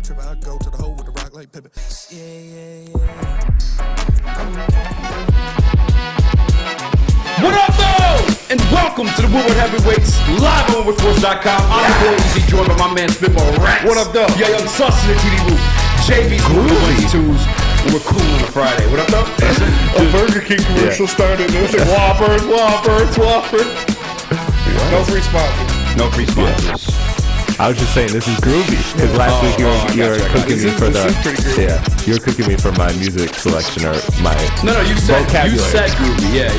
not tripping. I go to the hole with the rock like Pippin. Yeah. What up, though? And welcome to the Woodward Heavyweights live on WoodwardSports.com. I'm the boy Eazy, joined by my man Spitball Rats. What up, though? Yeah, young Sus in the TD booth. JB's on the Wednesdays, and we're cool on a Friday. What up, though? A Burger King commercial started. It was like Whoppers. No free sponsors. No free sponsors. I was just saying this is groovy because last week you were cooking me for you were cooking me for my music selection or my you said vocabulary. You said groovy, yeah.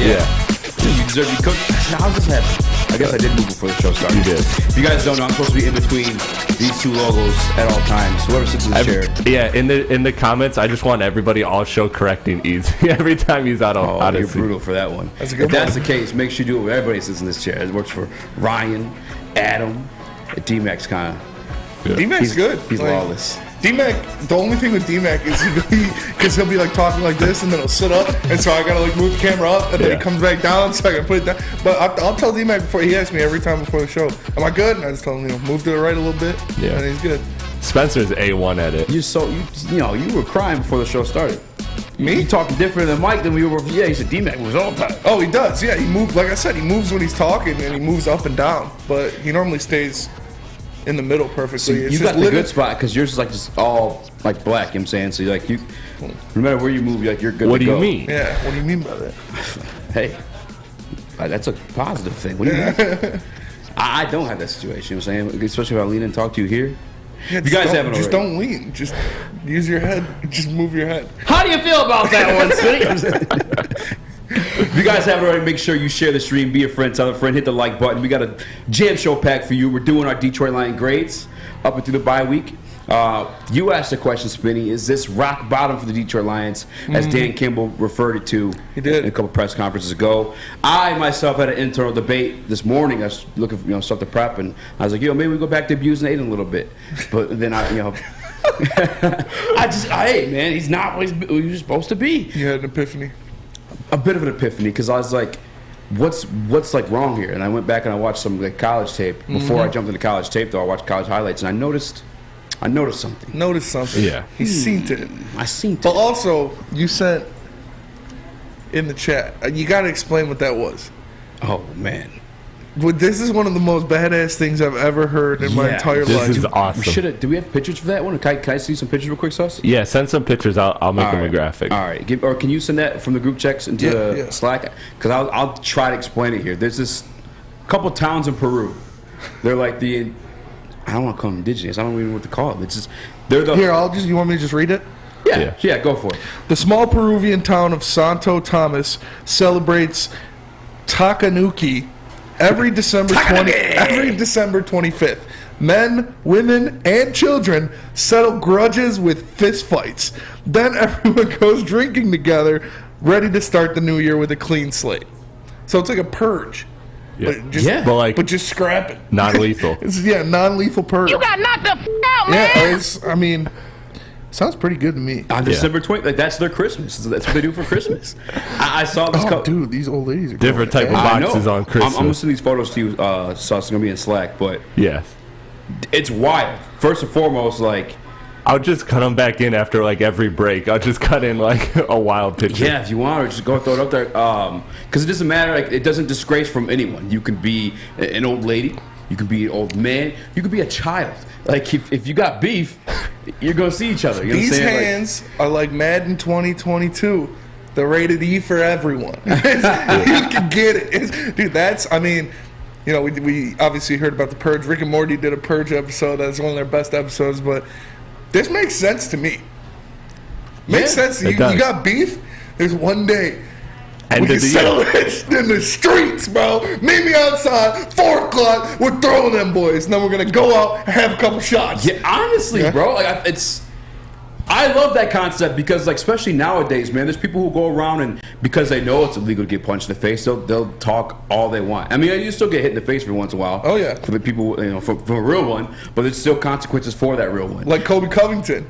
You deserve to be cooked. How's this happen? I guess I did move before the show started. You did. If you guys don't know, I'm supposed to be in between these two logos at all times. Whoever sits in the chair. Yeah, in the comments, I just want everybody all show correcting Eazy every time he's out of you're brutal for that one. That's a good if that's the case, make sure you do it with everybody sits in this chair. It works for Ryan, Adam, D-Mac's kind of. Yeah. D-Mac's good. He's lawless. D-Mac, the only thing with D-Mac is because he'll be like talking like this and then he'll sit up, and so I gotta like move the camera up and then he comes back down so I can put it down. But I'll tell D-Mac before he asks me every time before the show, am I good? And I just tell him, move to the right a little bit, and he's good. Spencer's A1 at it. You were crying before the show started. Me? You talking different than Mike than we were. Yeah, he said D-Mac was all time. Oh, he does. Yeah, he moves. Like I said, he moves when he's talking and he moves up and down, but he normally stays in the middle perfectly. So you got the good spot because yours is like just all like black. You know what I'm saying? So you're no matter where you move, you're good. What to do go. you mean? Yeah, what do you mean by that? Hey, that's a positive thing. What do you mean? I don't have that situation. You know what I'm saying? Especially if I lean and talk to you here. Yeah, you guys haven't just already. don't lean. Just use your head. Just move your head. How do you feel about that one, Smitty? If you guys haven't already, make sure you share the stream, be a friend, tell a friend, hit the like button. We got a jam show pack for you. We're doing our Detroit Lion grades up and through the bye week. You asked the question, Spinny, is this rock bottom for the Detroit Lions, as Dan Kimball referred it to in a couple press conferences ago. I myself had an internal debate this morning. I was looking for stuff to prep, and I was like, maybe we go back to abusing Aiden a little bit. But then hey man, he's not what he's supposed to be. You had an epiphany. A bit of an epiphany because I was like, what's like wrong here? And I went back and I watched some like college tape. Before I jumped into college tape, though, I watched college highlights and I noticed something. Noticed something. Yeah. He seen it. I seen it. But also, you sent in the chat. You got to explain what that was. Oh man. But this is one of the most badass things I've ever heard in my entire life. This is awesome. Do we have pictures for that one? Can I see some pictures real quick, Sus? Yeah, send some pictures. I'll make them a graphic. All right. Or can you send that from the group checks into Slack? Because I'll try to explain it here. There's this couple towns in Peru. They're like I don't want to call them indigenous. I don't even know what to call them. It's just they're the Here, you want me to just read it? Yeah, go for it. The small Peruvian town of Santo Tomas celebrates Tacanuki every December 25th. Men, women, and children settle grudges with fist fights. Then everyone goes drinking together, ready to start the new year with a clean slate. So it's like a purge. Yeah. But just scrapping. Non-lethal. Non-lethal purge. You got knocked the out, man. Yeah, sounds pretty good to me. On December 20th, that's their Christmas. That's what they do for Christmas. I saw this. Dude, these old ladies are different type of boxes on Christmas. I'm gonna send these photos to you. So it's gonna be in Slack, but it's wild. First and foremost, like I'll just cut them back in after like every break. I'll just cut in like a wild picture. Yeah, if you want, or just go throw it up there. Because it doesn't matter. Like it doesn't disgrace from anyone. You can be an old lady. You can be an old man. You can be a child. Like if you got beef, you're gonna see each other. You know These what I'm saying? hands are like Madden 2022. They're rated E for everyone. You can get it. Dude, we obviously heard about the Purge. Rick and Morty did a Purge episode. That's one of their best episodes. But this makes sense to me. Makes sense to you. You got beef? There's one day. We can settle this in the streets, bro. Meet me outside, 4 o'clock. We're throwing them boys. And then we're going to go out and have a couple shots. Yeah, honestly, bro. Like, I love that concept because, like, especially nowadays, man, there's people who go around and because they know it's illegal to get punched in the face, they'll talk all they want. I mean, you still get hit in the face every once in a while. Oh, yeah. For the people, from a real one, but there's still consequences for that real one. Like Kobe Covington.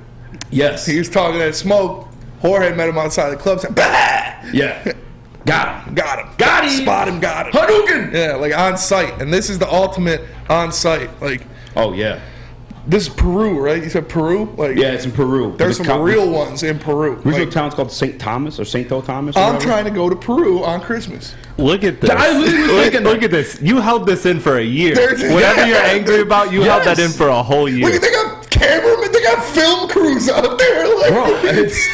Yes. He was talking that smoke. Jorge met him outside the club. Said, bah! Yeah. Got him. Spot him, got him. Hadouken! Yeah, like on site. And this is the ultimate on site. Like, oh, yeah. This is Peru, right? You said Peru? Like, Yeah, it's in Peru. there's some real ones in Peru. Original Like, town's called St. Thomas or St. Thomas. Or I'm whatever. trying to go to Peru on Christmas. Look at this. I literally was thinking Look at this. You held this in for a year. There's- Whatever you're angry about, you held Yes. that in for a whole year. Look, they got cameramen, they got film crews out there. Like, Bro, it's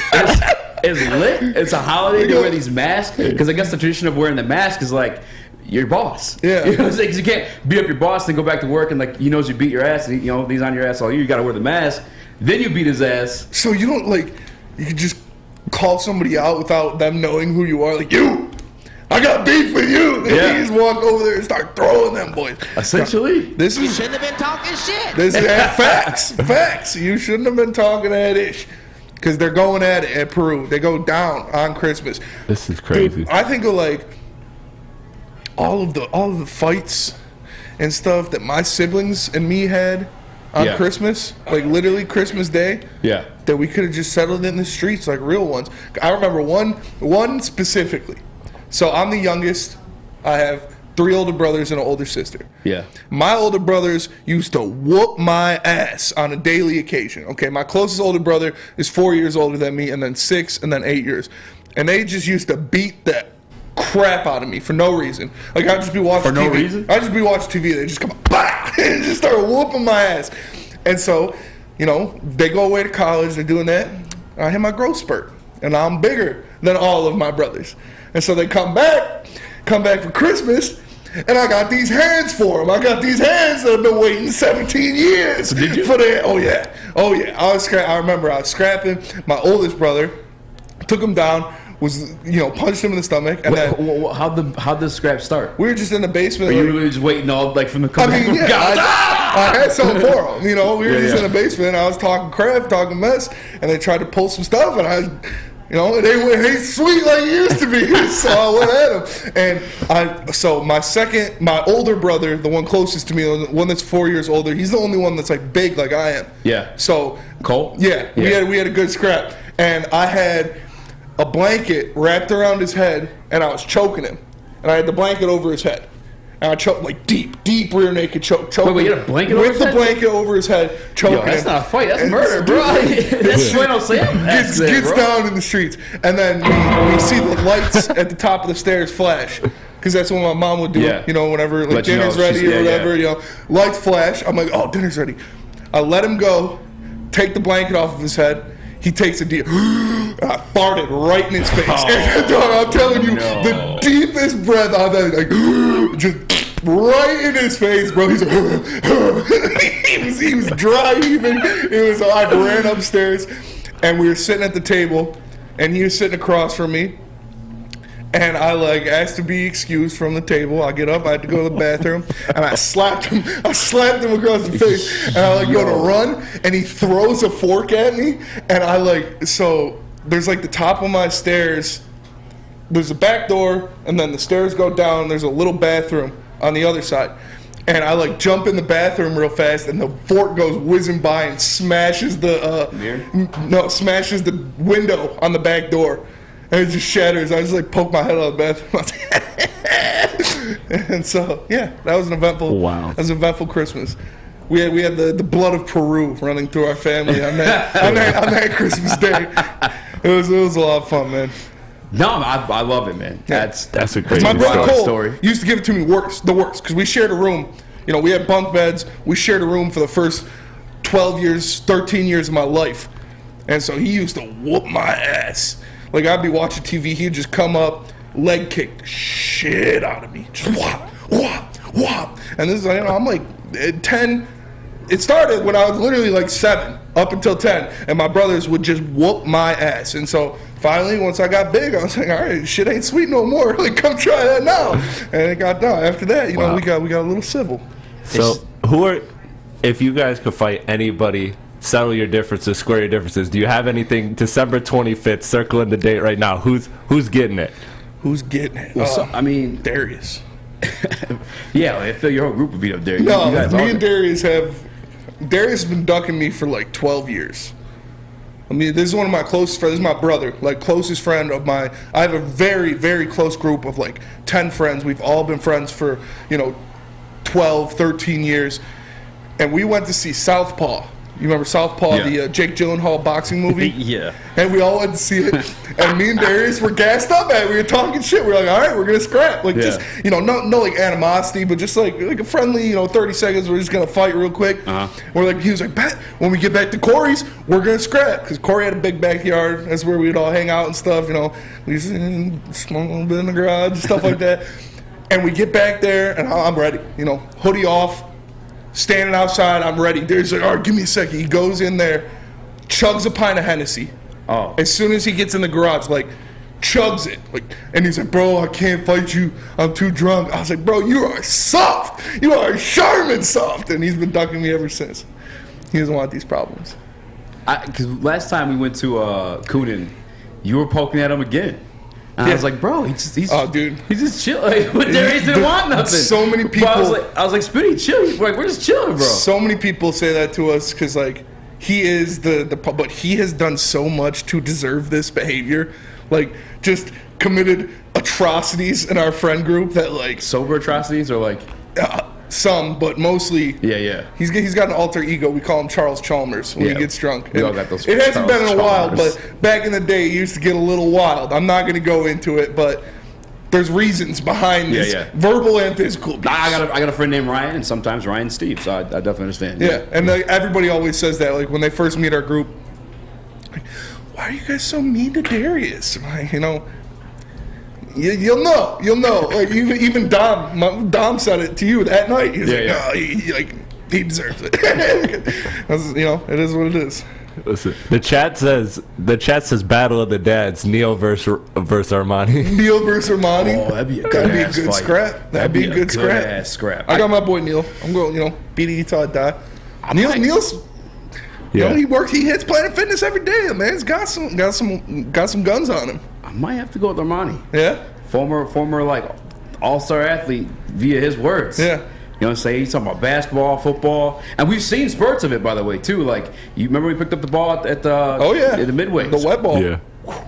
lit. It's a holiday to wear these masks because I guess the tradition of wearing the mask is like your boss. Yeah. You know what I'm saying? 'Cause you can't beat up your boss and go back to work and like he knows you beat your ass and he's on your ass all year. You got to wear the mask. Then you beat his ass. so you don't like, you can just call somebody out without them knowing who you are. Like, I got beef with you. And Yeah. you just walk over there and start throwing them boys. Essentially. This is Shouldn't have been talking shit. This is facts. You shouldn't have been talking that ish, because they're going at it at Peru. They go down on Christmas. This is crazy. Dude, I think of like all of the fights and stuff that my siblings and me had on Yeah. Christmas, like literally Christmas Day. Yeah. That we could have just settled in the streets like real ones. I remember one specifically. So I'm the youngest. I have 3 older brothers and an older sister. Yeah. My older brothers used to whoop my ass on a daily occasion. Okay, my closest older brother is 4 years older than me, and then 6, and then 8 years. And they just used to beat the crap out of me for no reason. Like, I'd just be watching For TV. no reason? I'd just be watching TV. They just come, bah! And just start whooping my ass. And so, they go away to college. They're doing that. I hit my growth spurt. And I'm bigger than all of my brothers. And so they come back for Christmas. And I got these hands for them. I got these hands that have been waiting 17 years for that. Oh yeah. I remember I was scrapping. My oldest brother took him down. Punched him in the stomach. And then How'd the scrap start? we were just in the basement. Were you like- really just waiting all like from the I comeback? mean, yeah, I had something for them. We were just yeah. in the basement. I was talking crap, talking mess, and they tried to pull some stuff, and they went, "Hey, sweet like you used to be." So I went at him, and my older brother, the one closest to me, the one that's 4 years older, he's the only one that's like big like I am. Yeah. So Cole? Yeah, we had a good scrap, and I had a blanket wrapped around his head, and I was choking him, and I had the blanket over his head. And I choked like deep rear naked choke. Wait, you had a blanket over with his the head? blanket over his head, choking Yo, that's him. not a fight. That's And- murder, bro. That's Sueno Sam. Gets down in the streets, and then we see the lights at the top of the stairs flash, because that's what my mom would do. Yeah. Whenever like Let you know dinner's she's- ready or yeah, whatever. yeah. Lights flash. I'm like, oh, dinner's ready. I let him go, take the blanket off of his head. He takes a deep. I farted right in his face. And, dog, I'm telling you, the deepest breath I've had, like just right in his face, bro. He's like, he was dry even. I ran upstairs, and we were sitting at the table, and he was sitting across from me. And I asked to be excused from the table. I get up, I had to go to the bathroom, and I slapped him. I slapped him across the face, and I go to run, and he throws a fork at me, and so there's the top of my stairs. There's a back door, and then the stairs go down. And there's a little bathroom on the other side, and I jump in the bathroom real fast, and the fork goes whizzing by and smashes the smashes the window on the back door. And it just shatters. I just poke my head out of the bathroom. And so, yeah, that was an eventful. Wow. That was an eventful Christmas. We had the blood of Peru running through our family on that Christmas day. It was a lot of fun, man. No, I love it, man. That's a crazy My brother story. Cole used to give it to me the worst, because we shared a room. We had bunk beds. We shared a room for the first 12 years, 13 years of my life. And so he used to whoop my ass. I'd be watching TV, he'd just come up, leg kick the shit out of me. Just whop, whop, whop. And this is, I'm at 10. It started when I was literally 7, up until 10. And my brothers would just whoop my ass. And so finally, once I got big, I was like, all right, shit ain't sweet no more. Come try that now. And it got done. After that, Wow. we got a little civil. So, if you guys could fight anybody, settle your differences, square your differences, do you have anything? December 25th, circling the date right now. Who's getting it? Who's getting it? Well, Darius. yeah, I feel your whole group would beat up there. No, You guys me all- and Darius has been ducking me for 12 years. This is one of my closest friends. This is my brother, closest friend of mine. I have a very, very close group of 10 friends. We've all been friends for, 12, 13 years. and we went to see Southpaw. You remember Southpaw, the Jake Gyllenhaal boxing movie? Yeah. And we all went to see it. And me and Darius were gassed up at it. We were talking shit. We were like, all right, we're going to scrap. Like, just, no like animosity, but just like a friendly, 30 seconds. We're just going to fight real quick. We're like, he was like, bet when we get back to Corey's, we're going to scrap. Because Corey had a big backyard. That's where we'd all hang out and stuff. We used to smoke a little bit in the garage and stuff like that. And we get back there, and I'm ready. Hoodie off. Standing outside, I'm ready. There's like, all right, give me a second. He goes in there, chugs a pint of Hennessy. Oh. As soon as he gets in the garage, chugs it. And he's like, bro, I can't fight you. I'm too drunk. I was like, bro, you are soft. You are Charmin soft. And he's been ducking me ever since. He doesn't want these problems. Because last time we went to Coonan, you were poking at him again. And I was like, bro, he's dude. He's just chill. But Darius didn't want nothing. So many people. But I was like, Spitty, chill. We're just chilling, bro. So many people say that to us because, he is but he has done so much to deserve this behavior. Just committed atrocities in our friend group that, sober atrocities or some, but mostly. Yeah. He's got an alter ego. We call him Charles Chalmers when he gets drunk. We all got those. It hasn't been in a while, but back in the day, it used to get a little wild. I'm not going to go into it, but there's reasons behind this, verbal and physical abuse. I got a friend named Ryan, and sometimes Ryan's Steve, so I definitely understand. Yeah, and everybody always says that, when they first meet our group, why are you guys so mean to Darius? You'll know. Even Dom said it to you that night. He was he deserves it. It is what it is. Listen, the chat says battle of the dads, Neil versus Armani. Neil versus Armani. Oh, that'd be a good scrap. That'd be a good scrap. I got my boy Neil. I'm going, beat it till I die. Neil's. He works. He hits Planet Fitness every day. Man's got some guns on him. I might have to go with Armani. Yeah. Former all-star athlete via his words. Yeah. You know what I'm saying? He's talking about basketball, football, and we've seen spurts of it, by the way, too. You remember we picked up the ball at the at the midway, the wet ball. Yeah.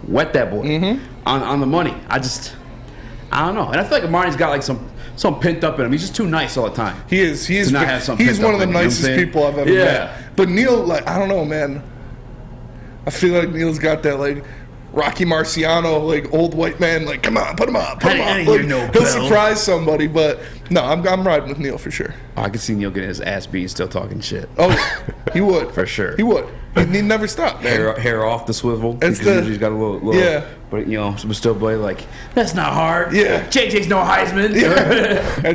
Wet that boy on the money. I don't know, and I feel like Armani's got some pent up in him. He's just too nice all the time. He is. He's one of the nicest people I've ever met. But Neil, I don't know, man. I feel like Neil's got that Rocky Marciano, old white man, come on, put him up. He'll surprise somebody, but no, I'm riding with Neil for sure. Oh, I could see Neil getting his ass beat still talking shit. Oh, he would. For sure. He would. He'd never stop, man. Hair off the swivel. It's because he's got a little but we're still play that's not hard. Yeah. JJ's no Heisman. Yeah.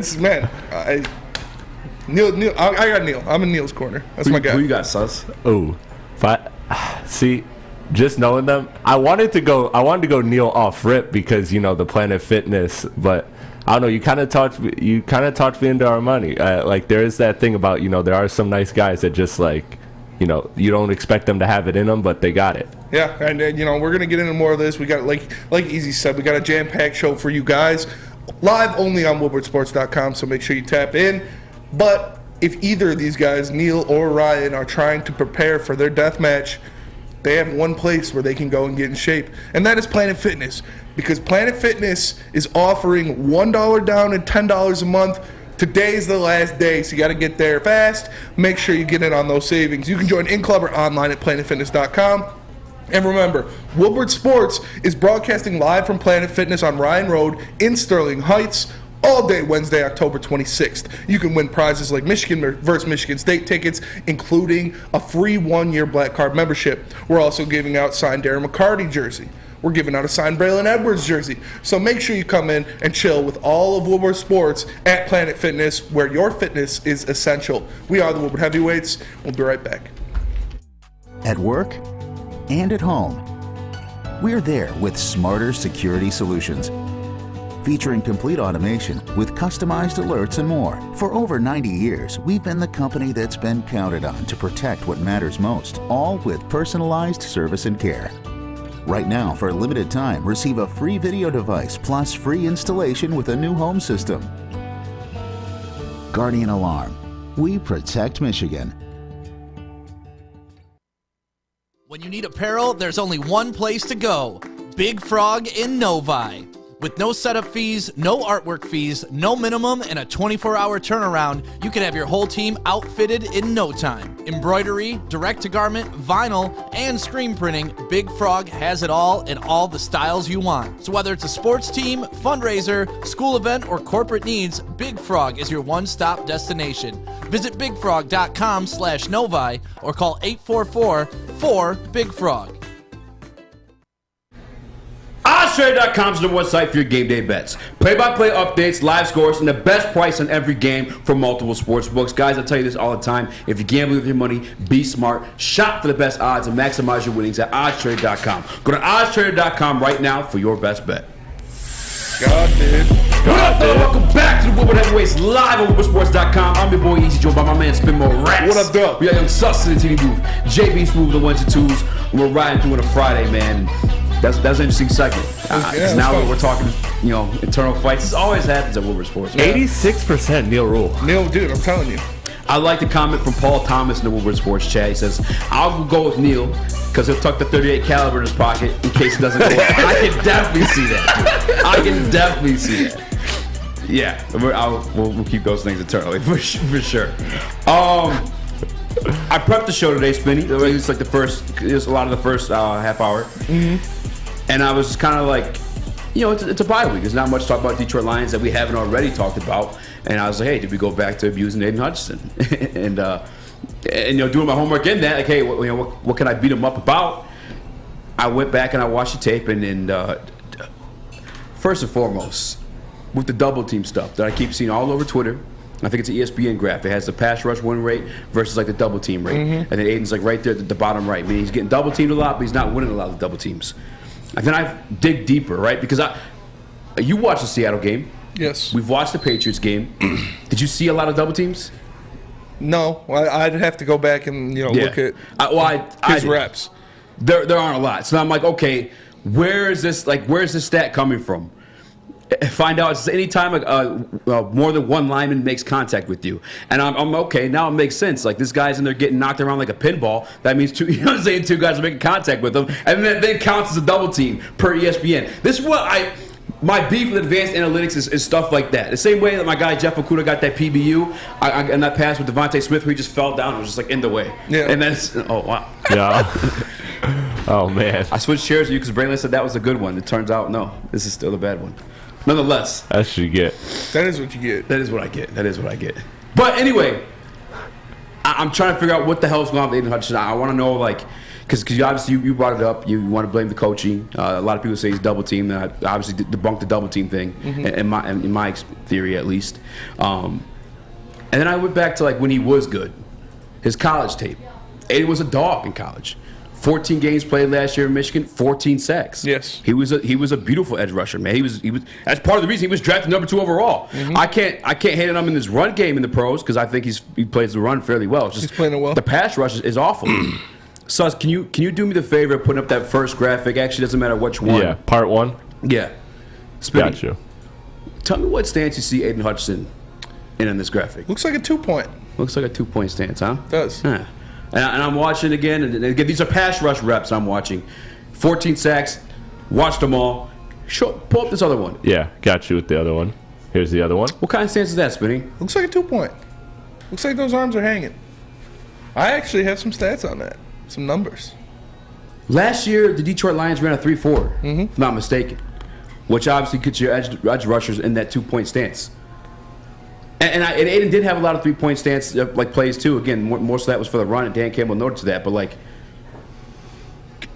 Neil, I got Neil. I'm in Neil's corner. That's my guy. Who you got, Sus? Oh, see, just knowing them, I wanted to go Neil off rip because the Planet Fitness, but I don't know. You kind of talked me into Armani. There is that thing about there are some nice guys that just you don't expect them to have it in them, but they got it. Yeah, and we're gonna get into more of this. We got like Eazy said, we got a jam-packed show for you guys, live only on WoodwardSports.com. So make sure you tap in. But if either of these guys, Neil or Ryan, are trying to prepare for their death match, they have one place where they can go and get in shape, and that is Planet Fitness. Because Planet Fitness is offering $1 down and $10 a month. Today's the last day, so you got to get there fast. Make sure you get in on those savings. You can join in club or online at planetfitness.com. And remember, Woodward Sports is broadcasting live from Planet Fitness on Ryan Road in Sterling Heights all day Wednesday, October 26th. You can win prizes like Michigan versus Michigan State tickets, including a free 1-year Black Card membership. We're also giving out signed Darren McCarty jersey. We're giving out a signed Braylon Edwards jersey. So make sure you come in and chill with all of Woodward Sports at Planet Fitness, where your fitness is essential. We are the Woodward Heavyweights. We'll be right back. At work and at home, we're there with smarter security solutions. Featuring complete automation with customized alerts and more. For over 90 years, we've been the company that's been counted on to protect what matters most, all with personalized service and care. Right now, for a limited time, receive a free video device plus free installation with a new home system. Guardian Alarm. We protect Michigan. When you need apparel, there's only one place to go. Big Frog in Novi. With no setup fees, no artwork fees, no minimum, and a 24-hour turnaround, you can have your whole team outfitted in no time. Embroidery, direct-to-garment, vinyl, and screen printing, Big Frog has it all in all the styles you want. So whether it's a sports team, fundraiser, school event, or corporate needs, Big Frog is your one-stop destination. Visit bigfrog.com/Novi or call 844-4-BIG-FROG. OddsTrader.com is the website for your game day bets. Play-by-play updates, live scores, and the best price on every game from multiple sports books. Guys, I tell you this all the time. If you're gambling with your money, be smart. Shop for the best odds and maximize your winnings at OddsTrader.com. Go to OddsTrader.com right now for your best bet. God did. What up, though? Welcome back to the Woodward Heavyweights live on WoodwardSports.com. I'm your boy Easy, joined by my man Spin More Rats. What up, though? We got Young Sus in the TV booth. JB Smooth, the ones and twos. And we're riding through on a Friday, man. That's an interesting segment. Now we're talking, internal fights. This always happens at Woodward Sports. 86% Neil Rule. Neil, dude, I'm telling you. I like the comment from Paul Thomas in the Woodward Sports chat. He says, I'll go with Neil because he'll tuck the .38 caliber in his pocket in case it doesn't go up. I can definitely see that. I can definitely see that. Yeah, we'll keep those things internally for sure. I prepped the show today, Spinny. It's like a lot of the first half hour. Mm-hmm. And I was kind of like, it's a bye week. There's not much to talk about Detroit Lions that we haven't already talked about. And I was like, hey, did we go back to abusing Aiden Hutchinson? and doing my homework in that, like, hey, what can I beat him up about? I went back and I watched the tape, and first and foremost, with the double team stuff that I keep seeing all over Twitter, I think it's an ESPN graph. It has the pass rush win rate versus like the double team rate. Mm-hmm. And then Aiden's like right there at the bottom right. I mean, he's getting double teamed a lot, but he's not winning a lot of the double teams. And then I dig deeper, right? Because you watched the Seattle game. Yes. We've watched the Patriots game. Did you see a lot of double teams? No. I'd have to go back and look at his reps. There aren't a lot. So I'm like, okay, where's this stat coming from? Find out it's anytime more than one lineman makes contact with you. And I'm okay, now it makes sense. Like, this guy's in there getting knocked around like a pinball. That means two guys are making contact with him. And then counts as a double team per ESPN. This is what my beef with advanced analytics is stuff like that. The same way that my guy Jeff Okuda got that PBU and that pass with Devontae Smith where he just fell down. It was just like in the way. Yeah. And that's, oh, wow. Yeah. Oh, man. I switched chairs with you because Braylon said that was a good one. It turns out, no, this is still a bad one. Nonetheless. That's what you get. That is what you get. That is what I get. But anyway, I'm trying to figure out what the hell is going on with Aiden Hutchinson. I want to know, because obviously you brought it up. You want to blame the coaching. A lot of people say he's double teamed. And I obviously debunked the double team thing, in my theory at least. And then I went back to when he was good, his college tape. Aiden was a dog in college. 14 games played last year in Michigan, 14 sacks. Yes. He was a beautiful edge rusher, man. He was that's part of the reason he was drafted number 2 overall. Mm-hmm. I can't hate on him in his run game in the pros because I think he plays the run fairly well. It's just, he's playing it well. The pass rush is awful. Sus, can you do me the favor of putting up that first graphic? Actually, doesn't matter which one. Yeah, part 1. Yeah. Spinny, got you. Tell me what stance you see Aiden Hutchinson in this graphic. Looks like a 2-point. Looks like a 2-point stance, huh? It does. Yeah. And I'm watching again, and again, these are pass rush reps I'm watching. 14 sacks, watched them all. Pull up this other one. Yeah, got you with the other one. Here's the other one. What kind of stance is that, Spinny? Looks like a 2-point. Looks like those arms are hanging. I actually have some stats on that, some numbers. Last year, the Detroit Lions ran a 3-4, if not mistaken, which obviously gets your edge rushers in that 2-point stance. And Aiden did have a lot of 3-point stance plays too. Again, more so that was for the run, and Dan Campbell noted to that. But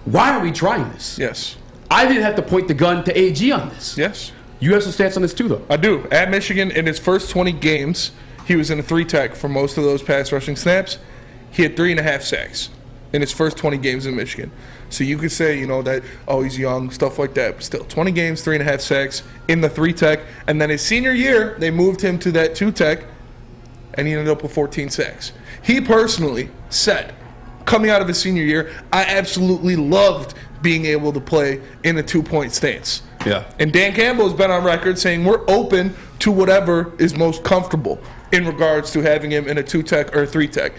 why are we trying this? Yes. I didn't have to point the gun to AG on this. Yes. You have some stats on this too, though. I do. At Michigan, in his first 20 games, he was in a 3-tech for most of those pass rushing snaps. He had 3.5 sacks in his first 20 games in Michigan. So you could say, that, he's young, stuff like that. But still, 20 games, 3.5 sacks in the 3-tech. And then his senior year, they moved him to that 2-tech, and he ended up with 14 sacks. He personally said, coming out of his senior year, I absolutely loved being able to play in a 2-point stance. Yeah. And Dan Campbell has been on record saying we're open to whatever is most comfortable in regards to having him in a 2-tech or a 3-tech.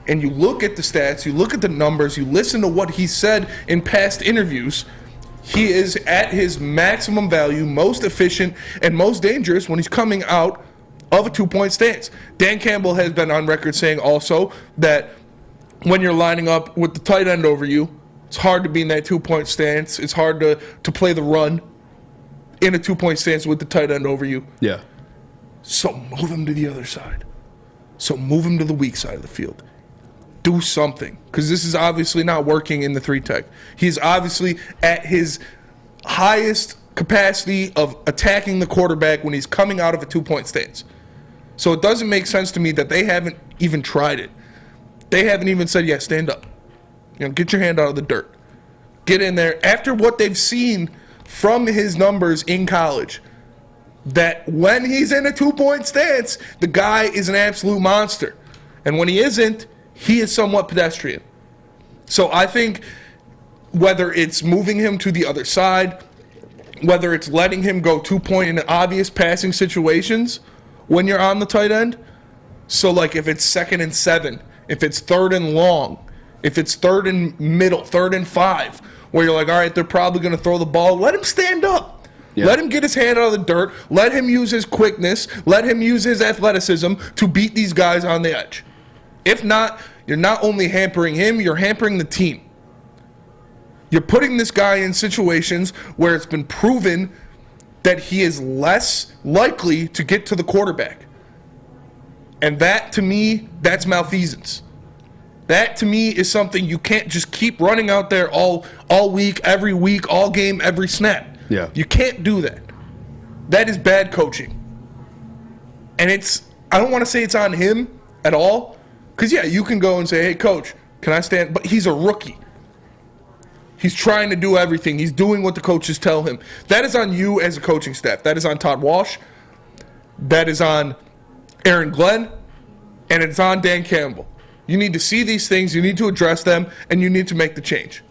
And you look at the stats, you look at the numbers, you listen to what he said in past interviews, he is at his maximum value, most efficient, and most dangerous when he's coming out of a 2-point stance. Dan Campbell has been on record saying also that when you're lining up with the tight end over you, it's hard to be in that 2-point stance. It's hard to play the run in a 2-point stance with the tight end over you. Yeah. So move him to the other side. So move him to the weak side of the field. Do something, because this is obviously not working in the 3-tech. He's obviously at his highest capacity of attacking the quarterback when he's coming out of a 2-point stance. So it doesn't make sense to me that they haven't even tried it. They haven't even said, yeah, stand up. Get your hand out of the dirt. Get in there. After what they've seen from his numbers in college, that when he's in a 2-point stance, the guy is an absolute monster. And when he isn't, he is somewhat pedestrian. So I think whether it's moving him to the other side, whether it's letting him go 2-point in obvious passing situations when you're on the tight end. So like if it's 2nd and 7, if it's 3rd and long, if it's 3rd and middle, 3rd and 5, where you're like, all right, they're probably going to throw the ball, let him stand up. Yeah. Let him get his hand out of the dirt. Let him use his quickness. Let him use his athleticism to beat these guys on the edge. If not, you're not only hampering him, you're hampering the team. You're putting this guy in situations where it's been proven that he is less likely to get to the quarterback. And that, to me, that's malfeasance. That, to me, is something you can't just keep running out there all week, all game, every snap. Yeah. You can't do that. That is bad coaching. And I don't want to say it's on him at all, because, yeah, you can go and say, hey, coach, can I stand? But he's a rookie. He's trying to do everything. He's doing what the coaches tell him. That is on you as a coaching staff. That is on Todd Walsh. That is on Aaron Glenn. And it's on Dan Campbell. You need to see these things. You need to address them. And you need to make the change.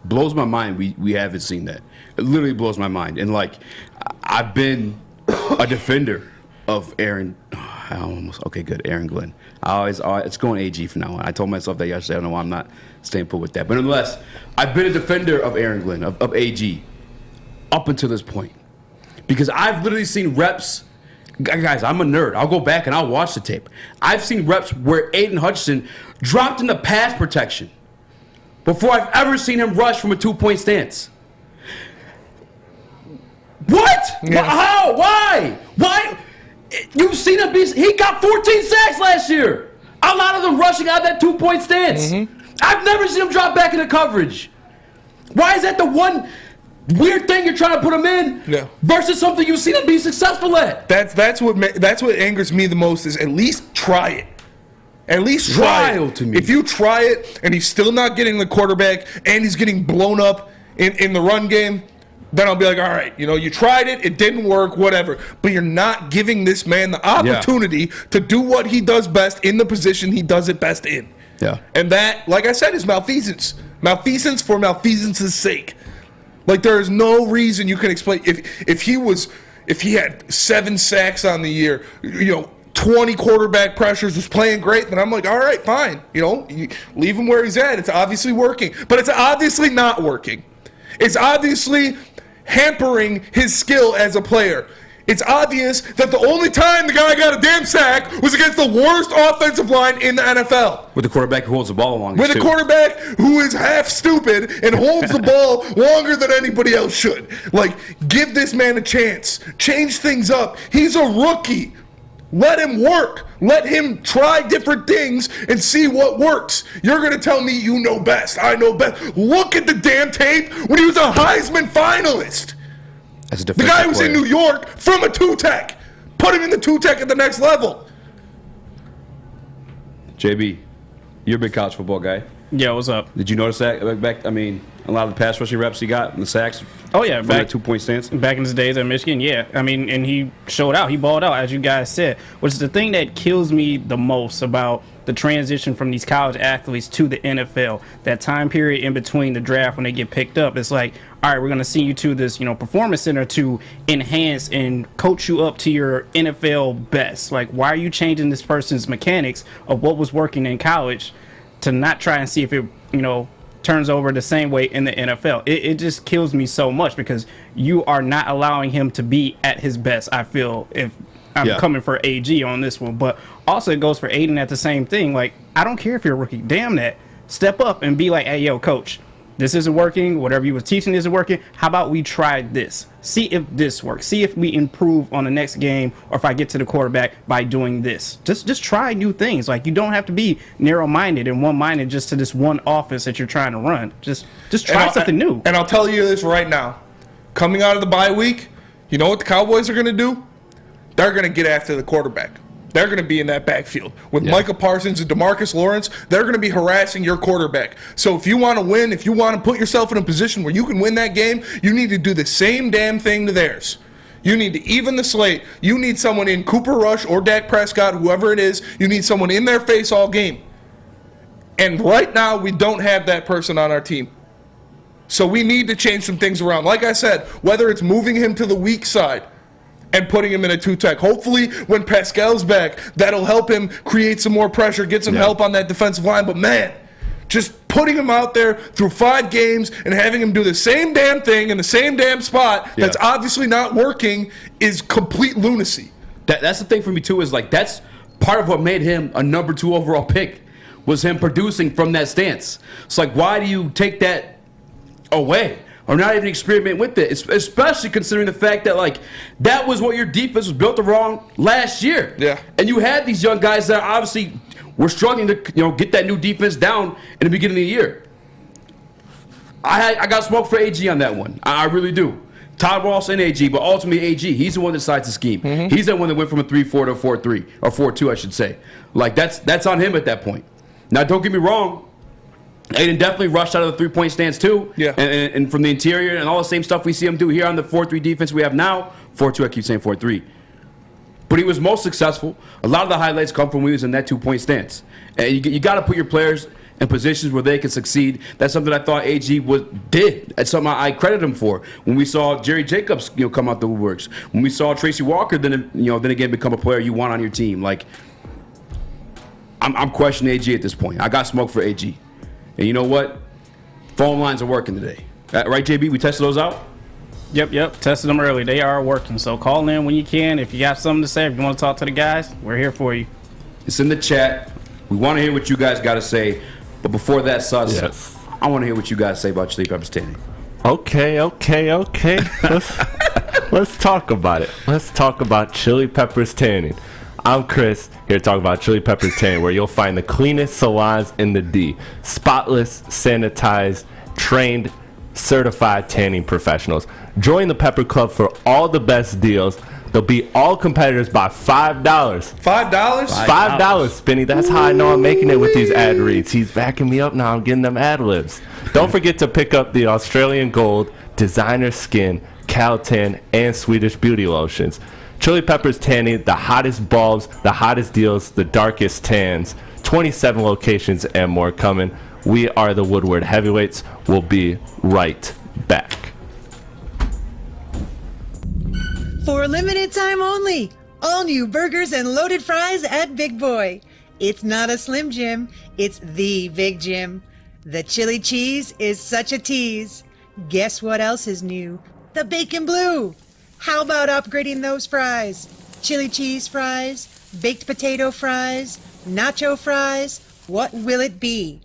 Blows my mind we haven't seen that. It literally blows my mind. And, like, I've been a defender of Aaron. Aaron Glenn. It's going AG from now on. I told myself that yesterday. I don't know why I'm not staying put with that. But nonetheless, I've been a defender of Aaron Glenn, of AG, up until this point. Because I've literally seen reps. Guys, I'm a nerd. I'll go back and I'll watch the tape. I've seen reps where Aiden Hutchinson dropped into pass protection before I've ever seen him rush from a 2-point stance. What? Yeah. How? Why? Why? You've seen him be. He got 14 sacks last year. A lot of them rushing out of that 2-point stance. Mm-hmm. I've never seen him drop back into coverage. Why is that the one weird thing you're trying to put him in? Yeah. Versus something you've seen him be successful at. That's what angers me the most, is at least try it. At least try it. To me. If you try it and he's still not getting the quarterback and he's getting blown up in the run game, then I'll be like, all right, you tried it, it didn't work, whatever. But you're not giving this man the opportunity to do what he does best in the position he does it best in. Yeah. And that, like I said, is malfeasance. Malfeasance for malfeasance's sake. Like, there is no reason you can explain. If he had 7 sacks on the year, 20 quarterback pressures, was playing great, then I'm like, all right, fine. You leave him where he's at. It's obviously working. But it's obviously not working. It's obviously hampering his skill as a player. It's obvious that the only time the guy got a damn sack was against the worst offensive line in the NFL. With the quarterback who holds the ball longer. With a quarterback who is half stupid and holds the ball longer than anybody else should. Like, give this man a chance. Change things up. He's a rookie. Let him work. Let him try different things and see what works. You're going to tell me you know best. I know best. Look at the damn tape when he was a Heisman finalist. The guy was in New York from a 2-tech. Put him in the 2-tech at the next level. JB, you're a big college football guy. Yeah, what's up? Did you notice that back? I mean, a lot of the pass rushing reps he got and the sacks. Oh yeah, from that 2-point stance. Back in his days at Michigan, yeah. I mean, and he showed out. He balled out, as you guys said. Which is the thing that kills me the most about the transition from these college athletes to the NFL. That time period in between the draft when they get picked up, it's like, all right, we're going to send you to this, performance center to enhance and coach you up to your NFL best. Like, why are you changing this person's mechanics of what was working in college to not try and see if it, turns over the same way in the NFL. It just kills me so much because you are not allowing him to be at his best, I feel, if I'm coming for AG on this one. But also it goes for Aiden at the same thing. Like, I don't care if you're a rookie. Damn that. Step up and be like, hey, yo, coach, this isn't working. Whatever you was teaching isn't working. How about we try this? See if this works. See if we improve on the next game, or if I get to the quarterback by doing this. Just try new things. Like, you don't have to be narrow-minded and one-minded just to this one offense that you're trying to run. Just try something new. And I'll tell you this right now. Coming out of the bye week, you know what the Cowboys are going to do? They're going to get after the quarterback. They're going to be in that backfield. With Micah Parsons and DeMarcus Lawrence, they're going to be harassing your quarterback. So if you want to win, if you want to put yourself in a position where you can win that game, you need to do the same damn thing to theirs. You need to even the slate. You need someone in Cooper Rush or Dak Prescott, whoever it is. You need someone in their face all game. And right now, we don't have that person on our team. So we need to change some things around. Like I said, whether it's moving him to the weak side and putting him in a two-tech. Hopefully, when Pascal's back, that'll help him create some more pressure, get some help on that defensive line. But, man, just putting him out there through 5 games and having him do the same damn thing in the same damn spot that's obviously not working is complete lunacy. That's the thing for me, too, is, like, that's part of what made him a number 2 overall pick, was him producing from that stance. It's like, why do you take that away? Or not even experiment with it, especially considering the fact that, like, that was what your defense was built around last year. Yeah. And you had these young guys that obviously were struggling to, get that new defense down in the beginning of the year. I got smoke for AG on that one. I really do. Todd Ross and AG, but ultimately AG, he's the one that decides the scheme. Mm-hmm. He's the one that went from a 3-4 to a 4-3, or 4-2, I should say. Like, that's on him at that point. Now, don't get me wrong. Aiden definitely rushed out of the three-point stance, too. Yeah. And from the interior and all the same stuff we see him do here on the 4-3 defense we have now. 4-2, I keep saying 4-3. But he was most successful. A lot of the highlights come from when he was in that 2-point stance. And you got to put your players in positions where they can succeed. That's something I thought AG did. That's something I credit him for. When we saw Jerry Jacobs come out the woodworks. When we saw Tracy Walker then again become a player you want on your team. Like, I'm questioning AG at this point. I got smoke for AG. And you know what? Phone lines are working today. Right, JB? We tested those out? Yep. Tested them early. They are working. So call in when you can. If you got something to say, if you want to talk to the guys, we're here for you. It's in the chat. We want to hear what you guys got to say. But before that, Sus, I want to hear what you guys say about Chili Peppers tanning. Okay. Let's talk about it. Let's talk about Chili Peppers tanning. I'm Chris, here to talk about Chili Peppers Tanning, where you'll find the cleanest salons in the D. Spotless, sanitized, trained, certified tanning professionals. Join the Pepper Club for all the best deals. They'll beat all competitors by $5. $5? $5, Spinny. That's how I know I'm making it with these ad reads. He's backing me up now. I'm getting them ad libs. Don't forget to pick up the Australian Gold, Designer Skin, Caltan, and Swedish Beauty Lotions. Chili Peppers Tanning, the hottest bulbs, the hottest deals, the darkest tans. 27 locations and more coming. We are the Woodward Heavyweights. We'll be right back. For a limited time only, all new burgers and loaded fries at Big Boy. It's not a Slim Jim, it's the Big Jim. The chili cheese is such a tease. Guess what else is new? The bacon blue. How about upgrading those fries? Chili cheese fries, baked potato fries, nacho fries, what will it be?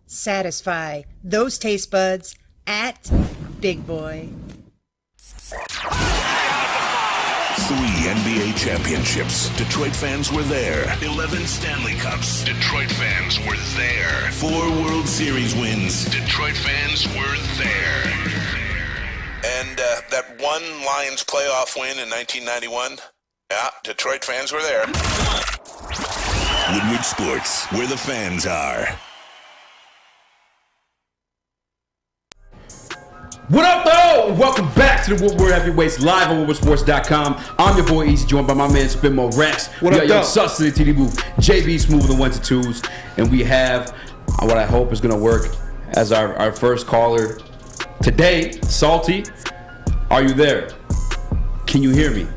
Satisfy those taste buds at Big Boy. 3 NBA championships. Detroit fans were there. 11 Stanley Cups. Detroit fans were there. 4 World Series wins. Detroit fans were there. And that one Lions playoff win in 1991, yeah, Detroit fans were there. Woodward Sports, where the fans are. What up, though? Welcome back to the Woodward Heavyweights live on WoodwardSports.com. I'm your boy Easy, joined by my man Spinmo Rex. What up, Young Sus to the TD booth, JB Smooth with the 1s and 2s, and we have what I hope is going to work as our first caller today, Salty. Are you there? Can you hear me?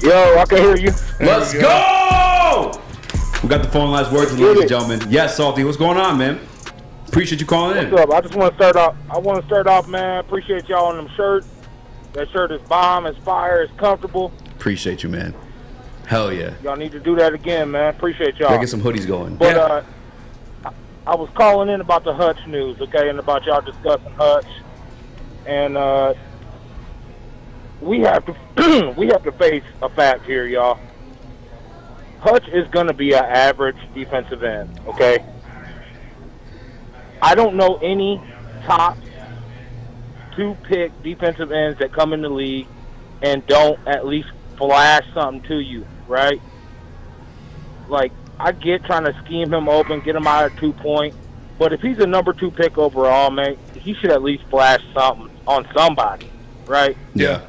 Yo, I can hear you. Let's go! We got the phone lines working, ladies and gentlemen. Yes, Salty, what's going on, man? Appreciate you calling in. What's up? I just want to start off. Man. Appreciate y'all on them shirts. That shirt is bomb, it's fire, it's comfortable. Appreciate you, man. Hell yeah. Y'all need to do that again, man. Appreciate y'all. Gotta get some hoodies going. But I was calling in about the Hutch news, okay, and about y'all discussing Hutch, and we have to face a fact here, y'all. Hutch is going to be an average defensive end, okay? I don't know any top 2-pick defensive ends that come in the league and don't at least flash something to you, right? Like, I get trying to scheme him open, get him out of 2-point, but if he's a number 2 pick overall, man, he should at least flash something on somebody, right? Yeah.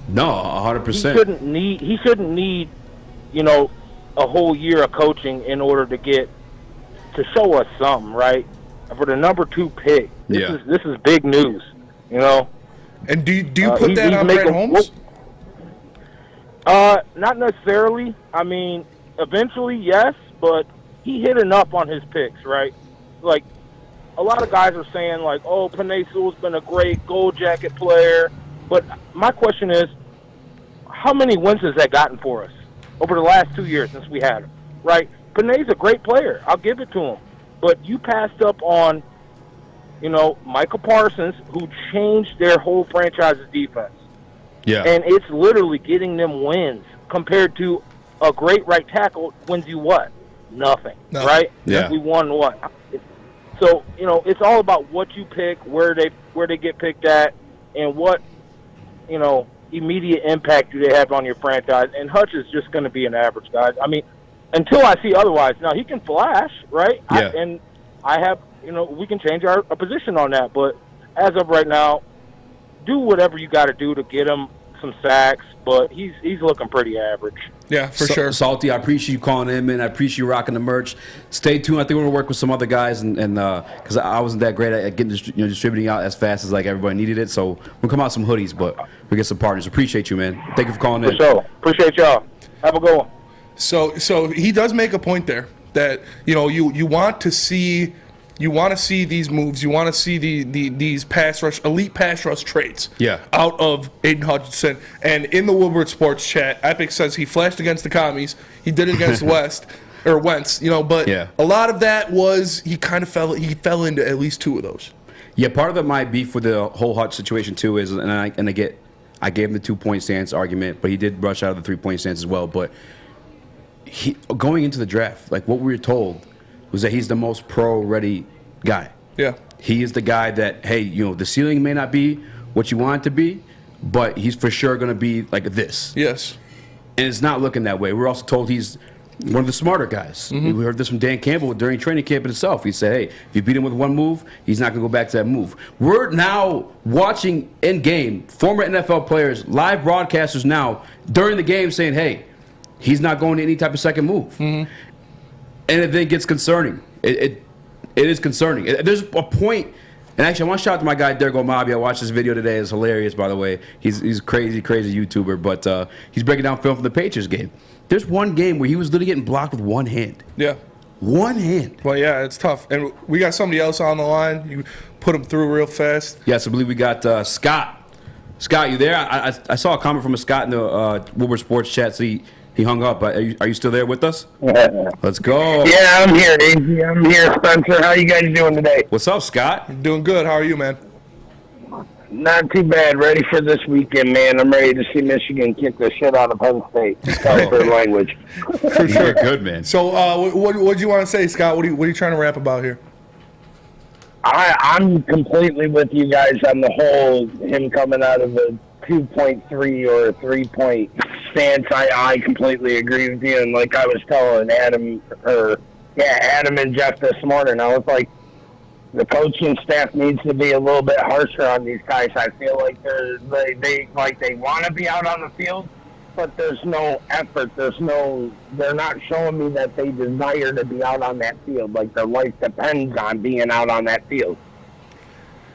No, 100%. He shouldn't need, you know, a whole year of coaching in order to show us something, right? For the number 2 pick, this is big news, you know. And do you put that on Brett Holmes? Not necessarily. I mean, eventually, yes, but he hit enough on his picks, right? Like, a lot of guys are saying, like, oh, Penei Sewell's been a great gold jacket player. But my question is, how many wins has that gotten for us over the last 2 years since we had him, right? Penei's a great player. I'll give it to him. But you passed up on, you know, Michael Parsons, who changed their whole franchise's defense. Yeah. And it's literally getting them wins compared to a great right tackle wins you what? Nothing, right? Yeah. We won what? So, you know, it's all about what you pick, where they get picked at, and what, you know, immediate impact do they have on your franchise. And Hutch is just going to be an average guy. I mean, until I see otherwise. Now, he can flash, right? Yeah. I have, you know, we can change our position on that. But as of right now, do whatever you got to do to get him some sacks. But he's looking pretty average. Yeah, for sure. Salty, I appreciate you calling in, man. I appreciate you rocking the merch. Stay tuned. I think we're going to work with some other guys, and because I wasn't that great at getting distributing out as fast as like everybody needed it. So we'll come out some hoodies, but we get some partners. Appreciate you, man. Thank you for calling in. For sure. Appreciate y'all. Have a good one. So he does make a point there that, you know, you want to see these moves. You want to see these elite pass rush traits out of Aiden Hutchinson. And in the Woodward Sports chat, Epic says he flashed against the commies. He did it against Wentz, you know, but a lot of that was he fell into at least 2 of those. Yeah, part of it might be for the whole Hutch situation too is, I gave him the 2-point stance argument, but he did rush out of the 3-point stance as well. But going into the draft, like what we were told was that he's the most pro-ready guy. Yeah. He is the guy that, hey, you know, the ceiling may not be what you want it to be, but he's for sure going to be like this. Yes. And it's not looking that way. We're also told he's one of the smarter guys. Mm-hmm. We heard this from Dan Campbell during training camp itself. He said, hey, if you beat him with one move, he's not going to go back to that move. We're now watching in-game former NFL players, live broadcasters now, during the game saying, hey, he's not going to any type of second move. Mm-hmm. And it then gets concerning. It is concerning. There's a point, and actually I want to shout out to my guy, Dergo Mabi. I watched this video today. It's hilarious, by the way. He's crazy YouTuber, but he's breaking down film from the Patriots game. There's one game where he was literally getting blocked with one hand. Yeah. One hand. Well, yeah, it's tough. And we got somebody else on the line. You put him through real fast. Yes, I believe we got Scott. Scott, you there? I saw a comment from a Scott in the Woodward Sports chat, so he hung up. Are you still there with us? Let's go. Yeah, I'm here, Eazy. I'm here, Spencer. How you guys doing today? What's up, Scott? Doing good. How are you, man? Not too bad. Ready for this weekend, man. I'm ready to see Michigan kick the shit out of Penn State. Sorry for the language. For sure. Good, man. So what do you want to say, Scott? What are you trying to rap about here? I'm completely with you guys on the whole him coming out of a 2.3 or a 3-point stance. I completely agree with you. And like I was telling Adam and Jeff this morning, I was like, the coaching staff needs to be a little bit harsher on these guys. I feel like they want to be out on the field, but there's no effort. They're not showing me that they desire to be out on that field. Like their life depends on being out on that field.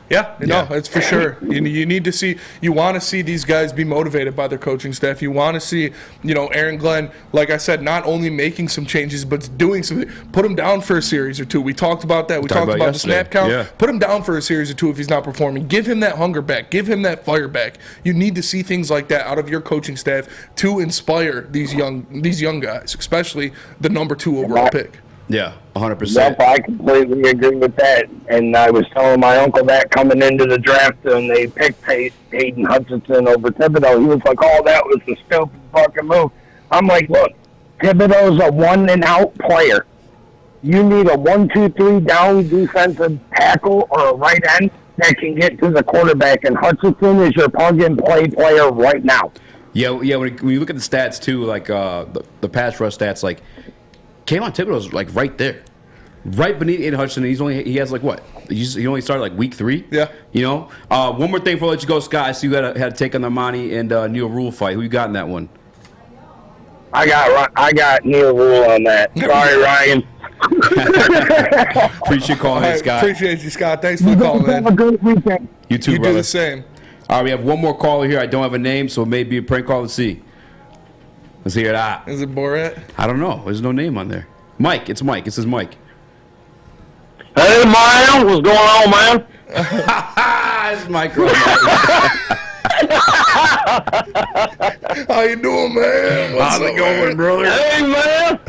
Yeah, no, it's for sure. You need to see, you want to see these guys be motivated by their coaching staff. You want to see, Aaron Glenn, like I said, not only making some changes, but doing something. Put him down for a series or two. We talked about that. We talked about the snap count. Yeah. Put him down for a series or two if he's not performing. Give him that hunger back. Give him that fire back. You need to see things like that out of your coaching staff to inspire these young guys, especially the number 2 overall pick. Yeah, 100%. Yep, I completely agree with that. And I was telling my uncle that coming into the draft, and they picked Hayden Hutchinson over Thibodeau. He was like, "Oh, that was a stupid fucking move." I'm like, "Look, Thibodeau's a one-and-out player. You need a 1-2-3 down defensive tackle or a right end that can get to the quarterback, and Hutchinson is your plug-and-play player right now." Yeah. When you look at the stats too, like the pass rush stats, like Kayvon Thibodeau's like right there, right beneath Aiden Hutchinson. He has like what? He only started like week 3. Yeah. One more thing before I let you go, Scott. I see you had to take on the Monty and Neil Rule fight. Who you got in that one? I got Neil Rule on that. Sorry, Ryan. Appreciate calling in, Scott. Appreciate you, Scott. Thanks for calling, man. Have a good weekend. You too, You brother. do the same. All right, we have one more caller here. I don't have a name, so it may be a prank call. Let's see. Let's hear that. Is it Borat? I don't know. There's no name on there. Mike. It's Mike. It says Mike. Hey, man. What's going on, man? It's Mike. How you doing, man? How's it going, brother? Hey, man.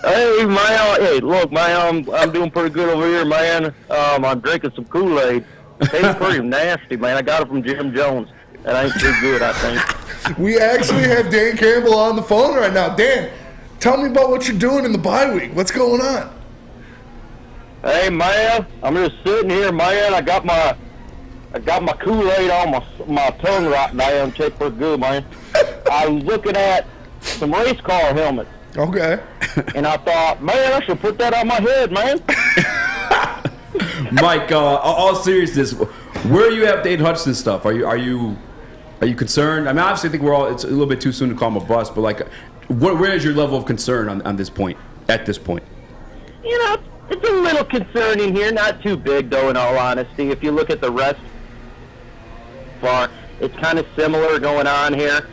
Hey, man. Hey, look, man. I'm doing pretty good over here, man. I'm drinking some Kool-Aid. Tastes pretty nasty, man. I got it from Jim Jones. That ain't too good, I think. We actually have Dan Campbell on the phone right now. Dan, tell me about what you're doing in the bye week. What's going on? Hey, man. I'm just sitting here, man. I got my Kool-Aid on my tongue right now. I'm taking pretty good, man. I'm looking at some race car helmets. Okay. And I thought, man, I should put that on my head, man. Mike, all seriousness, where are you at with Aiden Hutchinson stuff? Are you concerned? I mean, obviously, I think it's a little bit too soon to call him a bust, but like, where is your level of concern on this point? At this point, It's a little concerning here. Not too big, though. In all honesty, if you look at the rest, it's kind of similar going on here.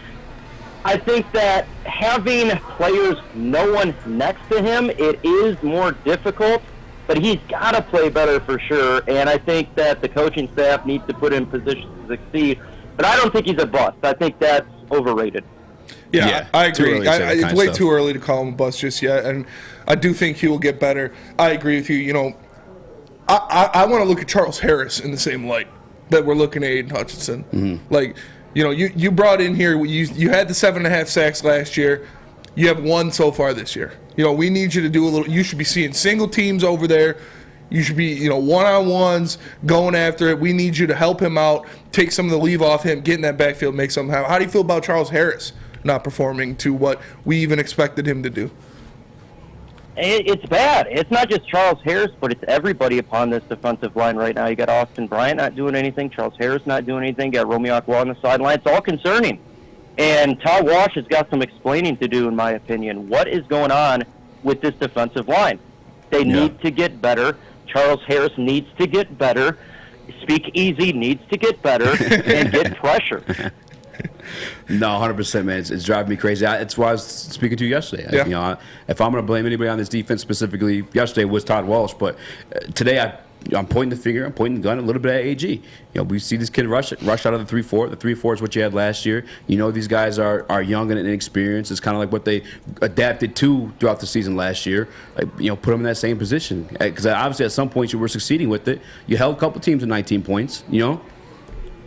I think that having players, no one next to him, it is more difficult. But he's got to play better for sure, and I think that the coaching staff needs to put him in position to succeed. But I don't think he's a bust. I think that's overrated. Yeah, I agree. It's way too early to call him a bust just yet, and I do think he will get better. I agree with you. I want to look at Charles Harris in the same light that we're looking at Aiden Hutchinson. Mm-hmm. Like, you brought in here, you had the 7.5 sacks last year. You have 1 so far this year. We need you to do a little. You should be seeing single teams over there. You should be, one-on-ones, going after it. We need you to help him out, take some of the leave off him, get in that backfield, make something happen. How do you feel about Charles Harris not performing to what we even expected him to do? It's bad. It's not just Charles Harris, but it's everybody upon this defensive line right now. You got Austin Bryant not doing anything, Charles Harris not doing anything, you got Romeo Aqua on the sideline. It's all concerning. And Todd Walsh has got some explaining to do, in my opinion. What is going on with this defensive line? They need to get better. Charles Harris needs to get better. Speak Easy needs to get better and get pressure. No, 100%, man. It's driving me crazy. That's why I was speaking to you yesterday. Yeah. If I'm going to blame anybody on this defense specifically, yesterday was Todd Walsh, but today I'm pointing the finger, I'm pointing the gun a little bit at AG. We see this kid rush out of the 3-4. The 3-4 is what you had last year. These guys are young and inexperienced. It's kind of like what they adapted to throughout the season last year. Put them in that same position. Because obviously at some point you were succeeding with it. You held a couple teams to 19 points,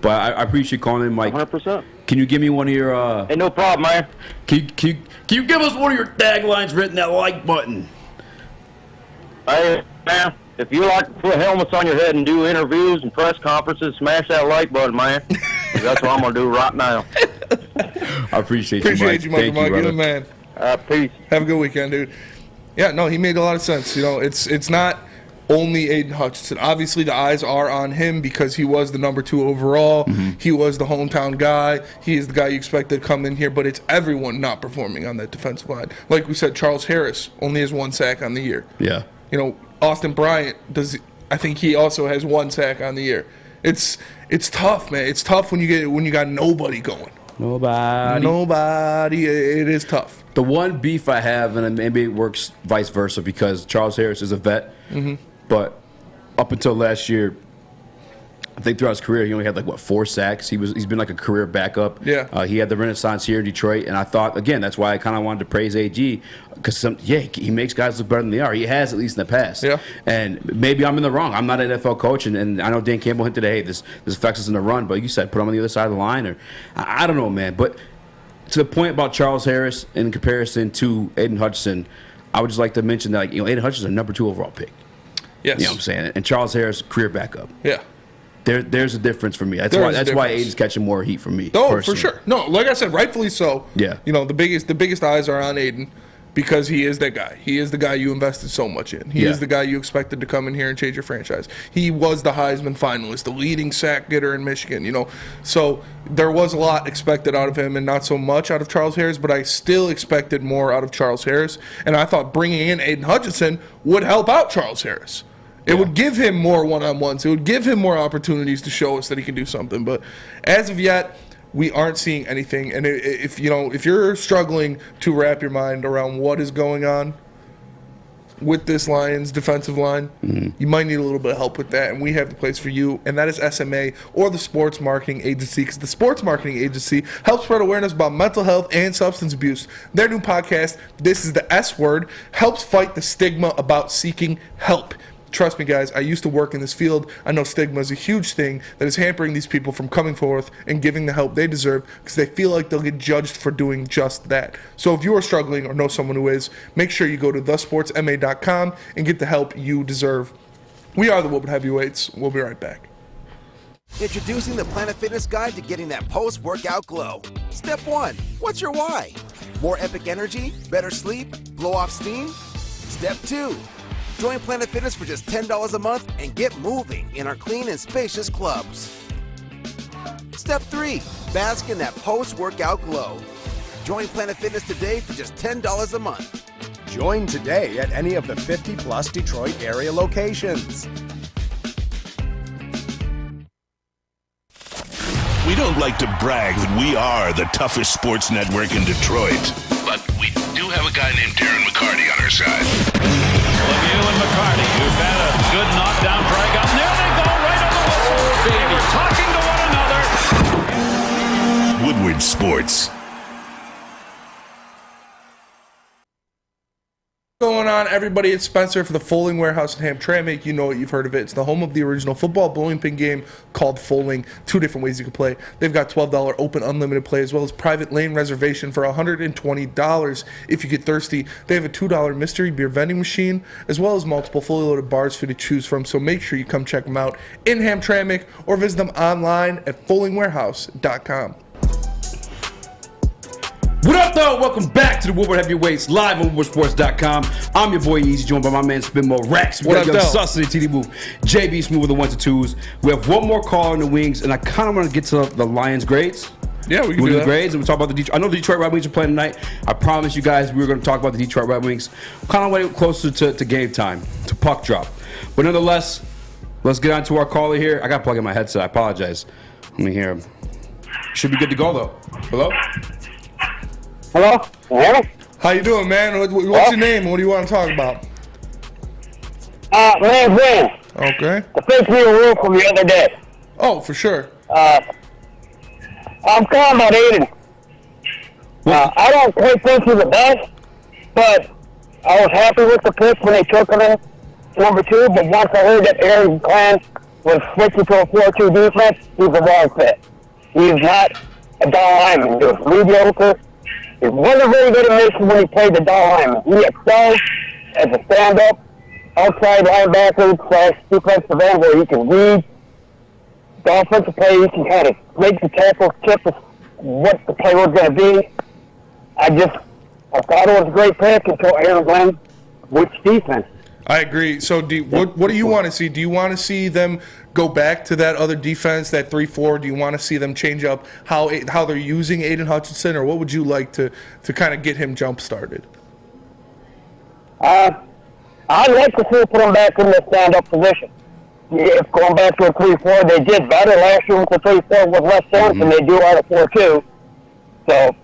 But I appreciate you calling in, Mike. 100%. Can you give me one of your... Hey, no problem, man. Can you give us one of your taglines written that like button? Hey, man. If you like to put helmets on your head and do interviews and press conferences, smash that like button, man. That's what I'm going to do right now. I appreciate you, Mike. Appreciate you, Mike. You're the man. Peace. Have a good weekend, dude. Yeah, no, he made a lot of sense. It's not only Aiden Hutchinson. Obviously, the eyes are on him because he was the number 2 overall. Mm-hmm. He was the hometown guy. He is the guy you expect to come in here, but it's everyone not performing on that defensive line. Like we said, Charles Harris only has 1 sack on the year. Yeah. Austin Bryant I think he also has 1 sack on the year. It's tough, man. It's tough when you got nobody going. Nobody. It is tough. The one beef I have, and maybe it works vice versa, because Charles Harris is a vet, but up until last year, I think throughout his career, he only had 4 sacks. He's been like a career backup. Yeah. He had the renaissance here in Detroit, and I thought, again, that's why I kind of wanted to praise AG, because he makes guys look better than they are. He has, at least in the past. Yeah. And maybe I'm in the wrong. I'm not an NFL coach, and I know Dan Campbell hinted, hey, this affects us in the run, but you said put him on the other side of the line, or I don't know, man. But to the point about Charles Harris in comparison to Aiden Hutchinson, I would just like to mention that Aiden Hutchinson is a number 2 overall pick. Yes. You know what I'm saying? And Charles Harris, career backup. Yeah. There's a difference for me. That's why Aiden's catching more heat from me. Oh, personally. for sure. No, like I said, rightfully so. Yeah. The biggest eyes are on Aiden because he is that guy. He is the guy you invested so much in. He is the guy you expected to come in here and change your franchise. He was the Heisman finalist, the leading sack getter in Michigan, So there was a lot expected out of him and not so much out of Charles Harris, but I still expected more out of Charles Harris. And I thought bringing in Aiden Hutchinson would help out Charles Harris. It would give him more one-on-ones. It would give him more opportunities to show us that he can do something. But as of yet, we aren't seeing anything. And if you're struggling to wrap your mind around what is going on with this Lions defensive line, you might need a little bit of help with that. And we have the place for you, and that is SMA, or the Sports Marketing Agency, because the Sports Marketing Agency helps spread awareness about mental health and substance abuse. Their new podcast, This is the S Word, helps fight the stigma about seeking help. Trust me, guys, I used to work in this field. I know stigma is a huge thing that is hampering these people from coming forth and giving the help they deserve because they feel like they'll get judged for doing just that. So if you are struggling or know someone who is, make sure you go to thesportsma.com and get the help you deserve. We are the Woodward Heavyweights. We'll be right back. Introducing the Planet Fitness Guide to getting that post-workout glow. Step 1. What's your why? More epic energy? Better sleep? Blow off steam? Step 2. Join Planet Fitness for just $10 a month and get moving in our clean and spacious clubs. Step 3. Bask in that post-workout glow. Join Planet Fitness today for just $10 a month. Join today at any of the 50-plus Detroit area locations. We don't like to brag that we are the toughest sports network in Detroit, but we do have a guy named Darren McCarty on our side. Lemieux and McCarty, who've had a good knockdown drag up. There they go, right on the whistle. They were talking to one another. Woodward Sports. What's going on, everybody? It's Spencer for the Foaling Warehouse in Hamtramck. You know it, you've heard of it. It's the home of the original football bowling pin game called Foaling. 2 different ways you can play. They've got $12 open unlimited play as well as private lane reservation for $120 if you get thirsty. They have a $2 mystery beer vending machine as well as multiple fully loaded bars for you to choose from. So make sure you come check them out in Hamtramck or visit them online at foalingwarehouse.com. What up, though? Welcome back to the Woodward Heavyweights, live on WoodwardSports.com. I'm your boy Eazy, joined by my man Spinmo Rex. We got Young Sus in the TD booth. JB Smooth with the 1s and 2s. We have one more caller in the wings, and I kind of want to get to the Lions grades. Yeah, we can do the that. grades, and we'll talk about the Detroit. I know the Detroit Red Wings are playing tonight. I promised you guys we were going to talk about the Detroit Red Wings. Kind of waiting closer to game time, to puck drop. But nonetheless, let's get on to our caller here. I got to plug in my headset. I apologize. Let me hear him. Should be good to go, though. Hello? Hello? Hello? How you doing, man? What's your name? What do you want to talk about? My name's Wayne. Okay. The fake me a rule from the other day. Oh, for sure. I'm calling about Aiden. I don't quite think he's the best, but I was happy with the pick when they took him in number 2, but once I heard that Aaron Glenn was switching to a 4-2 defense, he's the wrong fit. He's not a down lineman. He was mediocre. He wasn't very good at Michigan when he played the down lineman. He excels as a stand-up, outside linebacker / defensive end where he can read the offensive play. He can kind of make the tackle tip of what the play was going to be. I thought it was a great pick until Aaron Glenn switched defense. I agree. So what do you want to see? Do you want to see them go back to that other defense, that 3-4? Do you want to see them change up how they're using Aiden Hutchinson, or what would you like to kind of get him jump-started? I'd like to see him put him back in the stand-up position. if going back to a 3-4, they did better last year with the 3-4 with less sense than they do out of 4-2. So,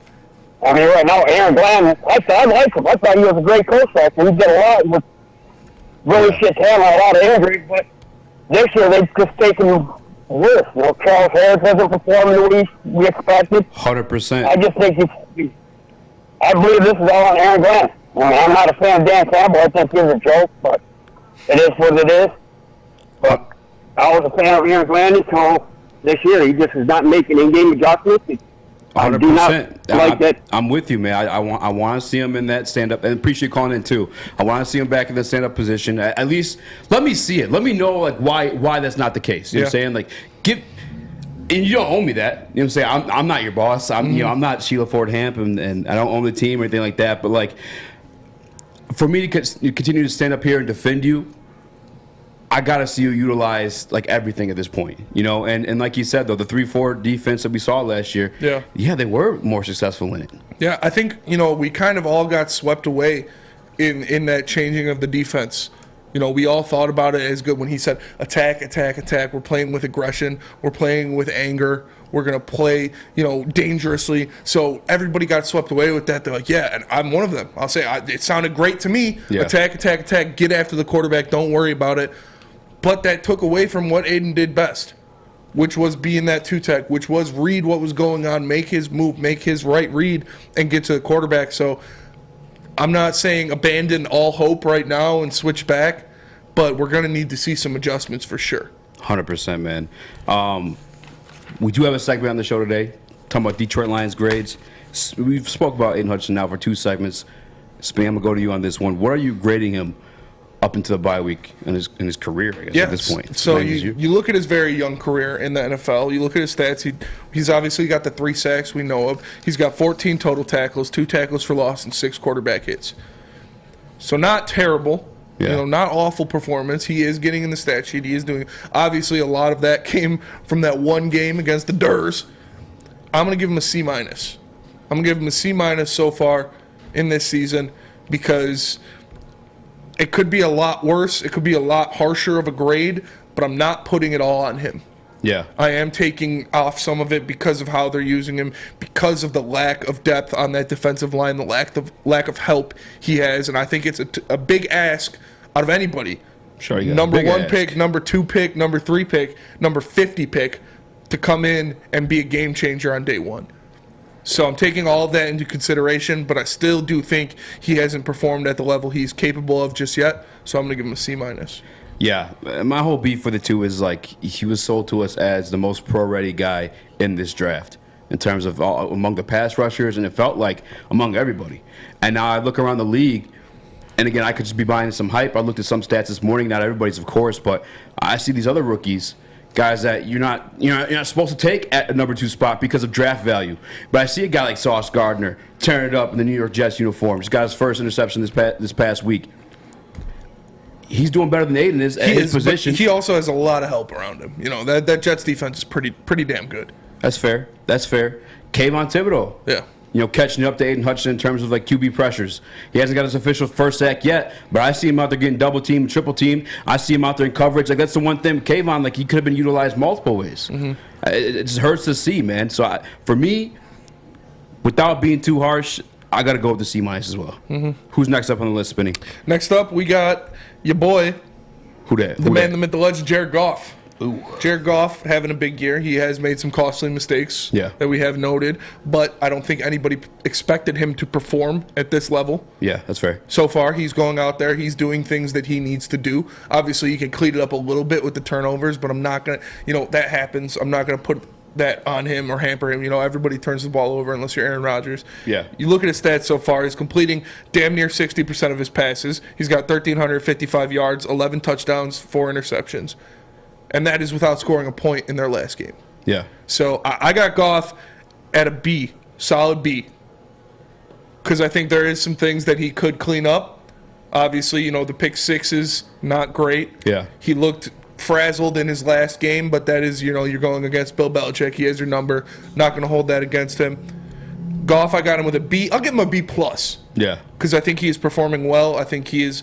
I mean, right now, Aaron Glenn, I like him. I thought he was a great coach last year. He did a lot with really shit talent, a lot of injuries, but this year they've just taken worse. You know, Charles Harris wasn't performing the way we expected. 100%. I just think I believe this is all on Aaron Glenn. I mean, I'm not a fan of Dan Campbell. I think he's a joke, but it is what it is. But I was a fan of Aaron Glenn until this year. He just is not making in-game adjustments. 100%. I'm with you, man. I want to see him in that stand-up, and appreciate you calling in too. I want to see him back in the stand-up position. At least let me see it. Let me know like why that's not the case. You know what I'm saying? Like and you don't owe me that. You know what I'm saying? I'm not your boss. I'm not Sheila Ford Hamp, and I don't own the team or anything like that. But like, for me to continue to stand up here and defend you, I gotta see you utilize like everything at this point, you know, and like you said though, the 3-4 defense that we saw last year, they were more successful in it. Yeah, I think we kind of all got swept away in that changing of the defense. You know, we all thought about it as good when he said attack, attack, attack. We're playing with aggression. We're playing with anger. We're gonna play, dangerously. So everybody got swept away with that. They're like, yeah, and I'm one of them. I'll say it sounded great to me. Yeah. Attack, attack, attack. Get after the quarterback. Don't worry about it. But that took away from what Aiden did best, which was being that two-tech, which was read what was going on, make his move, make his right read, and get to the quarterback. So I'm not saying abandon all hope right now and switch back, but we're going to need to see some adjustments for sure. 100%, man. We do have a segment on the show today talking about Detroit Lions grades. We've spoke about Aiden Hutchinson now for 2 segments. Spam, I'm going to go to you on this one. What are you grading him up into the bye week in his career, I guess, at this point? So you look at his very young career in the NFL. You look at his stats. He's obviously got the 3 sacks we know of. He's got 14 total tackles, 2 tackles for loss, and 6 quarterback hits. So not terrible. Yeah. Not awful performance. He is getting in the stat sheet. He is doing. Obviously, a lot of that came from that one game against the Durs. I'm going to give him a C-. I'm going to give him a C- so far in this season because it could be a lot worse. It could be a lot harsher of a grade, but I'm not putting it all on him. Yeah. I am taking off some of it because of how they're using him, because of the lack of depth on that defensive line, the lack of help he has, and I think it's a big ask out of anybody. Sure, yeah. Number 1 pick, number 2 pick, number 3 pick, number 50 pick to come in and be a game changer on day 1. So I'm taking all of that into consideration, but I still do think he hasn't performed at the level he's capable of just yet. So I'm going to give him a C-. Yeah, my whole beef for the two is like he was sold to us as the most pro-ready guy in this draft in terms of among the pass rushers, and it felt like among everybody. And now I look around the league, and again, I could just be buying some hype. I looked at some stats this morning, not everybody's, of course, but I see these other rookies, guys that you're not supposed to take at a number 2 spot because of draft value. But I see a guy like Sauce Gardner tearing it up in the New York Jets uniform. Just got his first interception this past week. He's doing better than Aiden is at his position. He also has a lot of help around him. That Jets defense is pretty damn good. That's fair. Kayvon Thibodeau. Yeah. Catching up to Aiden Hutchinson in terms of like QB pressures. He hasn't got his official first sack yet, but I see him out there getting double teamed, triple teamed. I see him out there in coverage. Like that's the one thing, Kayvon, like he could have been utilized multiple ways. Mm-hmm. It just hurts to see, man. So for me, without being too harsh, I got to go with the C- as well. Mm-hmm. Who's next up on the list, Spinning? Next up, we got your boy. Who that? The man, the myth, the legend, Jared Goff. Ooh. Jared Goff having a big year. He has made some costly mistakes that we have noted, but I don't think anybody expected him to perform at this level. Yeah, that's fair. So far, he's going out there. He's doing things that he needs to do. Obviously, you can clean it up a little bit with the turnovers, but I'm not going to, that happens. I'm not going to put that on him or hamper him. Everybody turns the ball over unless you're Aaron Rodgers. Yeah. You look at his stats so far. He's completing damn near 60% of his passes. He's got 1,355 yards, 11 touchdowns, 4 interceptions. And that is without scoring a point in their last game. Yeah. So I got Goff at a B, solid B. Because I think there is some things that he could clean up. Obviously, the pick 6 is not great. Yeah. He looked frazzled in his last game, but that is, you're going against Bill Belichick. He has your number. Not going to hold that against him. Goff, I got him with a B. I'll give him a B+. Yeah. Because I think he is performing well. I think he is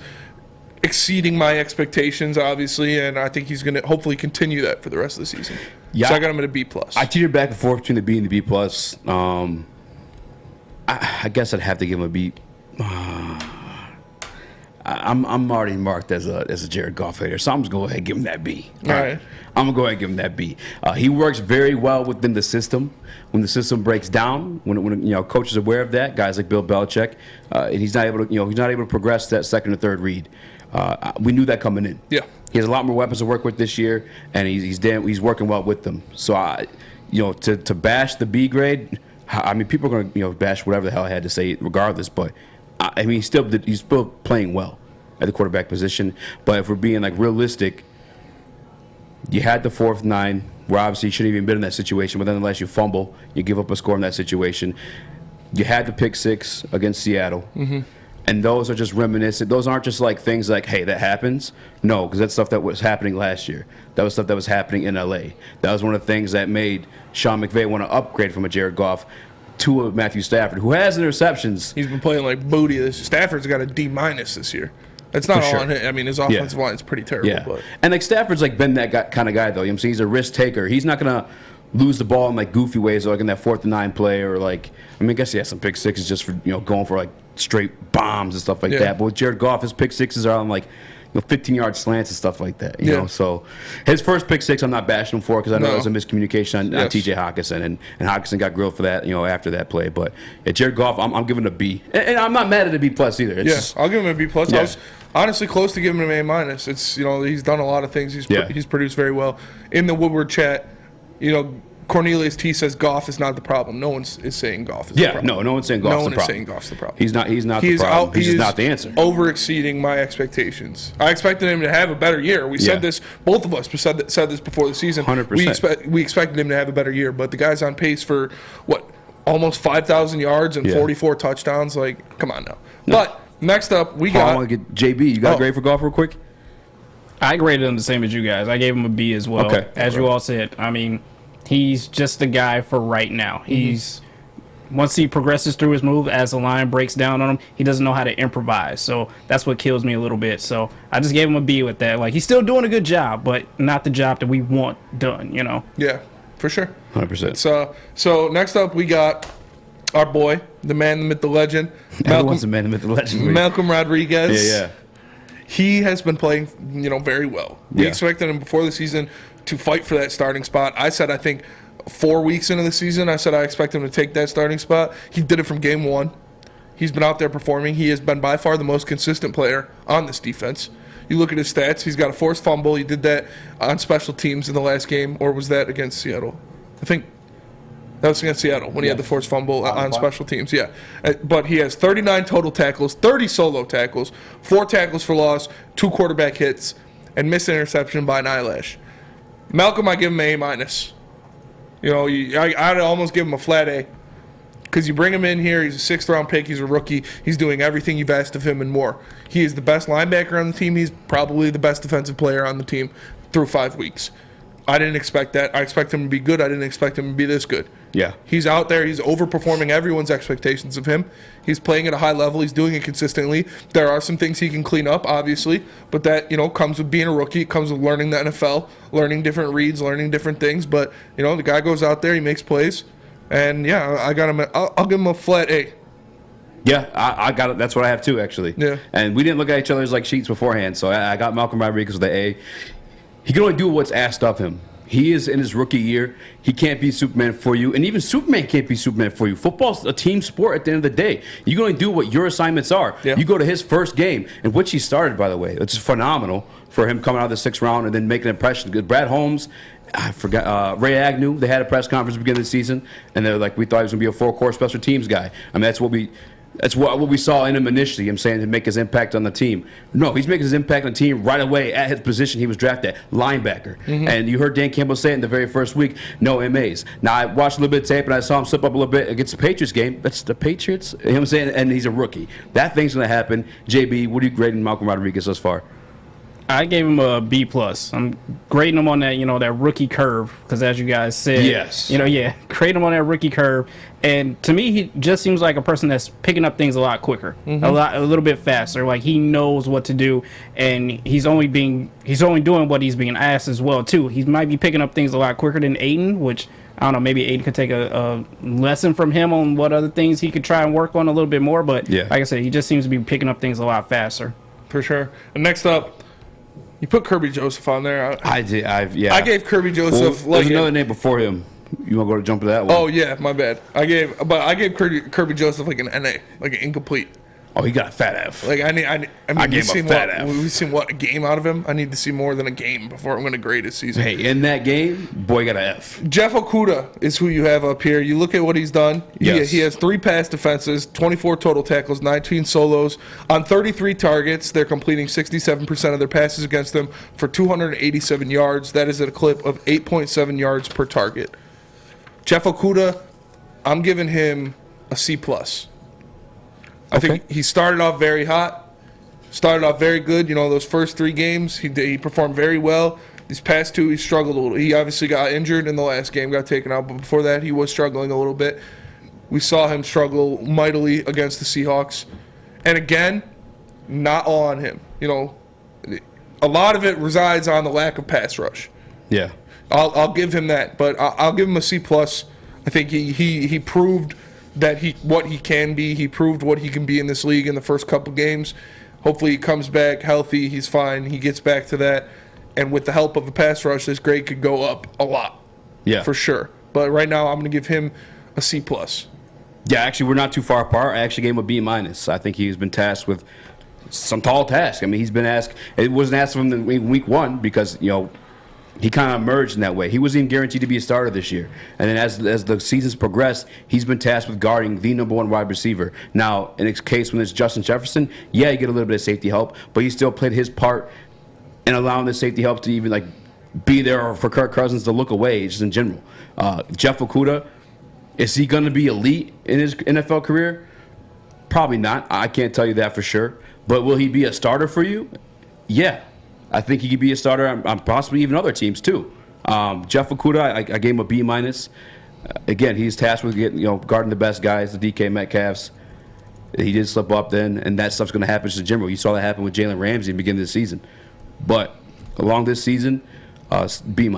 exceeding my expectations, obviously, and I think he's going to hopefully continue that for the rest of the season. Yeah, so I got him at a B+. I teetered back and forth between the B and the B+. I guess I'd have to give him a B. I'm already marked as a Jared Goff hater, so I'm just going to go ahead and give him that B. All right. I'm going to go ahead and give him that B. He works very well within the system. When the system breaks down, when coach is aware of that, guys like Bill Belichick, and he's not able to progress that second or third read. We knew that coming in. Yeah. He has a lot more weapons to work with this year, and he's working well with them. So to bash the B grade, I mean, people are going to bash whatever the hell I had to say regardless, but I mean, he's still playing well at the quarterback position. But if we're being realistic, you had the 4th and 9, where obviously you shouldn't even been in that situation. But nonetheless, you fumble, you give up a score in that situation. You had the pick 6 against Seattle, and those are just reminiscent. Those aren't just things like, hey, that happens. No, because that's stuff that was happening last year. That was stuff that was happening in LA. That was one of the things that made Sean McVay want to upgrade from a Jared Goff to a Matthew Stafford, who has interceptions. He's been playing like booty. Stafford's got a D- this year. That's not all on him. I mean, his offensive line is pretty terrible. Yeah. But. And Stafford's been that kind of guy, though. I'm saying he's a risk taker. He's not going to lose the ball in goofy ways, like in that 4th and 9 play, or I guess he has some pick sixes just for going for straight bombs and stuff like that. But with Jared Goff, his pick sixes are on 15-yard slants and stuff like that. You know, so his first pick 6, I'm not bashing him for because I know it was a miscommunication on T.J. Hawkinson, and Hawkinson got grilled for that. After that play. But Jared Goff, I'm giving a B, and I'm not mad at a B+ either. It's I'll give him a B+. Yeah. I was honestly close to giving him an A-. It's he's done a lot of things. He's produced very well. In the Woodward chat, Cornelius T says Goff is not the problem. No one is saying Goff is the problem. No one's saying Goff's the problem. No one is saying Goff's the problem. He's not the problem. He's just not the answer. Over-exceeding my expectations. I expected him to have a better year. We said this, both of us said this before the season. 100%. We expected him to have a better year, but the guy's on pace for, almost 5,000 yards and 44 touchdowns? Come on now. No. But next up, we got... I want to get JB. You got a grade for Goff real quick? I graded him the same as you guys. I gave him a B as well. Okay. As you all said, I mean... He's just the guy for right now. Once he progresses through his move, as the line breaks down on him, he doesn't know how to improvise. So that's what kills me a little bit. So I just gave him a B with that. He's still doing a good job, but not the job that we want done, Yeah, for sure. 100%. So next up, we got our boy, the man, the myth, the legend. Everyone's the man, the myth, the legend. Malcolm Rodriguez. Yeah. He has been playing, very well. We expected him before the season to fight for that starting spot. I think 4 weeks into the season, I expect him to take that starting spot. He did it from game 1. He's been out there performing. He has been by far the most consistent player on this defense. You look at his stats. He's got a forced fumble. He did that on special teams in the last game, or was that against Seattle? I think that was against Seattle when he had the forced fumble on special teams. Yeah. But he has 39 total tackles, 30 solo tackles, 4 tackles for loss, 2 quarterback hits, and missed an interception by an eyelash. Malcolm, I give him an A-. I'd almost give him a flat A because you bring him in here. He's a 6th-round pick. He's a rookie. He's doing everything you've asked of him and more. He is the best linebacker on the team. He's probably the best defensive player on the team through 5 weeks. I didn't expect that. I expect him to be good. I didn't expect him to be this good. Yeah. He's out there. He's overperforming everyone's expectations of him. He's playing at a high level. He's doing it consistently. There are some things he can clean up, obviously, but that, comes with being a rookie. It comes with learning the NFL, learning different reads, learning different things. But, the guy goes out there, he makes plays. And, I got him. I'll give him a flat A. Yeah, I got it. That's what I have too, actually. Yeah. And we didn't look at each other's sheets beforehand, so I got Malcolm Rodriguez with the A. He can only do what's asked of him. He is in his rookie year. He can't be Superman for you, and even Superman can't be Superman for you. Football's a team sport at the end of the day. You can only do what your assignments are. Yeah. You go to his first game, in which he started, by the way. It's phenomenal for him coming out of the 6th round and then making an impression. Because Brad Holmes, I forgot, Ray Agnew, they had a press conference at the beginning of the season, and they're we thought he was going to be a full-core special teams guy. I mean, that's what we saw in him initially, I'm saying, to make his impact on the team. No, he's making his impact on the team right away at his position he was drafted at, linebacker. And you heard Dan Campbell say it in the very first week, no MAs. Now, I watched a little bit of tape, and I saw him slip up a little bit against the Patriots game. That's the Patriots? You know what I'm saying? And he's a rookie. That thing's going to happen. JB, what are you grading Malcolm Rodriguez thus far? I gave him a B+. I'm grading him on that, that rookie curve, because as you guys said, yes, grading him on that rookie curve. And to me, he just seems like a person that's picking up things a lot quicker, a little bit faster. Like he knows what to do, and he's only doing what he's being asked as well too. He might be picking up things a lot quicker than Aiden, which I don't know. Maybe Aiden could take a lesson from him on what other things he could try and work on a little bit more. But like I said, he just seems to be picking up things a lot faster. For sure. And next up, you put Kirby Joseph on there. I did. I gave Kirby Joseph there's another name before him. You want to go to jump to that one? Oh yeah, my bad. I gave Kirby Joseph like an NA, like an incomplete. Oh, he got a fat F. Like I gave him a fat F. We've seen a game out of him. I need to see more than a game before I'm going to grade his season. Hey, in that game, boy got an F. Jeff Okudah is who you have up here. You look at what he's done. Yes. He has 3 pass defenses, 24 total tackles, 19 solos. On 33 targets, they're completing 67% of their passes against them for 287 yards. That is at a clip of 8.7 yards per target. Jeff Okudah, I'm giving him a C+. I think he started off very hot, started off very good. Those first 3 games, he performed very well. These past 2, he struggled a little. He obviously got injured in the last game, got taken out. But before that, he was struggling a little bit. We saw him struggle mightily against the Seahawks. And again, not all on him. A lot of it resides on the lack of pass rush. Yeah. I'll give him that. But I'll give him a C+. I think he proved that what he can be. He proved what he can be in this league in the first couple games. Hopefully he comes back healthy. He's fine. He gets back to that. And with the help of the pass rush, this grade could go up a lot. Yeah. For sure. But right now I'm going to give him a C+. Yeah, actually, we're not too far apart. I actually gave him a B-. I think he's been tasked with some tall tasks. I mean, he's been asked. It wasn't asked of him in week 1 because, he kind of emerged in that way. He wasn't even guaranteed to be a starter this year. And then as the seasons progressed, he's been tasked with guarding the number 1 wide receiver. Now, in his case when it's Justin Jefferson, yeah, you get a little bit of safety help, but he still played his part in allowing the safety help to even be there for Kirk Cousins to look away just in general. Jeff Okudah, is he going to be elite in his NFL career? Probably not. I can't tell you that for sure. But will he be a starter for you? Yeah. I think he could be a starter on possibly even other teams too. Jeff Okudah, I gave him a B-. Again, he's tasked with guarding the best guys, the DK Metcalfs. He did slip up then, and that stuff's going to happen just in general. You saw that happen with Jalen Ramsey at the beginning of the season. But along this season, B-.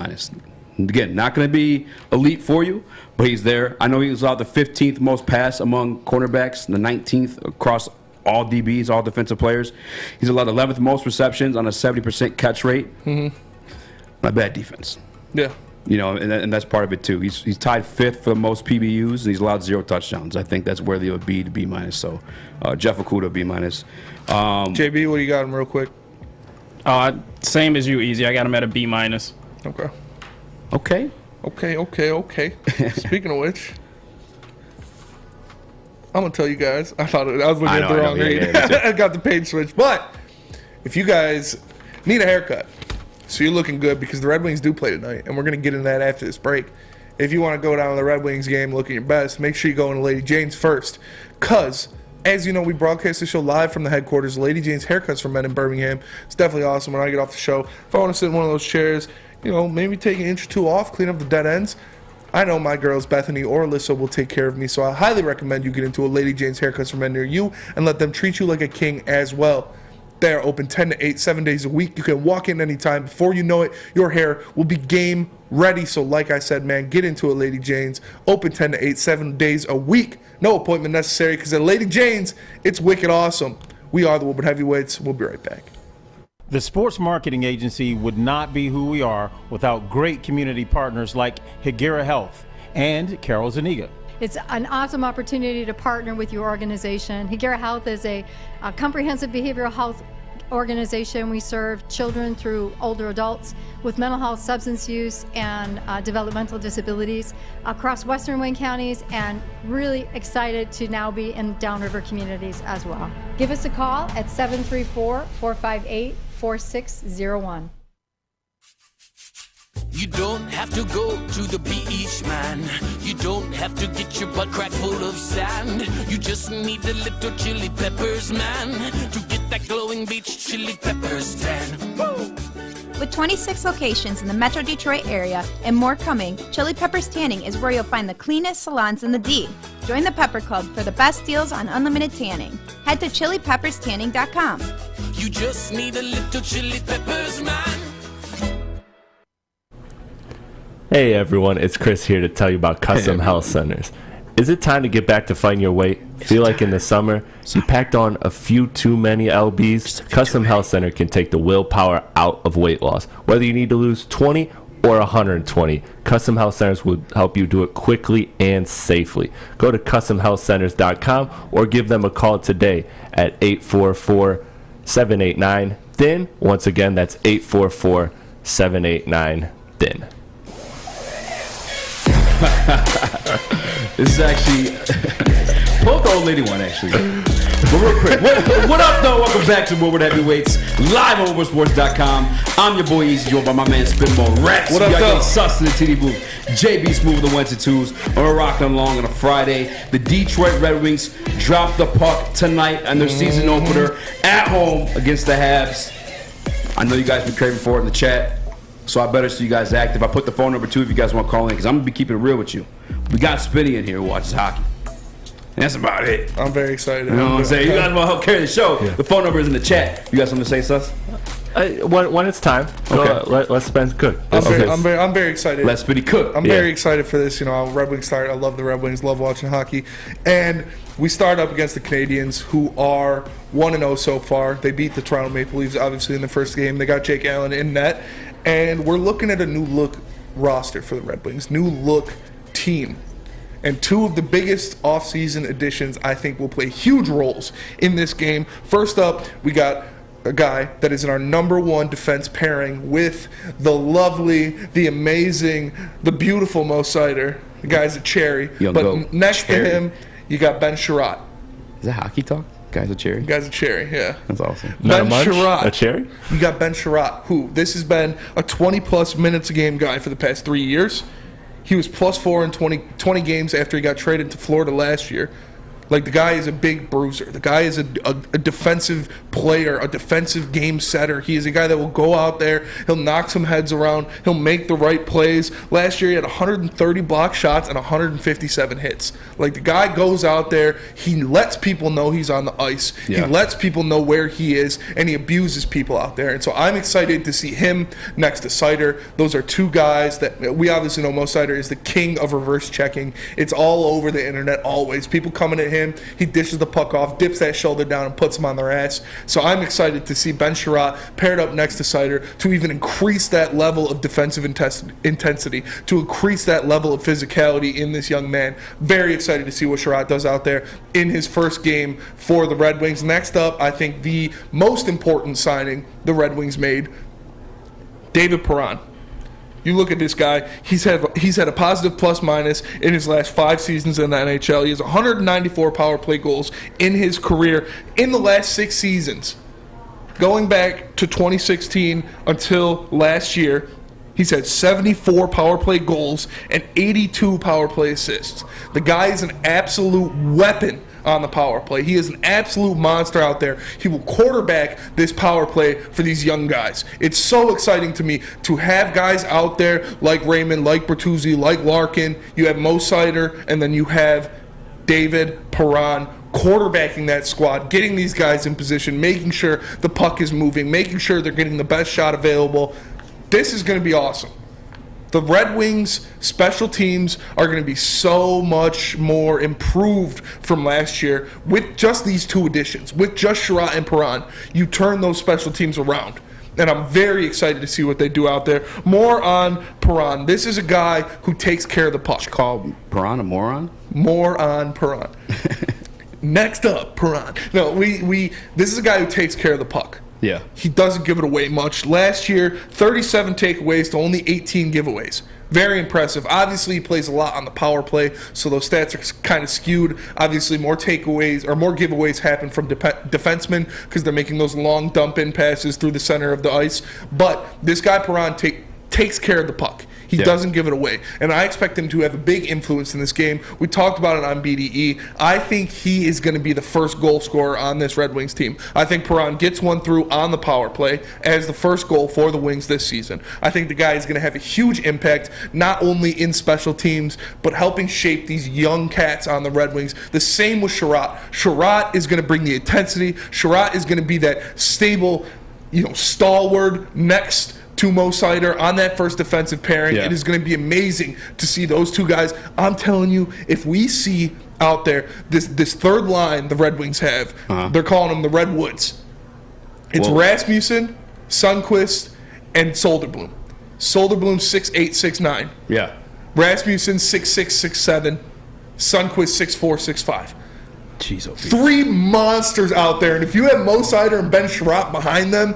Again, not going to be elite for you, but he's there. I know he was allowed the 15th most pass among cornerbacks, the 19th across all DBs, all defensive players. He's allowed 11th most receptions on a 70% catch rate. Not bad defense. Yeah. And that's part of it too. He's tied 5th for the most PBUs, and he's allowed 0 touchdowns. I think that's worthy of a B to B-. So Jeff Okudah, B-. JB, what do you got him real quick? Same as you, Easy. I got him at a B-. Okay. Speaking of which, I'm going to tell you guys. I was looking at the wrong read. I got the page switch. But if you guys need a haircut, so you're looking good because the Red Wings do play tonight, and we're going to get into that after this break. If you want to go down to the Red Wings game looking your best, make sure you go into Lady Jane's first. Because, as you know, we broadcast the show live from the headquarters. Lady Jane's Haircuts for Men in Birmingham. It's definitely awesome when I get off the show. If I want to sit in one of those chairs, maybe take an inch or 2 off, clean up the dead ends, I know my girls, Bethany or Alyssa, will take care of me, so I highly recommend you get into a Lady Jane's Haircuts for Men near you and let them treat you like a king as well. They are open 10 to 8, 7 days a week. You can walk in anytime. Before you know it, your hair will be game ready. So like I said, man, get into a Lady Jane's. Open 10 to 8, 7 days a week. No appointment necessary because at Lady Jane's, it's wicked awesome. We are the Woodward Heavyweights. We'll be right back. The Sports Marketing Agency would not be who we are without great community partners like Higuera Health and Carol Zaniga. It's an awesome opportunity to partner with your organization. Higuera Health is a comprehensive behavioral health organization. We serve children through older adults with mental health, substance use, and developmental disabilities across Western Wayne counties, and really excited to now be in downriver communities as well. Give us a call at 734-458-4601. You don't have to go to the beach, man. You don't have to get your butt crack full of sand. You just need a little chili peppers, man, to get that glowing beach chili peppers tan. Woo! With 26 locations in the Metro Detroit area and more coming, Chili Peppers Tanning is where you'll find the cleanest salons in the D. Join the Pepper Club for the best deals on unlimited tanning. Head to chilipepperstanning.com. You just need a little chili peppers, man. Hey everyone, it's Chris here to tell you about Custom Health Centers. Is it time to get back to fighting your weight? Feel like in the summer, you packed on a few too many LBs? Custom Health Center can take the willpower out of weight loss. Whether you need to lose 20 or 120, Custom Health Centers will help you do it quickly and safely. Go to customhealthcenters.com or give them a call today at 844-789-THIN. Once again, that's 844-789-THIN. This is actually both the old lady one, actually. But real quick, what up, though? Welcome back to Woodward Heavyweights, live on WoodwardSports.com. I'm your boy Eazy, joined by my man Spinball Rex. What up, though? Sus in the TD booth. JB Smooth with the 1s and 2s. And we're rocking along on a Friday. The Detroit Red Wings drop the puck tonight on their season opener at home against the Habs. I know you guys been craving for it in the chat, so I better see you guys active. I put the phone number too if you guys want to call in, because I'm going to be keeping it real with you. We got Spinny in here who watches hockey. And that's about it. I'm very excited. You know what I'm saying? You guys want to help carry the show. Yeah. The phone number is in the chat. You got something to say, Sus? When it's time, okay. Let's spend good. I'm very excited. Let's Spinny cook. I'm very excited for this. You know, I'm a Red Wings star. I love the Red Wings. Love watching hockey. And we start up against the Canadians, who are 1-0 so far. They beat the Toronto Maple Leafs, obviously, in the first game. They got Jake Allen in net. And we're looking at a new look roster for the Red Wings. New look team. And two of the biggest offseason additions, I think, will play huge roles in this game. First up, we got a guy that is in our number one defense pairing with the lovely, the amazing, the beautiful Mo Sider. The guy's a cherry. But next to him, you got Ben Sherratt. Is that hockey talk? Guy's a cherry? Guy's a cherry, yeah. That's awesome. Ben Sherratt. A cherry? You got Ben Sherratt, who this has been a 20-plus minutes a game guy for the past 3 years. He was +4 in 20 games after he got traded to Florida last year. Like, the guy is a big bruiser. The guy is a defensive player, a defensive game setter. He is a guy that will go out there. He'll knock some heads around. He'll make the right plays. Last year, he had 130 block shots and 157 hits. Like, the guy goes out there. He lets people know he's on the ice. Yeah. He lets people know where he is, and he abuses people out there. And so I'm excited to see him next to Sider. Those are two guys that we obviously know. Mo Sider is the king of reverse checking. It's all over the internet always. People coming at him. He dishes the puck off, dips that shoulder down, and puts him on their ass. So I'm excited to see Ben Sherratt paired up next to Sider to even increase that level of defensive intensity, to increase that level of physicality in this young man. Very excited to see what Sherratt does out there in his first game for the Red Wings. Next up, I think the most important signing the Red Wings made, David Perron. You look at this guy, he's had a positive plus-minus in his last 5 seasons in the NHL. He has 194 power play goals in his career in the last 6 seasons. Going back to 2016 until last year, he's had 74 power play goals and 82 power play assists. The guy is an absolute weapon on the power play. He is an absolute monster out there. He will quarterback this power play for these young guys. It's so exciting to me to have guys out there like Raymond, like Bertuzzi, like Larkin. You have Mo Sider, and then you have David Perron quarterbacking that squad, getting these guys in position, making sure the puck is moving, making sure they're getting the best shot available. This is going to be awesome. The Red Wings special teams are going to be so much more improved from last year with just these two additions. With just Sherratt and Perron, you turn those special teams around. And I'm very excited to see what they do out there. More on Perron. This is a guy who takes care of the puck. Call Perron a moron? More on Perron. Next up, Perron. No, this is a guy who takes care of the puck. Yeah. He doesn't give it away much. Last year, 37 takeaways to only 18 giveaways. Very impressive. Obviously, he plays a lot on the power play, so those stats are kind of skewed. Obviously, more takeaways or more giveaways happen from defensemen because they're making those long dump-in passes through the center of the ice. But this guy, Perron, takes care of the puck. He doesn't give it away. And I expect him to have a big influence in this game. We talked about it on BDE. I think he is going to be the first goal scorer on this Red Wings team. I think Perron gets one through on the power play as the first goal for the Wings this season. I think the guy is going to have a huge impact, not only in special teams, but helping shape these young cats on the Red Wings. The same with Sherratt. Sherratt is going to bring the intensity. Sherratt is going to be that stable, stalwart next to Mo Seider on that first defensive pairing. It is going to be amazing to see those two guys. I'm telling you, if we see out there this third line the Red Wings have, they're calling them the Redwoods. It's Rasmussen, Sundqvist, and Soderblom. Soderblom 6'8", 6'9". Yeah. Rasmussen 6'6", 6'7". Sundqvist 6'4", 6'5". Jeez, three monsters out there, and if you have Mo Seider and Ben Sherratt behind them,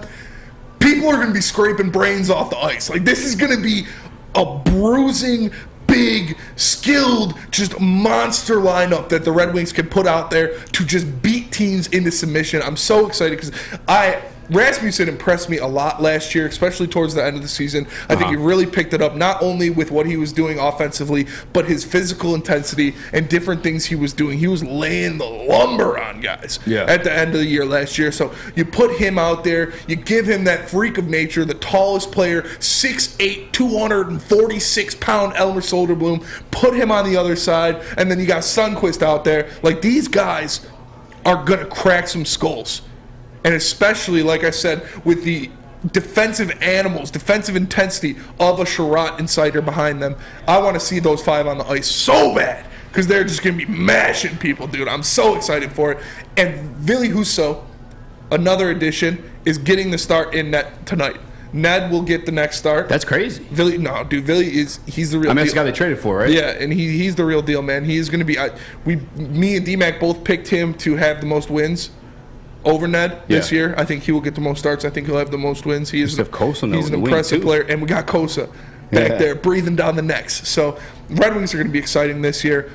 people are going to be scraping brains off the ice. Like, this is going to be a bruising, big, skilled, just monster lineup that the Red Wings can put out there to just beat teams into submission. I'm so excited because Rasmussen impressed me a lot last year, especially towards the end of the season. I think he really picked it up, not only with what he was doing offensively, but his physical intensity and different things he was doing. He was laying the lumber on guys at the end of the year last year. So you put him out there, you give him that freak of nature, the tallest player, 6'8", 246-pound Elmer Soderblom, put him on the other side, and then you got Sundqvist out there. Like, these guys are going to crack some skulls. And especially, like I said, with the defensive animals, defensive intensity of a Sherratt and Seider behind them, I want to see those five on the ice so bad because they're just going to be mashing people, dude. I'm so excited for it. And Ville Husso, another addition, is getting the start in net tonight. Ned will get the next start. That's crazy. Ville he's the real deal. That's the guy they traded for, right? Yeah, and he's the real deal, man. He is going to be me and D-Mac both picked him to have the most wins over Ned this year. I think he will get the most starts. I think he'll have the most wins. He's an impressive player. And we got Kosa back there breathing down the necks. So Red Wings are going to be exciting this year.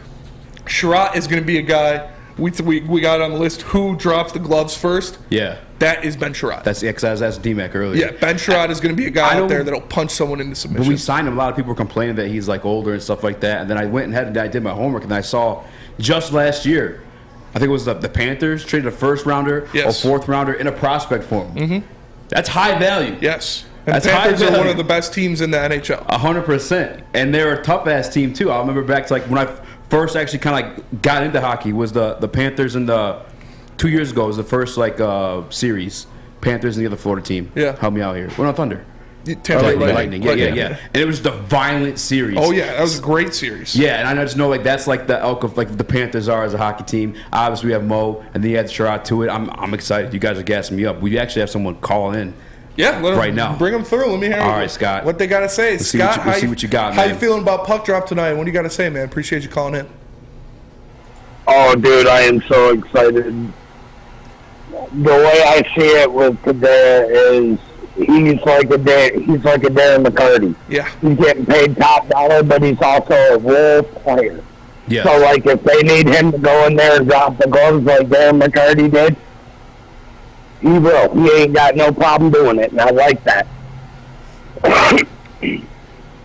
Sherratt is going to be a guy we got on the list who drops the gloves first. Yeah. That is Ben Sherratt. That's because I was asking D-Mac earlier. Yeah, Ben Sherratt is going to be a guy out there that'll punch someone into submission. When we signed him, a lot of people were complaining that he's like older and stuff like that. And then I went and I did my homework and I saw just last year, I think it was the Panthers traded a first rounder, a fourth rounder, in a prospect for him. Mm-hmm. That's high value. Yes. And the Panthers are one of the best teams in the NHL. 100%. And they're a tough-ass team, too. I remember back to like when I first actually kind of like got into hockey was the Panthers and 2 years ago was the first like series. Panthers and the other Florida team. Yeah. Help me out here. What Thunder? Lightning. Yeah. And it was the violent series. Oh, yeah. That was a great series. Yeah, and I just know like that's like the elk of like the Panthers are as a hockey team. Obviously, we have Mo, and then you add Sherratt to it. I'm excited. You guys are gassing me up. We actually have someone calling in. Yeah, right now. Bring them through. Let me hear All right, Scott. What they got to say. Scott, let's see what you got, man. How you feeling about puck drop tonight? What do you got to say, man? Appreciate you calling in. Oh, dude, I am so excited. The way I see it with today is he's like a Darren McCarty. Yeah. He's getting paid top dollar, but he's also a role player. Yeah. So, like, if they need him to go in there and drop the gloves like Darren McCarty did, he will. He ain't got no problem doing it, and I like that.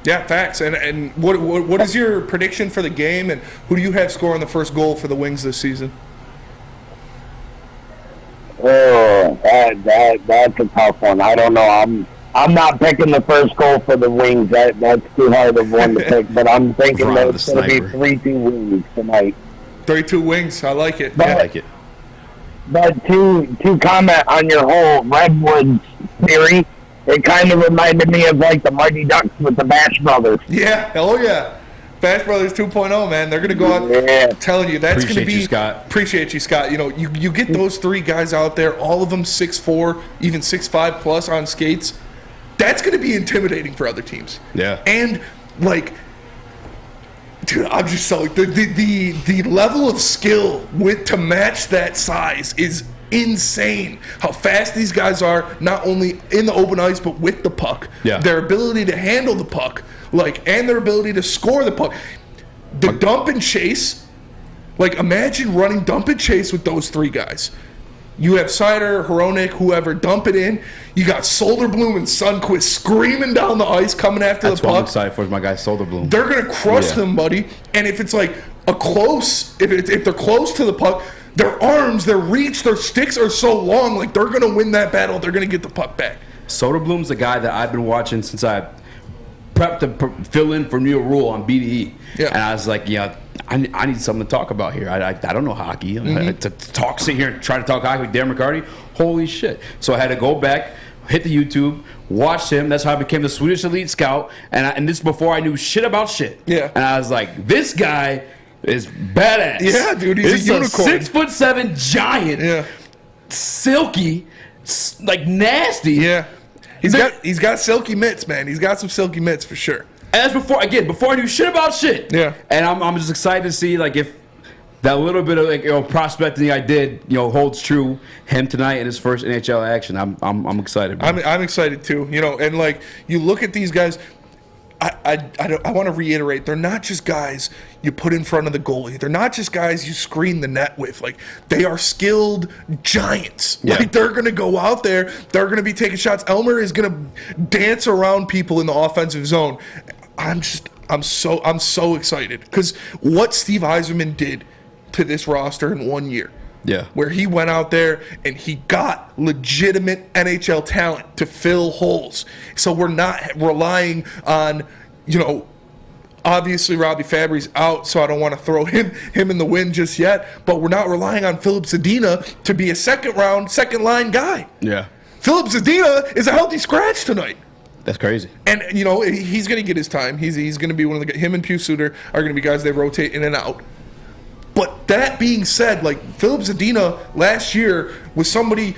Yeah, facts. And what is your prediction for the game, and who do you have scoring the first goal for the Wings this season? Oh, that's a tough one. I don't know. I'm not picking the first goal for the Wings. That's too hard of one to pick. But I'm thinking that it's going to be 3-2 Wings tonight. 3-2 Wings. I like it. I like it. But to comment on your whole Redwoods theory, it kind of reminded me of like the Mighty Ducks with the Bash Brothers. Yeah. Oh yeah. Bash Brothers 2.0, man. They're going to go out telling you that's going to be. Appreciate you, Scott. You know, you get those three guys out there, all of them 6'4", even 6'5 plus on skates. That's going to be intimidating for other teams. Yeah. And like, dude, I'm just so the level of skill to match that size is insane. How fast these guys are, not only in the open ice but with the puck. Yeah. Their ability to handle the puck. And their ability to score the puck. The dump and chase, imagine running dump and chase with those three guys. You have Sider, Hronik, whoever, dump it in. You got Soderblom and Sundqvist screaming down the ice, coming after That's the what I'm puck. excited for, is my guy Soderblom. They're going to crush them, buddy. And if it's like a close, if they're close to the puck, their arms, their reach, their sticks are so long, like they're going to win that battle. They're going to get the puck back. Soderblom's the guy that I've been watching since I prepped to fill in for Neil Rule on BDE. Yeah. And I was like, I need something to talk about here. I don't know hockey. To sit here and try to talk hockey with Darren McCarty, holy shit. So I had to go back, hit the YouTube, watch him. That's how I became the Swedish Elite Scout. And this is before I knew shit about shit. Yeah. And I was like, this guy is badass. Yeah, dude, he's a unicorn. 6'7" giant. Yeah. Silky, like nasty. Yeah. He's got silky mitts, man. He's got some silky mitts for sure. And that's before I knew shit about shit. Yeah. And I'm just excited to see like if that little bit of prospecting I did holds true. Him tonight in his first NHL action. I'm excited. Bro. I'm excited too. And like you look at these guys. I want to reiterate, they're not just guys you put in front of the goalie. They're not just guys you screen the net with. Like, they are skilled giants. Yeah. Like, they're going to go out there. They're going to be taking shots. Elmer is going to dance around people in the offensive zone. I'm so excited because what Steve Yzerman did to this roster in 1 year. Yeah. Where he went out there and he got legitimate NHL talent to fill holes. So we're not relying on, obviously Robbie Fabry's out, so I don't want to throw him in the wind just yet, but we're not relying on Philip Zadina to be a second line guy. Yeah. Philip Zadina is a healthy scratch tonight. That's crazy. And, he's going to get his time. He's going to be one of him and Pew Suter are going to be guys they rotate in and out. But that being said, like Philip Zadina last year was somebody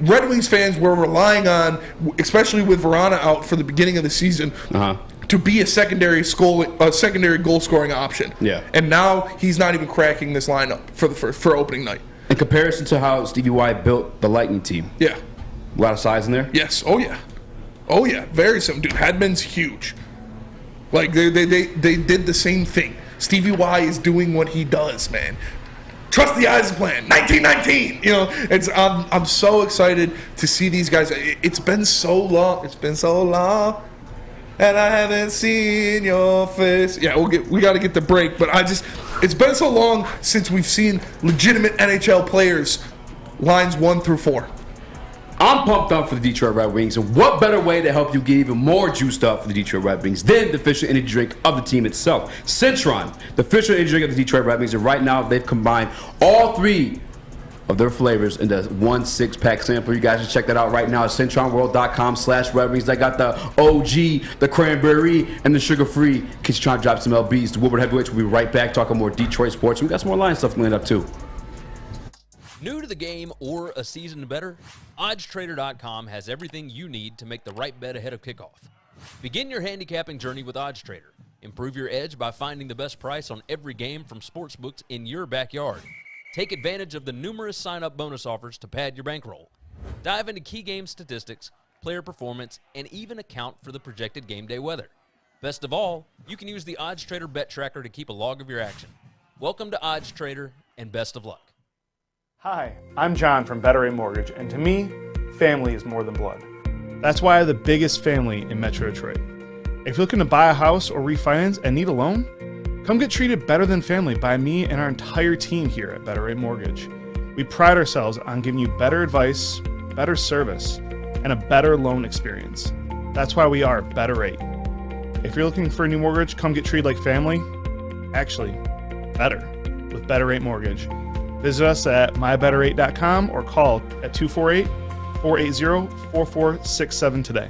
Red Wings fans were relying on, especially with Verana out for the beginning of the season, to be a secondary goal scoring option. Yeah. And now he's not even cracking this lineup for opening night. In comparison to how Stevie Y built the Lightning team. Yeah. A lot of size in there. Yes. Oh yeah. Very simple, dude. Hedman's huge. Like they did the same thing. Stevie Y is doing what he does, man. Trust the Eisen plan. 1919. I'm so excited to see these guys. It's been so long. And I haven't seen your face. Yeah, we got to get the break. But it's been so long since we've seen legitimate NHL players, lines 1 through 4. I'm pumped up for the Detroit Red Wings, and what better way to help you get even more juiced up for the Detroit Red Wings than the official energy drink of the team itself? Citron, the official energy drink of the Detroit Red Wings, and right now they've combined all 3 of their flavors into one 6-pack sampler. You guys should check that out right now at CitronWorld.com/Red Wings. They got the OG, the cranberry, and the sugar-free. In case you're trying to drop some LBs, the Woodward Heavyweights will be right back talking more Detroit sports. We got some more line stuff coming up too. New to the game or a season better? OddsTrader.com has everything you need to make the right bet ahead of kickoff. Begin your handicapping journey with OddsTrader. Improve your edge by finding the best price on every game from sportsbooks in your backyard. Take advantage of the numerous sign-up bonus offers to pad your bankroll. Dive into key game statistics, player performance, and even account for the projected game day weather. Best of all, you can use the OddsTrader bet tracker to keep a log of your action. Welcome to OddsTrader, and best of luck. Hi, I'm John from Better Rate Mortgage, and to me, family is more than blood. That's why I have the biggest family in Metro Detroit. If you're looking to buy a house or refinance and need a loan, come get treated better than family by me and our entire team here at Better Rate Mortgage. We pride ourselves on giving you better advice, better service, and a better loan experience. That's why we are Better Rate. If you're looking for a new mortgage, come get treated like family. Actually, better with Better Rate Mortgage. Visit us at mybetterrate.com or call at 248-480-4467 today.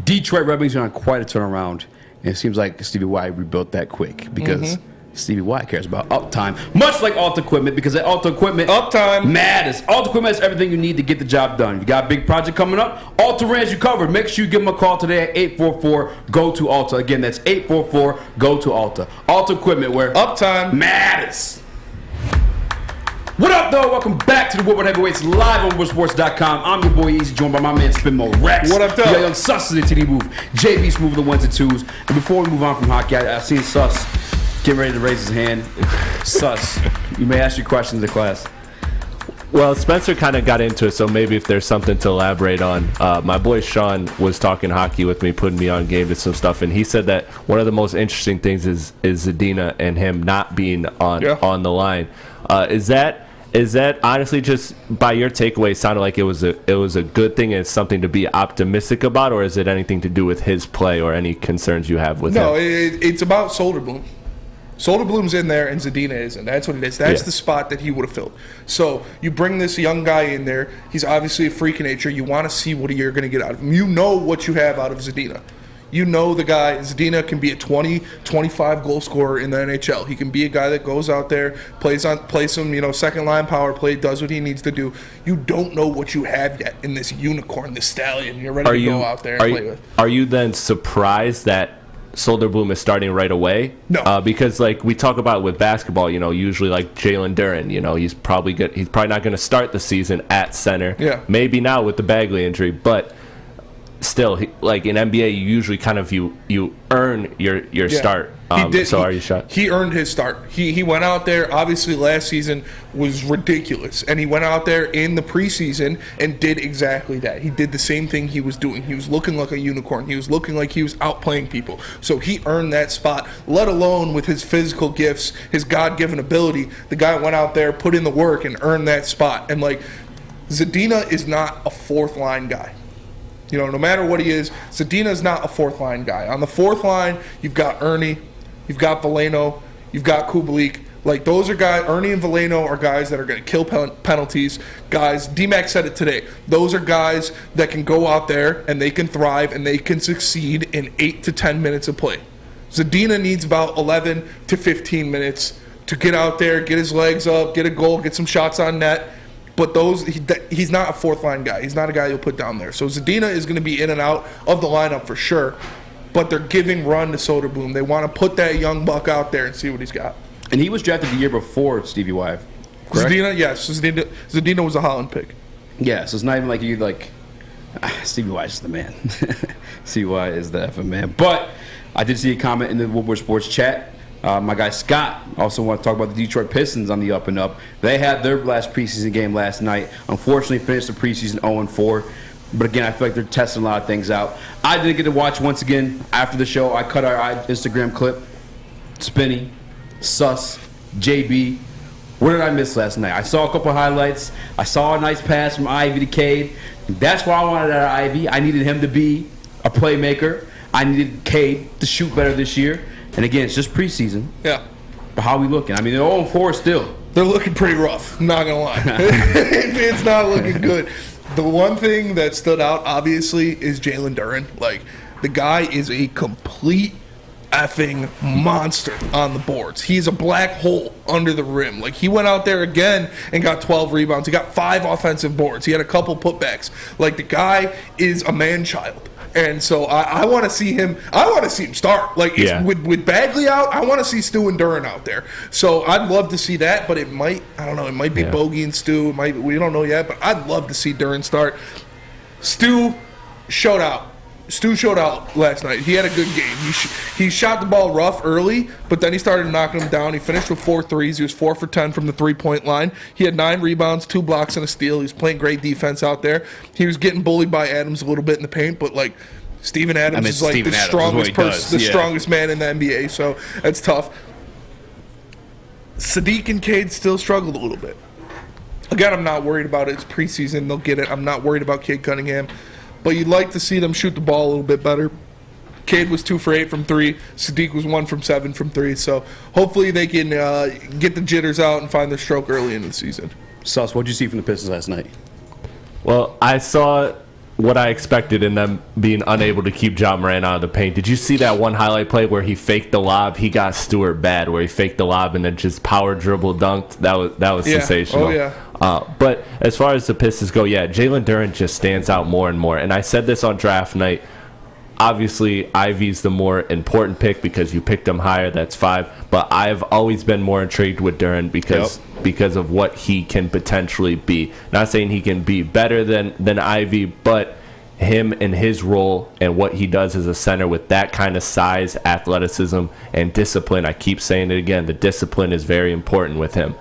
Detroit Red Wings are on quite a turnaround, and it seems like Stevie Y rebuilt that quick because Stevie Y cares about uptime, much like Alta Equipment, because at Alta Equipment, uptime matters. Alta Equipment has everything you need to get the job done. You got a big project coming up, Alta Ranch you covered. Make sure you give them a call today at 844-GO-TO-ALTA. Again, that's 844-GO-TO-ALTA. Alta Equipment, where uptime matters. What up, though? Welcome back to the Woodward Heavyweights live on Woodsports.com. I'm your boy Easy, joined by my man Spinmo Rex. What up, though? We got young Sus to the TD move. JB Smooth the 1s and 2s. And before we move on from hockey, I've seen Sus getting ready to raise his hand. Sus, you may ask your questions to class. Well, Spencer kind of got into it, so maybe if there's something to elaborate on. My boy Sean was talking hockey with me, putting me on game to some stuff, and he said that one of the most interesting things is Zadina and him not being on the line. Is that honestly just by your takeaway sounded like it was a good thing and it's something to be optimistic about, or is it anything to do with his play or any concerns you have with him? No, it's about Soderblom. Soderblom's in there and Zadina isn't. That's what it is. That's the spot that he would have filled. So you bring this young guy in there. He's obviously a freak of nature. You want to see what you're going to get out of him. You know what you have out of Zadina. You know the guy, Zadina can be a 20, 25 goal scorer in the NHL. He can be a guy that goes out there, plays some, second line power play, does what he needs to do. You don't know what you have yet in this unicorn, this stallion you're ready to go out there and play with. Are you then surprised that Soderblom is starting right away? No. Because like we talk about with basketball, usually like Jalen Duren, he's probably good. He's probably not going to start the season at center. Yeah. Maybe now with the Bagley injury, but still, like in NBA, you usually kind of you earn your start. Are you shocked? He earned his start. He went out there. Obviously, last season was ridiculous, and he went out there in the preseason and did exactly that. He did the same thing he was doing. He was looking like a unicorn. He was looking like he was outplaying people. So he earned that spot. Let alone with his physical gifts, his God-given ability, the guy went out there, put in the work, and earned that spot. And like Zadina is not a fourth line guy. No matter what he is, Zadina's not a fourth line guy. On the fourth line, you've got Ernie, you've got Veleno, you've got Kubalik. Like those are guys. Ernie and Veleno are guys that are going to kill penalties. Guys, D-Mac said it today. Those are guys that can go out there and they can thrive and they can succeed in 8 to 10 minutes of play. Zadina needs about 11 to 15 minutes to get out there, get his legs up, get a goal, get some shots on net. But he's not a fourth line guy. He's not a guy you'll put down there. So Zadina is going to be in and out of the lineup for sure. But they're giving run to Soderblom. They want to put that young buck out there and see what he's got. And he was drafted the year before Stevie Y, correct? Zadina, yes. Zadina was a Holland pick. Yeah, so it's not even like you Stevie Y is the man. Stevie Y is the effing man. But I did see a comment in the Woodward Sports chat. My guy Scott also want to talk about the Detroit Pistons on the up and up. They had their last preseason game last night. Unfortunately, finished the preseason 0-4. But again, I feel like they're testing a lot of things out. I did get to watch once again after the show. I cut our Instagram clip. Spinny, Sus, JB. What did I miss last night? I saw a couple highlights. I saw a nice pass from Ivy to Cade. That's why I wanted out of Ivy. I needed him to be a playmaker. I needed Cade to shoot better this year. And again, it's just preseason. Yeah. But how are we looking? I mean, they're 0-4 still. They're looking pretty rough. I'm not going to lie. It's not looking good. The one thing that stood out, obviously, is Jalen Duren. Like, the guy is a complete effing monster on the boards. He's a black hole under the rim. Like, he went out there again and got 12 rebounds. He got 5 offensive boards. He had a couple putbacks. Like, the guy is a man-child. And so I want to see him. I want to see him start. Like with Bagley out, I want to see Stu and Duren out there. So I'd love to see that. But it might. I don't know. It might be Bogey and Stu. It might. We don't know yet. But I'd love to see Duren start. Stu showed out. Stu showed out last night. He had a good game. He shot the ball rough early, but then he started knocking them down. He finished with 4 threes. He was 4 for 10 from the three-point line. He had 9 rebounds, 2 blocks, and a steal. He was playing great defense out there. He was getting bullied by Adams a little bit in the paint, but like Steven Adams is like the strongest man in the NBA, so that's tough. Sadiq and Cade still struggled a little bit. Again, I'm not worried about it. It's preseason. They'll get it. I'm not worried about Cade Cunningham. But you'd like to see them shoot the ball a little bit better. Cade was 2 for 8 from 3. Sadiq was 1 from 7 from 3. So hopefully they can get the jitters out and find their stroke early in the season. Sus, what did you see from the Pistons last night? Well, I saw what I expected in them being unable to keep Ja Morant out of the paint. Did you see that one highlight play where he faked the lob? He got Stewart bad, where he faked the lob and then just power dribble dunked. That was sensational. Oh, yeah. But as far as the Pistons go, Jalen Duren just stands out more and more. And I said this on draft night. Obviously, Ivy's the more important pick because you picked him higher. That's 5. But I've always been more intrigued with Duren because of what he can potentially be. Not saying he can be better than Ivy, but him and his role and what he does as a center with that kind of size, athleticism, and discipline. I keep saying it again. The discipline is very important with him.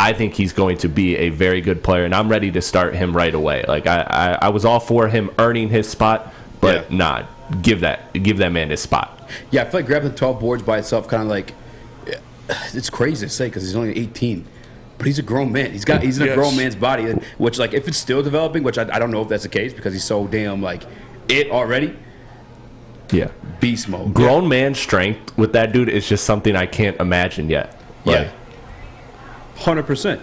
I think he's going to be a very good player, and I'm ready to start him right away. Like I was all for him earning his spot, but give that man his spot. Yeah, I feel like grabbing 12 boards by itself kind of like, it's crazy to say because he's only 18. But he's a grown man. He's in a grown man's body, which, like, if it's still developing, which I don't know if that's the case because he's so damn, like, it already. Yeah. Beast mode. Grown man strength with that dude is just something I can't imagine yet. Yeah. 100%.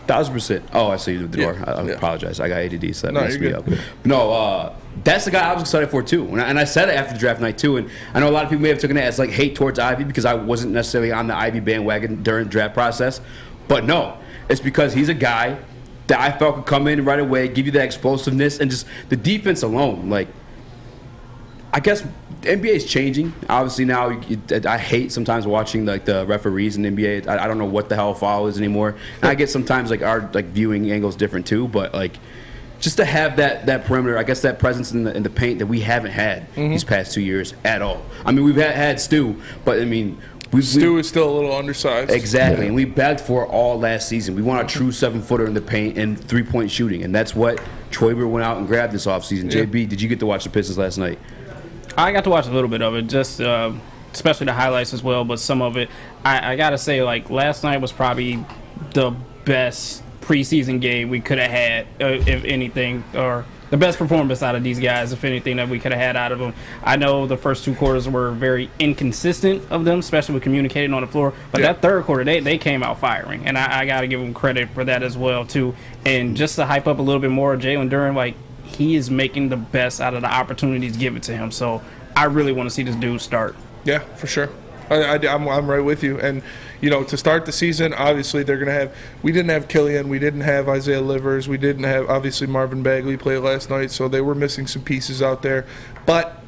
1,000%. Oh, I see you the door. I apologize. I got ADD, so that messed me up. No, that's the guy I was excited for, too. And I said it after draft night, too. And I know a lot of people may have taken it as, like, hate towards Ivy because I wasn't necessarily on the Ivy bandwagon during the draft process. But no, it's because he's a guy that I felt could come in right away, give you that explosiveness, and just the defense alone. Like, I guess the NBA is changing. Obviously now, I hate sometimes watching like the referees in the NBA. I don't know what the hell foul is anymore. And I get sometimes like our like viewing angles different too. But like, just to have that perimeter, I guess that presence in the paint that we haven't had these past 2 years at all. I mean, we've had Stu, but I mean. Stu is still a little undersized. Exactly, and we begged for it all last season. We want a true 7-footer in the paint and three-point shooting, and that's what Troyber went out and grabbed this offseason. Yeah. JB, did you get to watch the Pistons last night? I got to watch a little bit of it, just especially the highlights as well, but some of it, I got to say, like, last night was probably the best preseason game we could have had, if anything, or the best performance out of these guys, if anything, that we could have had out of them. I know the first 2 quarters were very inconsistent of them, especially with communicating on the floor. But that third quarter, they came out firing, and I got to give them credit for that as well too. And just to hype up a little bit more, Jalen Duren, like he is making the best out of the opportunities given to him. So I really want to see this dude start. Yeah, for sure. I'm right with you. And, you know, to start the season, obviously they're going to have – we didn't have Killian. We didn't have Isaiah Livers. We didn't have, obviously, Marvin Bagley played last night, so they were missing some pieces out there. But,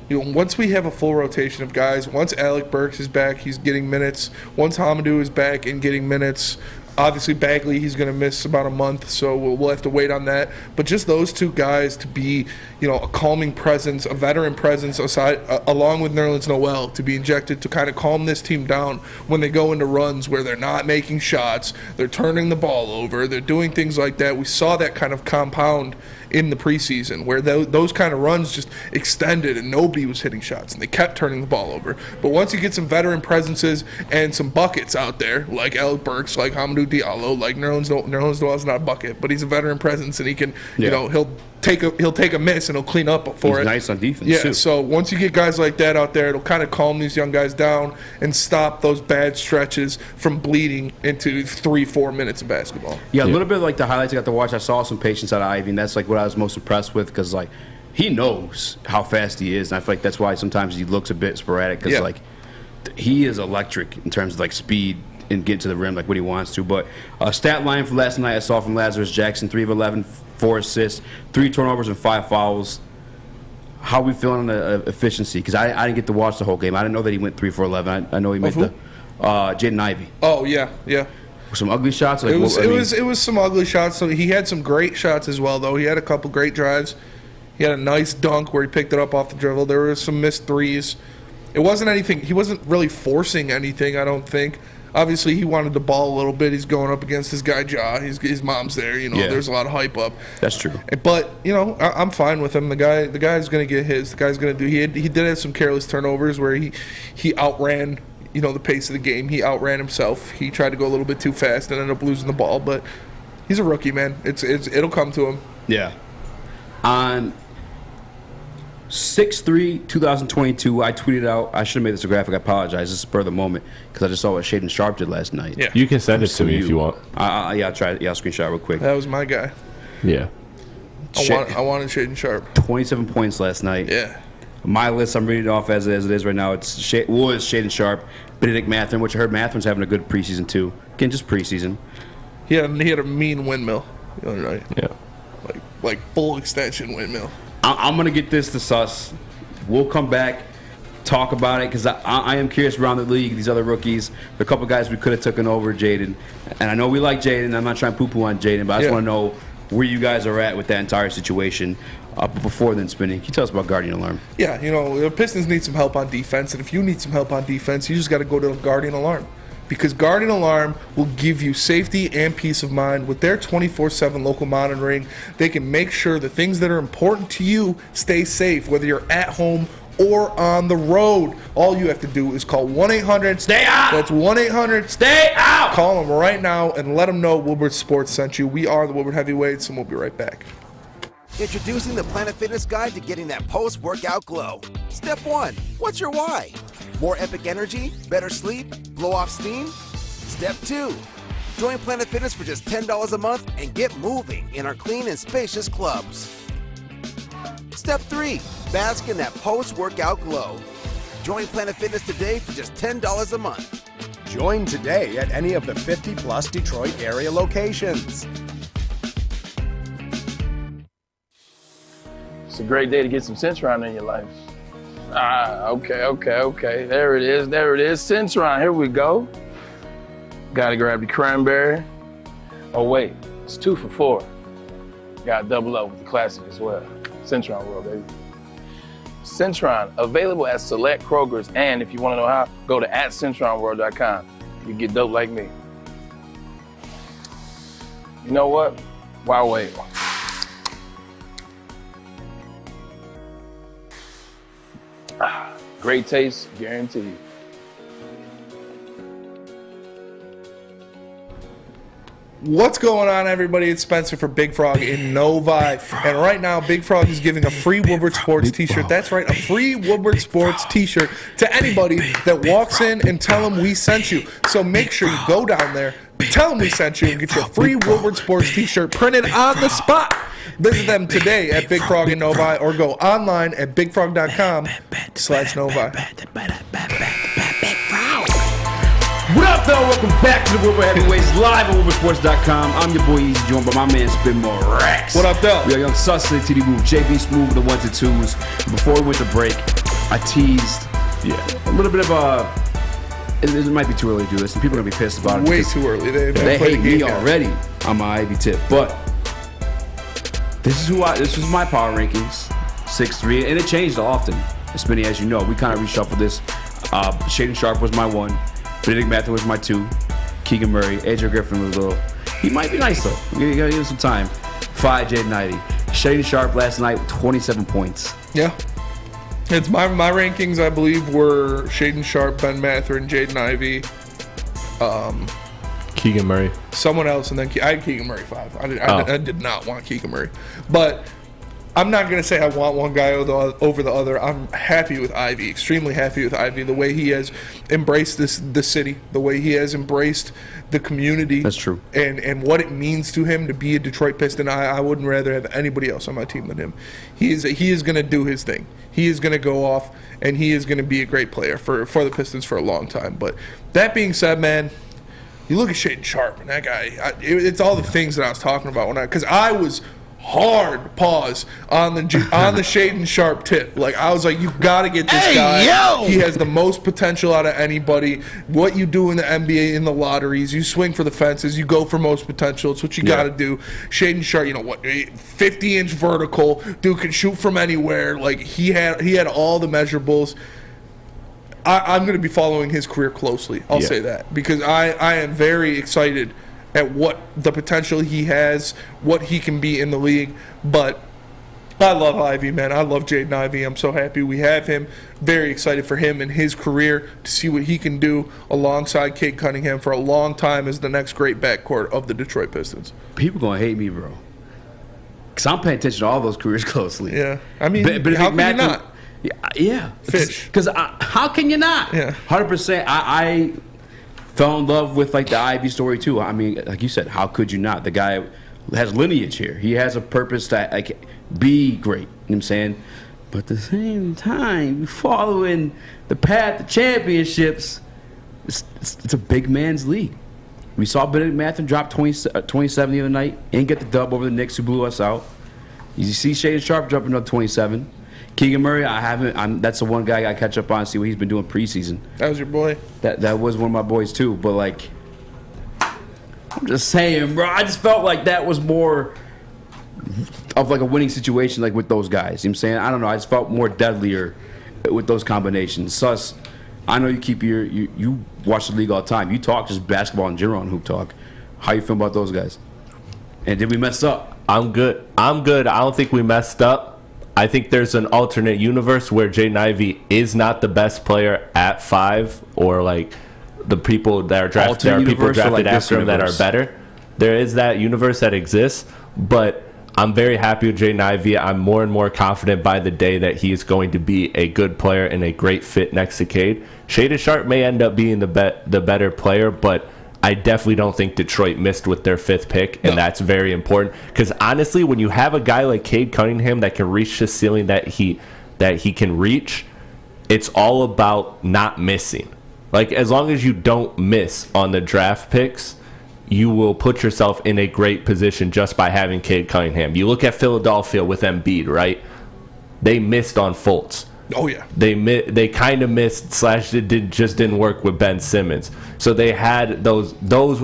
you know, once we have a full rotation of guys, once Alec Burks is back, he's getting minutes. Once Hamidou is back and getting minutes – obviously, Bagley, he's going to miss about a month, so we'll have to wait on that. But just those 2 guys to be, you know, a calming presence, a veteran presence, aside, along with Nerlens Noel, to be injected to kind of calm this team down when they go into runs where they're not making shots, they're turning the ball over, they're doing things like that. We saw that kind of compound in the preseason where those kind of runs just extended and nobody was hitting shots and they kept turning the ball over. But once you get some veteran presences and some buckets out there, like Alec Burks, like Hamidou Diallo, like Nerlens Noel's not a bucket, but he's a veteran presence and he can, you know, he'll take a miss and he'll clean up for it. He's nice on defense, yeah, too. So once you get guys like that out there, it'll kind of calm these young guys down and stop those bad stretches from bleeding into 3-4 minutes of basketball. Yeah, a little bit like the highlights I got to watch. I saw some patience out of Ivy, and that's like what I was most impressed with because, like, he knows how fast he is, and I feel like that's why sometimes he looks a bit sporadic because, like, he is electric in terms of, like, speed and getting to the rim like what he wants to. But stat line from last night I saw from Lazarus Jackson, 3 of 11, 4 assists, 3 turnovers and 5 fouls. How are we feeling on the efficiency? Because I didn't get to watch the whole game. I didn't know that he went 3 for 11. I know he made the Jaden Ivey. Oh yeah. Some ugly shots. Like, it was some ugly shots. So he had some great shots as well, though. He had a couple great drives. He had a nice dunk where he picked it up off the dribble. There were some missed threes. It wasn't anything. He wasn't really forcing anything, I don't think. Obviously, he wanted the ball a little bit. He's going up against his guy, Ja. His mom's there. You know, there's a lot of hype up. That's true. But, you know, I'm fine with him. The guy's going to get his. The guy's going to do. He did have some careless turnovers where he outran, you know, the pace of the game. He outran himself. He tried to go a little bit too fast and ended up losing the ball. But he's a rookie, man. It'll come to him. Yeah. On 6/3/2022, I tweeted out. I should have made this a graphic. I apologize. This is spur of the moment because I just saw what Shaden Sharp did last night. Yeah. You can send it to me if you want. Yeah, I'll try it. Yeah, I'll screenshot real quick. That was my guy. Yeah. I wanted Shaden Sharp. 27 points last night. Yeah. My list, I'm reading it off as it is right now. It's Shaden Sharp, Benedict Mathurin, which I heard Matherin's having a good preseason too. Again, just preseason. He had a mean windmill the other night. Yeah. Like full extension windmill. I'm going to get this to Sus. We'll come back, talk about it, because I am curious around the league, these other rookies, the couple guys we could have taken over Jaden. And I know we like Jaden. I'm not trying to poo-poo on Jaden, but I just want to know where you guys are at with that entire situation. But before then, Spinning, can you tell us about Guardian Alarm? Yeah, you know, the Pistons need some help on defense, and if you need some help on defense, you just got to go to Guardian Alarm. because Guardian Alarm will give you safety and peace of mind. With their 24/7 local monitoring, they can make sure the things that are important to you stay safe, whether you're at home or on the road. All you have to do is call 1-800 Stay out. That's 1-800 Stay out. Call them right now and let them know Woodward Sports sent you. We are the Woodward Heavyweights, and we'll be right back. Introducing the Planet Fitness Guide to getting that post-workout glow. Step 1. What's your why? More epic energy? Better sleep? Blow off steam? Step 2. Join Planet Fitness for just $10 a month and get moving in our clean and spacious clubs. Step 3. Bask in that post-workout glow. Join Planet Fitness today for just $10 a month. Join today at any of the 50-plus Detroit area locations. It's a great day to get some Centron in your life. Okay. There it is. Centron, here we go. Gotta grab the cranberry. Oh wait, it's 2 for $4. Gotta double up with the classic as well. Centron World, baby. Centron, available at select Krogers, and if you wanna know how, go to @CentronWorld.com. You get dope like me. You know what? Why wait? Great taste, guaranteed. What's going on, everybody? It's Spencer for Big Frog in Novi. And right now, Big Frog is giving a free Woodward Sports t-shirt. That's right, a free Woodward Sports t-shirt to anybody that walks in and tell them we sent you. So make sure you go down there, tell them we sent you, and get your free Woodward Sports t-shirt printed on the spot. Visit them today at Big Frog in Novi, or go online at bigfrog.com/Novi. What up, though? Welcome back to the Woodward Heavyweights live on WoodwardSports.com. I'm your boy Eazy, joined by my man Spin More Rex. What up, though? We got Young Sussex, TD Move, JB Smooth with the 1s and 2s. Before we went to break, I teased a little bit of it might be too early to do this, and people are going to be pissed about it. Way too early. They hate me already on my Ivy tip. But this is my power rankings, 6'3", and it changed often. Spinny, as you know, we kind of reshuffled this. Shaden Sharp was my 1. Benedict Matthew was my 2. Keegan Murray. AJ Griffin was a little... He might be nice, though. You gotta give him some time. 5, Jaden Ivey. Shaden Sharp last night, 27 points. Yeah. It's my rankings, I believe, were Shaden Sharp, Ben Mather, and Jaden Ivey. Keegan Murray. Someone else, and then I had Keegan Murray 5. I did not want Keegan Murray. But I'm not going to say I want one guy over the other. I'm happy with Ivy, extremely happy with Ivy. The way he has embraced the city, the way he has embraced the community. That's true. And what it means to him to be a Detroit Piston. I wouldn't rather have anybody else on my team than him. He is going to do hhis thing. He is going to go off, and he is going to be a great player for the Pistons for a long time. But that being said, man, you look at Shaden Sharp, and that guy, it's all the things that I was talking about because I was hard pause on the Shaden Sharp tip. Like, I was like, you've got to get this guy. Yo! He has the most potential out of anybody. What you do in the NBA in the lotteries, you swing for the fences, you go for most potential. It's what you got to do. Shaden Sharp, 50-inch vertical, dude can shoot from anywhere. Like, he had all the measurables. I'm going to be following his career closely. I'll say that, because I am very excited at what the potential he has, what he can be in the league. But I love Ivy, man. I love Jaden Ivey. I'm so happy we have him. Very excited for him and his career to see what he can do alongside Cade Cunningham for a long time as the next great backcourt of the Detroit Pistons. People going to hate me, bro. Because I'm paying attention to all those careers closely. Yeah. I mean, how can you not? Yeah. Fish. Because how can you not? Yeah. 100%. I fell in love with, the Ivy story, too. I mean, like you said, how could you not? The guy has lineage here. He has a purpose to, be great. You know what I'm saying? But at the same time, following the path to championships, it's a big man's league. We saw Benedict Mather drop 27 the other night and get the dub over the Knicks, who blew us out. You see Shaden Sharp dropping another 27. Keegan Murray, that's the one guy I got to catch up on and see what he's been doing preseason. That was your boy? That was one of my boys, too. But, I'm just saying, bro, I just felt like that was more of, a winning situation, with those guys. You know what I'm saying? I don't know. I just felt more deadlier with those combinations. Sus, I know you keep you watch the league all the time. You talk just basketball in general on Hoop Talk. How you feel about those guys? And did we mess up? I'm good. I don't think we messed up. I think there's an alternate universe where Jaden Ivey is not the best player at 5, or like the people that are drafted. There are people drafted after him that are better. There is that universe that exists, but I'm very happy with Jaden Ivey. I'm more and more confident by the day that he is going to be a good player and a great fit next to Cade. Shaedon Sharpe may end up being the better player, but I definitely don't think Detroit missed with their 5th pick, and that's very important. Because honestly, when you have a guy like Cade Cunningham that can reach the ceiling that he can reach, it's all about not missing. Like, as long as you don't miss on the draft picks, you will put yourself in a great position just by having Cade Cunningham. You look at Philadelphia with Embiid, right? They missed on Fultz. Oh yeah. They kind of missed / it just didn't work with Ben Simmons. So they had those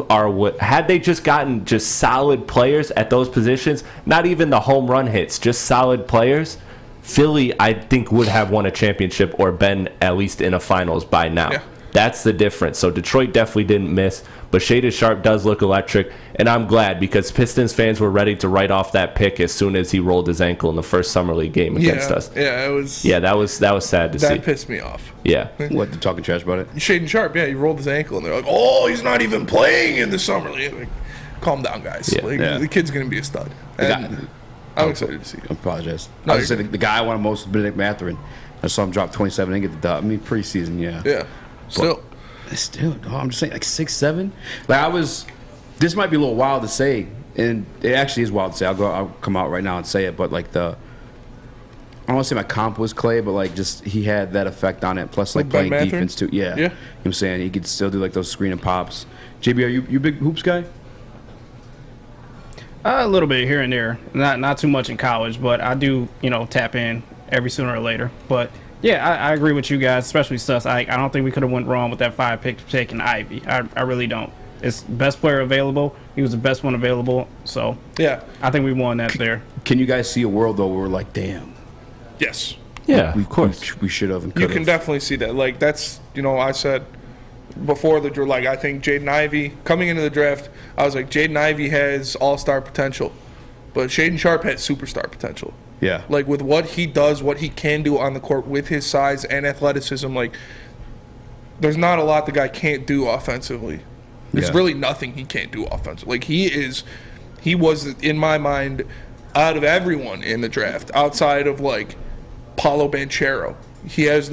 are what had they just gotten just solid players at those positions, not even the home run hits, just solid players. Philly, I think, would have won a championship or been at least in a finals by now. Yeah. That's the difference. So Detroit definitely didn't miss, but Shaedon Sharpe does look electric, and I'm glad because Pistons fans were ready to write off that pick as soon as he rolled his ankle in the first summer league game against us. Yeah, it was. Yeah, that was sad to see. That pissed me off. Yeah. What, they're talking trash about it? Shaedon Sharpe, yeah, he rolled his ankle, and they're like, "Oh, he's not even playing in the summer league." Like, calm down, guys. Yeah. The kid's gonna be a stud. And I'm excited to see him. I apologize. No, I was saying the guy I wanted most was Benedict Mathurin. I saw him drop 27 and get the dub. I mean, preseason, yeah. Yeah. Still, I'm just saying, like 6'7". Like this might be a little wild to say, and it actually is wild to say. I'll come out right now and say it, but like I don't want to say my comp was Clay, but like just he had that effect on it. Plus like playing defense too. Yeah. You know what I'm saying? He could still do like those screen and pops. JB, are you a big hoops guy? A little bit here and there. Not too much in college, but I do, tap in every sooner or later. But yeah, I agree with you guys, especially Stuss. I don't think we could have went wrong with that 5 pick taking Ivy. I really don't. It's best player available. He was the best one available. So yeah, I think we won that there. Can you guys see a world though where we're like, damn? Yes. Yeah, of course. We should have. You can definitely see that. Like that's I said before the draft. Like I think Jaden Ivey coming into the draft, I was like Jaden Ivey has all-star potential, but Shaedon Sharpe has superstar potential. Yeah. Like with what he does, what he can do on the court with his size and athleticism, like there's not a lot the guy can't do offensively. There's really nothing he can't do offensively. Like he was in my mind out of everyone in the draft, outside of like Paolo Banchero. He had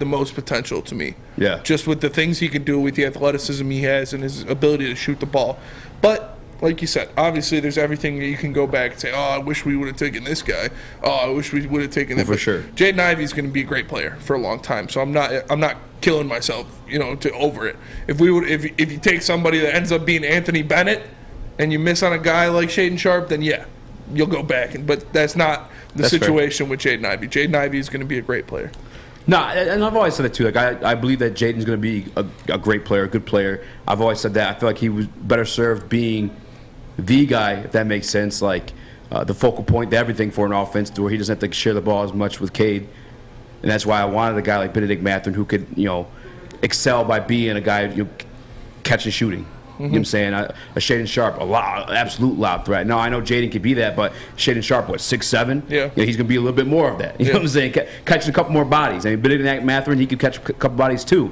the most potential to me. Yeah. Just with the things he can do with the athleticism he has and his ability to shoot the ball. But like you said, obviously there's everything that you can go back and say, oh, I wish we would have taken this guy. Oh, I wish we would have taken that. For sure. Jaden Ivey's going to be a great player for a long time. So I'm not killing myself, to over it. If you take somebody that ends up being Anthony Bennett and you miss on a guy like Shaedon Sharpe, then yeah, you'll go back. But that's not the situation with Jaden Ivey. Jaden Ivey is going to be a great player. No, and I've always said that too. Like I believe that Jaden's going to be a great player, a good player. I've always said that. I feel like he was better served being the guy, if that makes sense, like the focal point, everything for an offense, to where he doesn't have to share the ball as much with Cade. And that's why I wanted a guy like Benedict Mathurin who could, excel by being a guy, catch and shooting. You know what I'm saying? A Shaedon Sharpe, absolute lob threat. Now, I know Jaden could be that, but Shaedon Sharpe, 6'7"? Yeah. He's going to be a little bit more of that. You know what I'm saying? Catching a couple more bodies. I mean, Benedict Mathurin, he could catch a couple bodies too.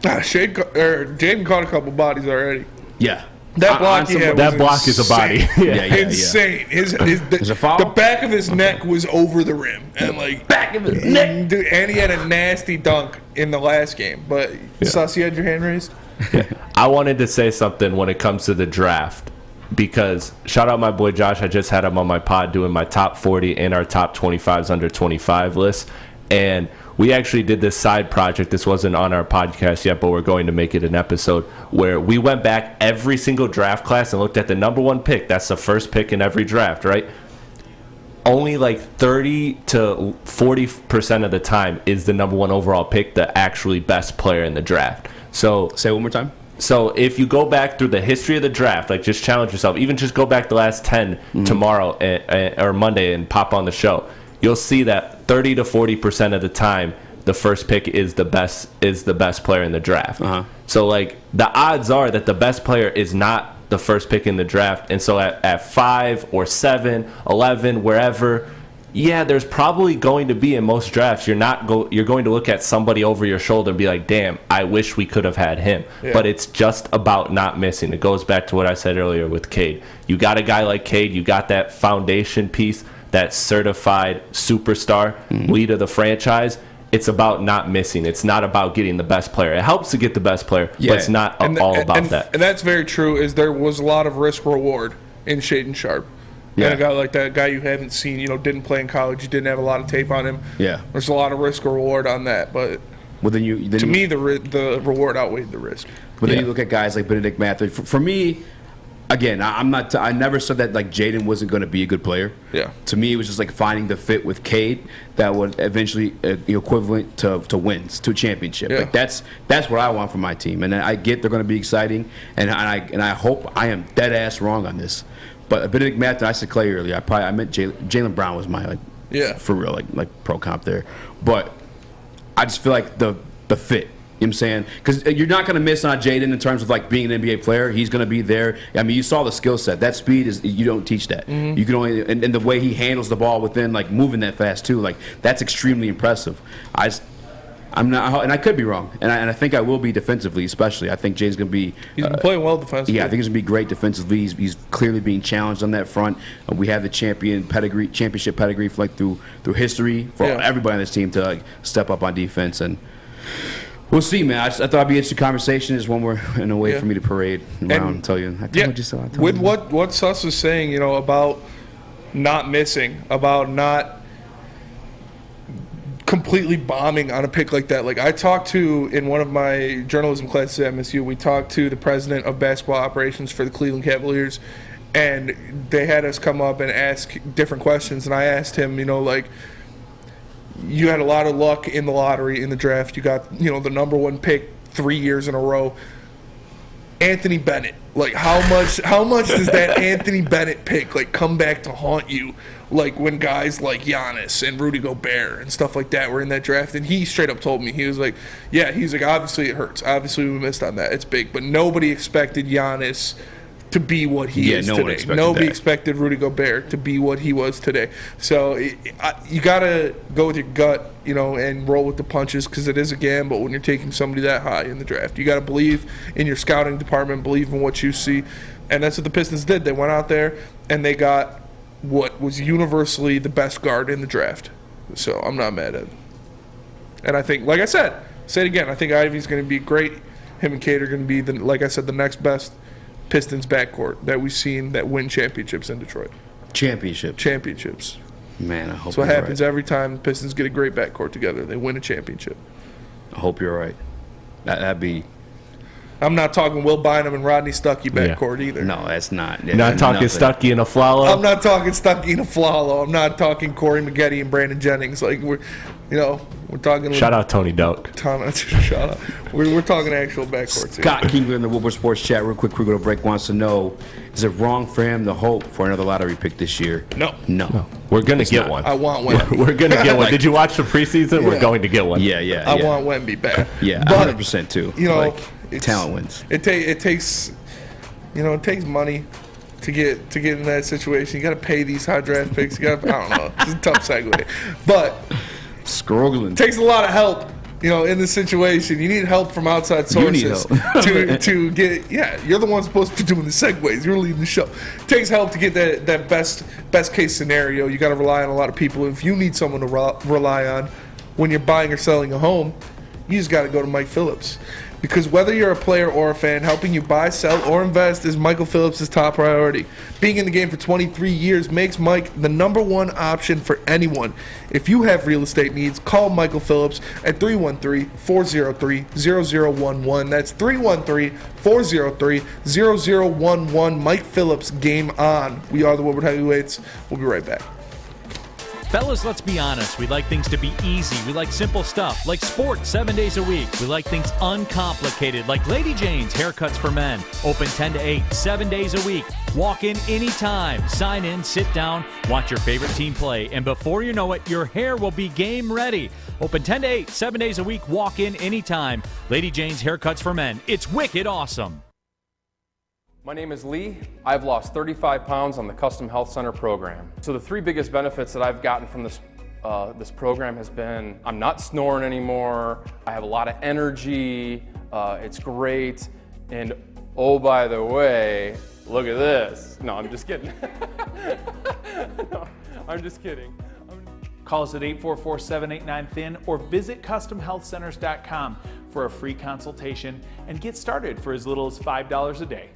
Jaden caught a couple bodies already. Yeah. That block he had that block is a body. Insane. Is a foul? The back of his neck was over the rim. And back of his neck. Dude, and he had a nasty dunk in the last game. But Sus, you had your hand raised? I wanted to say something when it comes to the draft, because shout out my boy Josh. I just had him on my pod doing my top 40 and our top 25s under 25 list. And we actually did this side project. This wasn't on our podcast yet, but we're going to make it an episode where we went back every single draft class and looked at the number 1 pick. That's the first pick in every draft, right? Only like 30 to 40% of the time is the number 1 overall pick the actually best player in the draft. So say it one more time. So if you go back through the history of the draft, like just challenge yourself, even just go back the last 10 tomorrow or Monday and pop on the show. You'll see that 30 to 40% of the time, the first pick is the best player in the draft. So like the odds are that the best player is not the first pick in the draft, and so at 5 or 7, 11, wherever, yeah, there's probably going to be, in most drafts, you're going to look at somebody over your shoulder and be like, damn, I wish we could have had him. Yeah. But it's just about not missing. It goes back to what I said earlier with Cade. You got a guy like Cade, you got that foundation piece, that certified superstar, lead of the franchise. It's about not missing. It's not about getting the best player. It helps to get the best player, but it's not all about that. And that's very true. Is there was a lot of risk reward in Shaedon Sharpe. Yeah. And a guy like that, guy you haven't seen, didn't play in college, you didn't have a lot of tape on him. Yeah, there's a lot of risk reward on that. But to me, the reward outweighed the risk. But then you look at guys like Benedict Mathurin. For me, again, I never said that like Jaden wasn't going to be a good player. Yeah. To me, it was just like finding the fit with Cade that would eventually be equivalent to wins, to a championship. Yeah. Like that's what I want from my team, and I get they're going to be exciting, and I hope I am dead ass wrong on this. But Benedict Mathurin, I said Clay earlier. I meant Jaylen Brown was my for real like pro comp there, but I just feel like the fit. You know what I'm saying? Because you're not going to miss on Jaden in terms of like being an NBA player. He's going to be there. I mean, you saw the skill set. That speed you don't teach that. You can only and the way he handles the ball within like moving that fast too. Like that's extremely impressive. I'm not, and I could be wrong, and I think I will be defensively, especially. I think Jaden's going to be. He's been playing well defensively. Yeah, I think he's going to be great defensively. He's clearly being challenged on that front. We have the championship pedigree through history for everybody on this team to like step up on defense and. We'll see, man. I thought it'd be an interesting conversation. Is one more in a way for me to parade around and tell you. With what Sus was saying, about not missing, about not completely bombing on a pick like that. Like I talked to in one of my journalism classes at MSU, we talked to the president of basketball operations for the Cleveland Cavaliers, and they had us come up and ask different questions. And I asked him, you had a lot of luck in the lottery, in the draft. You got, the number 1 pick 3 years in a row. Anthony Bennett, like how much does that Anthony Bennett pick like come back to haunt you? Like when guys like Giannis and Rudy Gobert and stuff like that were in that draft, and he straight up told me, he was like, obviously it hurts. Obviously we missed on that. It's big, but nobody expected Giannis to be what he is today. Nobody expected Rudy Gobert to be what he was today. So you got to go with your gut, and roll with the punches because it is a gamble when you're taking somebody that high in the draft. You got to believe in your scouting department, believe in what you see. And that's what the Pistons did. They went out there and they got what was universally the best guard in the draft. So I'm not mad at it. And I think, like I said, say it again, I think Ivy's going to be great. Him and Cade are going to be, like I said, the next best Pistons backcourt that we've seen that win championships in Detroit. Championships. Man, I hope that's what happens every time the Pistons get a great backcourt together. They win a championship. I hope you're right. That'd be. I'm not talking Will Bynum and Rodney Stuckey backcourt either. No, that's not. Not talking Stuckey and Aflalo. I'm not talking Stuckey and Aflalo. I'm not talking Corey Maggette and Brandon Jennings. Like we're talking. Shout out Tony Doak. Shout out. We're talking actual backcourts. Scott Kingler in the Woodward Sports Chat. Real quick, we're going to break. Wants to know: is it wrong for him to hope for another lottery pick this year? No. We're going to get one. I want one. We're going to get one. Did you watch the prepreseason? We're going to get one. Yeah. I want Wemby back. Yeah, but 100% too. Talent wins. It takes money to get in that situation. You got to pay these high draft picks. You got, I don't know. It's a tough segue, but struggling. Takes a lot of help. In this situation, you need help from outside sources to get. Yeah, you're the one supposed to be doing the segues. You're leading the show. It takes help to get that best case scenario. You got to rely on a lot of people. If you need someone to rely on when you're buying or selling a home, you just got to go to Mike Phillips. Because whether you're a player or a fan, helping you buy, sell, or invest is Michael Phillips' top priority. Being in the game for 23 years makes Mike the #1 option for anyone. If you have real estate needs, call Michael Phillips at 313-403-0011. That's 313-403-0011. Mike Phillips, game on. We are the Woodward Heavyweights. We'll be right back. Fellas, let's be honest. We like things to be easy. We like simple stuff, like sports 7 days a week. We like things uncomplicated, like Lady Jane's Haircuts for Men. Open 10 to 8, 7 days a week. Walk in anytime. Sign in, sit down, watch your favorite team play. And before you know it, your hair will be game ready. Open 10 to 8, 7 days a week. Walk in anytime. Lady Jane's Haircuts for Men. It's wicked awesome. My name is Lee. I've lost 35 pounds on the Custom Health Center program. So the 3 biggest benefits that I've gotten from this program has been I'm not snoring anymore, I have a lot of energy, it's great, and oh, by the way, look at this. No, I'm just kidding. No, I'm just kidding. Call us at 844-789-THIN or visit CustomHealthCenters.com for a free consultation and get started for as little as $5 a day.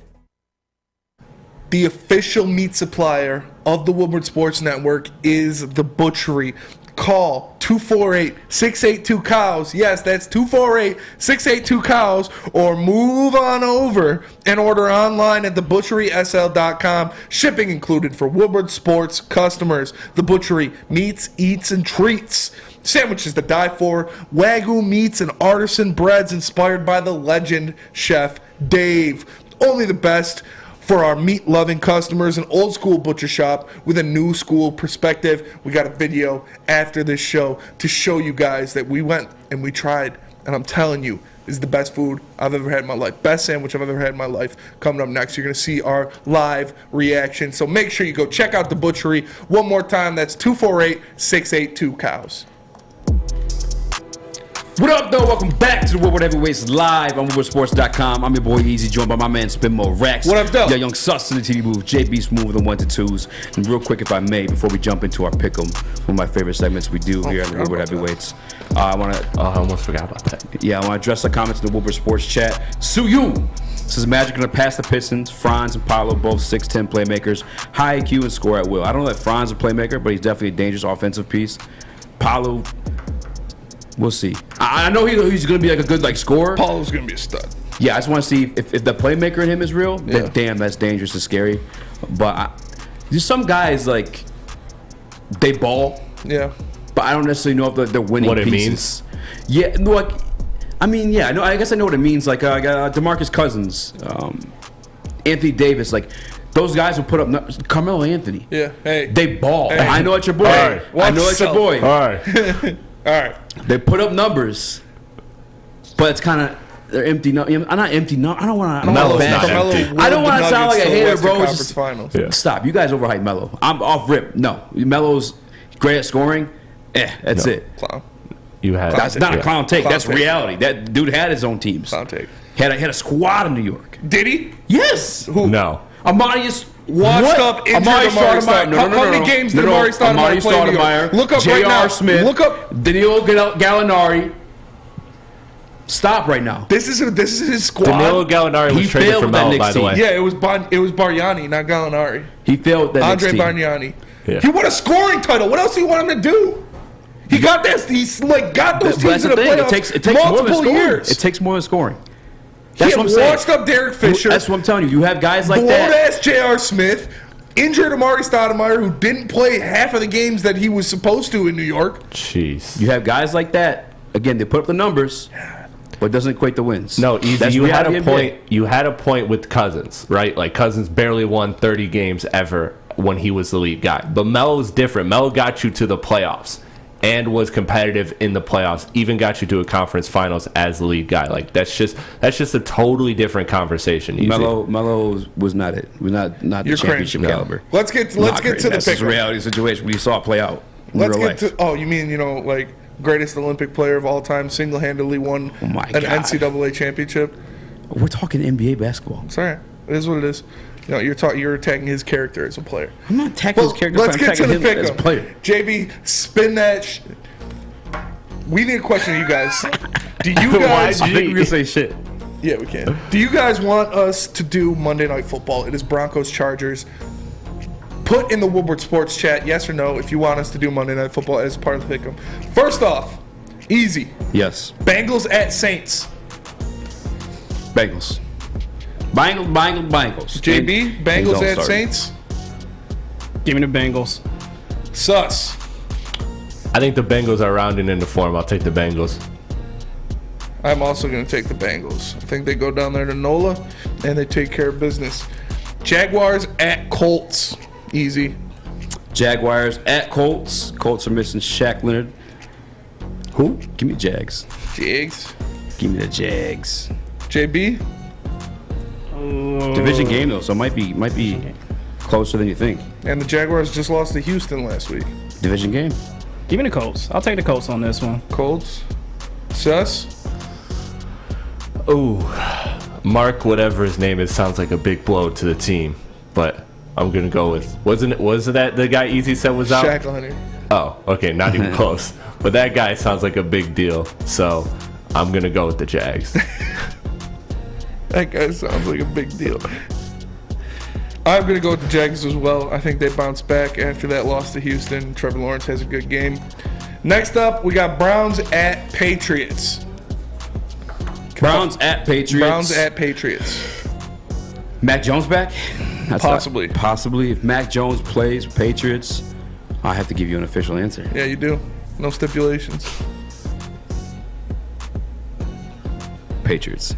The official meat supplier of the Woodward Sports Network is The Butchery. Call 248-682-COWS. Yes, that's 248-682-COWS. Or move on over and order online at thebutcherysl.com. Shipping included for Woodward Sports customers. The Butchery, meats, eats, and treats. Sandwiches to die for, Wagyu meats, and artisan breads inspired by the legend Chef Dave. Only the best for our meat-loving customers, an old-school butcher shop with a new-school perspective. We got a video after this show to show you guys that we went and we tried, and I'm telling you, this is the best food I've ever had in my life. Best sandwich I've ever had in my life. Coming up next, you're going to see our live reaction. So make sure you go check out The Butchery. One more time, that's 248-682-COWS. What up, though? Welcome back to the Woodward Heavyweights live on WoodwardSports.com. I'm your boy Eazy, joined by my man Spinmo Rex. What up, though? Yeah, Young Sus in the TV booth. JB Smooth with the 1 to 2s. And real quick, if I may, before we jump into our pick'em, one of my favorite segments we do here on the Woodward Heavyweights. I almost forgot about that. Yeah, I want to address the comments in the Woodward Sports chat. Suyu says Magic going to pass the Pistons. Franz and Paolo, both 6'10 playmakers. High IQ and score at will. I don't know that Franz is a playmaker, but he's definitely a dangerous offensive piece. Paolo, we'll see. I know he's going to be like a good scorer. Paulo's going to be a stud. Yeah, I just want to see if the playmaker in him is real. Yeah. Damn, that's dangerous and scary. But there's some guys they ball. Yeah. But I don't necessarily know if they're winning pieces. What it means? Yeah, I guess I know what it means. Like DeMarcus Cousins, Anthony Davis, those guys will put up Carmelo Anthony. Yeah, hey. They ball. Hey. I know it's your boy. Right. I know it's your boy. All right. All right. They put up numbers, but it's kind of they're empty. I'm not empty. No, I don't want to. I don't want to sound like a hater, bro. Finals. Stop. You guys overhype Melo. I'm off rip. No, Melo's great at scoring. That's it. Clown. That's not a clown take. That's reality. That dude had his own teams. Clown take. Had a squad in New York. Did he? Yes. Who? No. Amarius washed up injured Amari Stoudemire. How many games did Amari Stoudemire play in New York? Look up right now. J.R. Smith. Look up. Danilo Gallinari. Stop right now. This is his squad. Danilo Gallinari was traded for Melo, by the way. Yeah, it was Bargnani, not Gallinari. He failed that Andre Bargnani. Yeah. He won a scoring title. What else do you want him to do? He got this. He's got those teams in the playoffs. It takes multiple more than scoring. years. It takes more than scoring. That's what I'm saying. Washed up Derek Fisher. That's what I'm telling you. You have guys like that. Blown-ass J.R. Smith. Injured Amari Stoudemire, who didn't play half of the games that he was supposed to in New York. Jeez. You have guys like that. Again, they put up the numbers, but it doesn't equate to wins. No, Easy. You had a point. You had a point with Cousins, right? Like Cousins barely won 30 games ever when he was the lead guy. But Melo's different. Melo got you to the playoffs and was competitive in the playoffs, even got you to a conference finals as the lead guy. Like that's just a totally different conversation. Melo was not it. We're not the championship caliber. Let's get to the pick. That's a reality situation we saw it play out. Let's get to. Oh, you mean greatest Olympic player of all time, single-handedly won an NCAA championship? We're talking NBA basketball. Sorry, it is what it is. You're attacking his character as a player. I'm not attacking his character. Let's get to the pick as a player. JB, spin that. We need a question of you guys. Do you guys? I think we're gonna say shit. Yeah, we can. Do you guys want us to do Monday Night Football? It is Broncos Chargers. Put in the Woodward Sports chat, yes or no, if you want us to do Monday Night Football as part of the pick'em. First off, easy. Yes. Bengals at Saints. Bengals. Bengals. JB, Bengals at Saints. Give me the Bengals. Sus. I think the Bengals are rounding into form. I'll take the Bengals. I'm also going to take the Bengals. I think they go down there to NOLA and they take care of business. Jaguars at Colts. Easy. Jaguars at Colts. Colts are missing Shaq Leonard. Who? Give me Jags. Jags. Give me the Jags. JB. Division game though, so it might be closer than you think. And the Jaguars just lost to Houston last week. Division game. Give me the Colts. I'll take the Colts on this one. Colts. Sus. Ooh, Mark, whatever his name is, sounds like a big blow to the team. But I'm gonna go with wasn't that the guy Eazy said was out? Shaq Leonard. Oh, okay, not even close. But that guy sounds like a big deal, so I'm gonna go with the Jags. That guy sounds like a big deal. I'm going to go with the Jags as well. I think they bounce back after that loss to Houston. Trevor Lawrence has a good game. Next up, we got Browns at Patriots. Browns at Patriots. Browns at Patriots. Mac Jones back? Possibly. Possibly. If Mac Jones plays for Patriots, I have to give you an official answer. Yeah, you do. No stipulations. Patriots.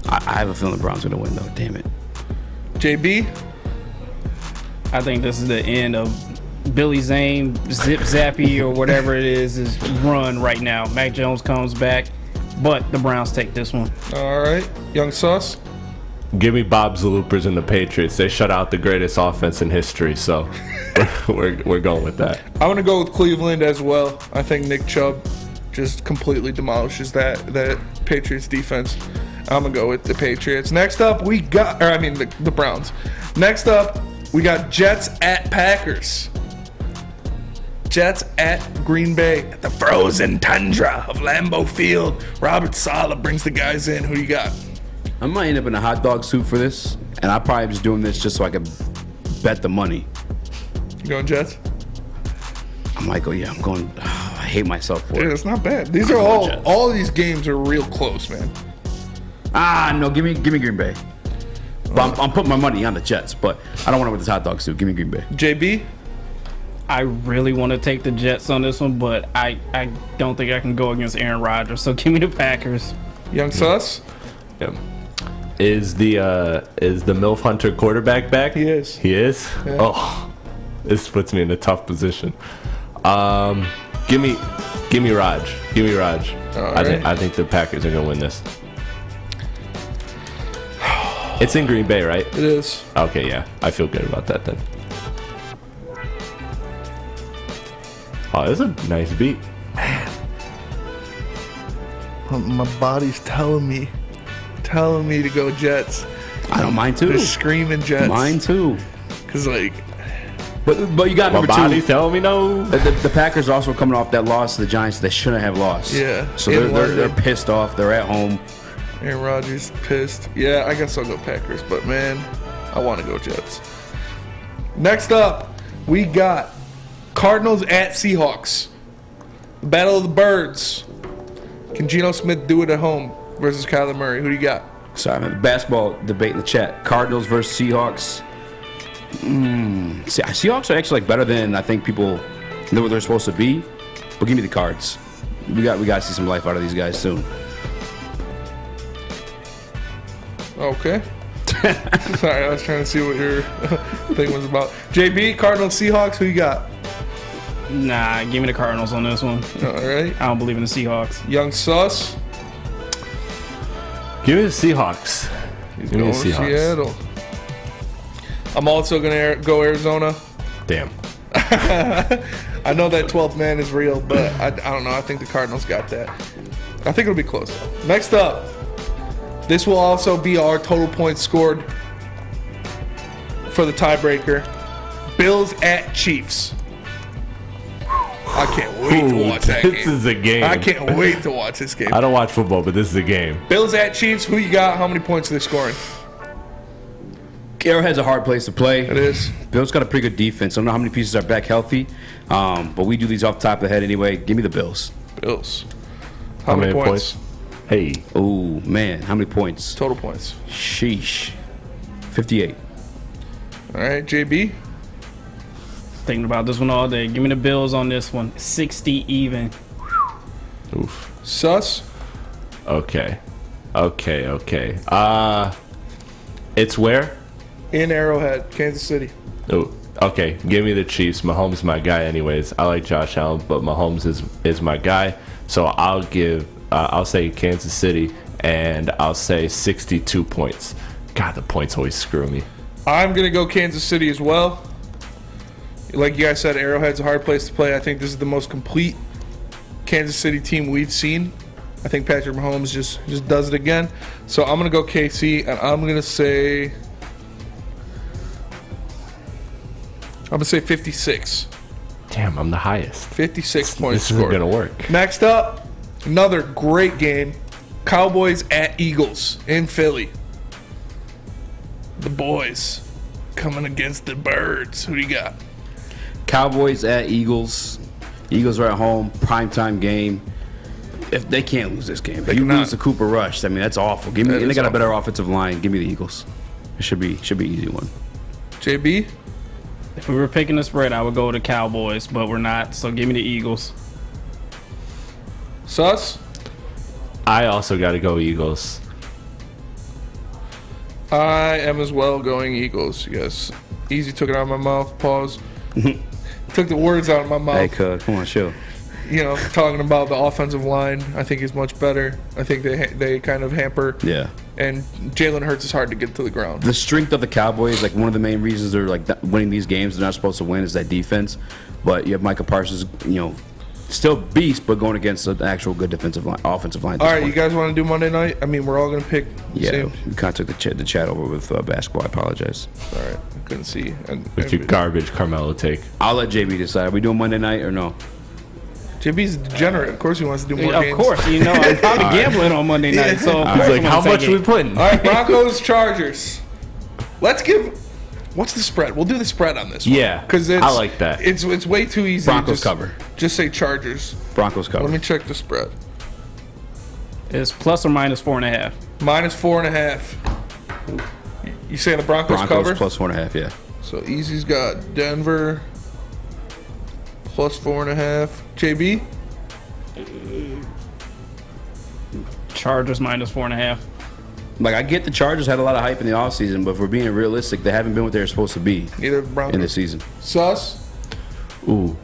I have a feeling the Browns are going to win, though. Damn it. JB? I think this is the end of Billy Zane, Zip Zappy, or whatever it is run right now. Mac Jones comes back, but the Browns take this one. All right. Young Sus? Give me Bob Zaloopers and the Patriots. They shut out the greatest offense in history, so we're going with that. I'm going to go with Cleveland as well. I think Nick Chubb just completely demolishes that Patriots defense. I'm going to go with the Patriots. Next up, we got, the Browns. Next up, we got Jets at Packers. Jets at Green Bay at the frozen tundra of Lambeau Field. Robert Saleh brings the guys in. Who you got? I might end up in a hot dog suit for this, and I probably just doing this just so I can bet the money. You going Jets? I might go, yeah, I'm going. I hate myself for it. Dude, it's not bad. These are all these games are real close, man. No, give me Green Bay. But I'm putting my money on the Jets, but I don't want to wear this hot dog suit. Give me Green Bay. JB? I really want to take the Jets on this one, but I don't think I can go against Aaron Rodgers. So give me the Packers. Young Sus? Yeah. Is the MILF Hunter quarterback back? He is. He is? Yeah. Oh, this puts me in a tough position. Give me Raj. Give me Raj. I think the Packers are gonna win this. It's in Green Bay, right? It is. Okay, yeah. I feel good about that then. Oh, that's a nice beat. My body's telling me to go Jets. I don't mind too. They're screaming Jets. Mine too. Cause but you got number my body's two. telling me no. The Packers are also coming off that loss to the Giants. They shouldn't have lost. Yeah. So they're pissed off. They're at home. Aaron Rodgers pissed. Yeah, I guess I'll go Packers, but man, I want to go Jets. Next up, we got Cardinals at Seahawks. Battle of the Birds. Can Geno Smith do it at home versus Kyler Murray? Who do you got? Sorry, man. Basketball debate in the chat. Cardinals versus Seahawks. Seahawks are actually better than I think people know what they're supposed to be. But give me the Cards. We got to see some life out of these guys soon. Okay. Sorry, I was trying to see what your thing was about. JB, Cardinals, Seahawks, who you got? Nah, give me the Cardinals on this one. All right. I don't believe in the Seahawks. Young Sus. Give me the Seahawks. He's going to Seattle. I'm also going to go Arizona. Damn. I know that 12th man is real, but I don't know. I think the Cardinals got that. I think it'll be close. Next up, this will also be our total points scored for the tiebreaker. Bills at Chiefs. I can't wait to watch that game. This is a game. I can't wait to watch this game. I don't watch football, but this is a game. Bills at Chiefs. Who you got? How many points are they scoring? Arrowhead's a hard place to play. It is. Bills got a pretty good defense. I don't know how many pieces are back healthy, but we do these off the top of the head anyway. Give me the Bills. Bills. How many points? Hey. Oh, man. How many points? Total points. Sheesh. 58. All right, JB. Thinking about this one all day. Give me the Bills on this one. 60 even. Oof. Sus? Okay. It's where? In Arrowhead, Kansas City. Oh, okay. Give me the Chiefs. Mahomes my guy anyways. I like Josh Allen, but Mahomes is my guy. So I'll say Kansas City, and I'll say 62 points. God, the points always screw me. I'm going to go Kansas City as well. Like you guys said, Arrowhead's a hard place to play. I think this is the most complete Kansas City team we've seen. I think Patrick Mahomes just does it again. So I'm going to go KC, and I'm going to say 56. Damn, I'm the highest. 56 points This isn't scored. going to work. Next up, another great game. Cowboys at Eagles in Philly. The boys coming against the birds. Who do you got? Cowboys at Eagles. Eagles are at home. Primetime game. If they can't lose this game, if you lose to Cooper Rush, I mean that's awful. Give me. And they got a better offensive line. Give me the Eagles. It should be easy one. JB. If we were picking a spread, I would go with the Cowboys, but we're not. So give me the Eagles. Sus? I also got to go Eagles. I am as well going Eagles. Yes. Easy took it out of my mouth. Pause. Took the words out of my mouth. Hey, cuz, come on, chill. You know, talking about the offensive line, I think is much better. I think they kind of hamper. Yeah. And Jalen Hurts is hard to get to the ground. The strength of the Cowboys, like one of the main reasons they're like winning these games, they're not supposed to win, is that defense. But you have Micah Parsons, still beast, but going against an actual good offensive line. All right, you guys want to do Monday night? I mean, we're all going to pick. Yeah, same. we kind of took the chat over with basketball. I apologize. All right, I couldn't see. What's your garbage Carmelo take? I'll let JB decide. Are we doing Monday night or no? JB's a degenerate. Of course he wants to do more Of games. course, I'm probably gambling on Monday night. So He's like, how much are we putting? All right, Broncos, Chargers. Let's give. What's the spread? We'll do the spread on this one. Yeah, because I like that. It's way too easy. Broncos cover. Just say Chargers. Broncos cover. Let me check the spread. It's plus or minus 4.5. Minus 4.5. You saying the Broncos cover? Plus 4.5. Yeah. So Easy's got Denver plus 4.5. JB? Chargers minus 4.5. Like, I get the Chargers had a lot of hype in the offseason, but if we're being realistic, they haven't been what they're supposed to be in the season. Sus? Ooh.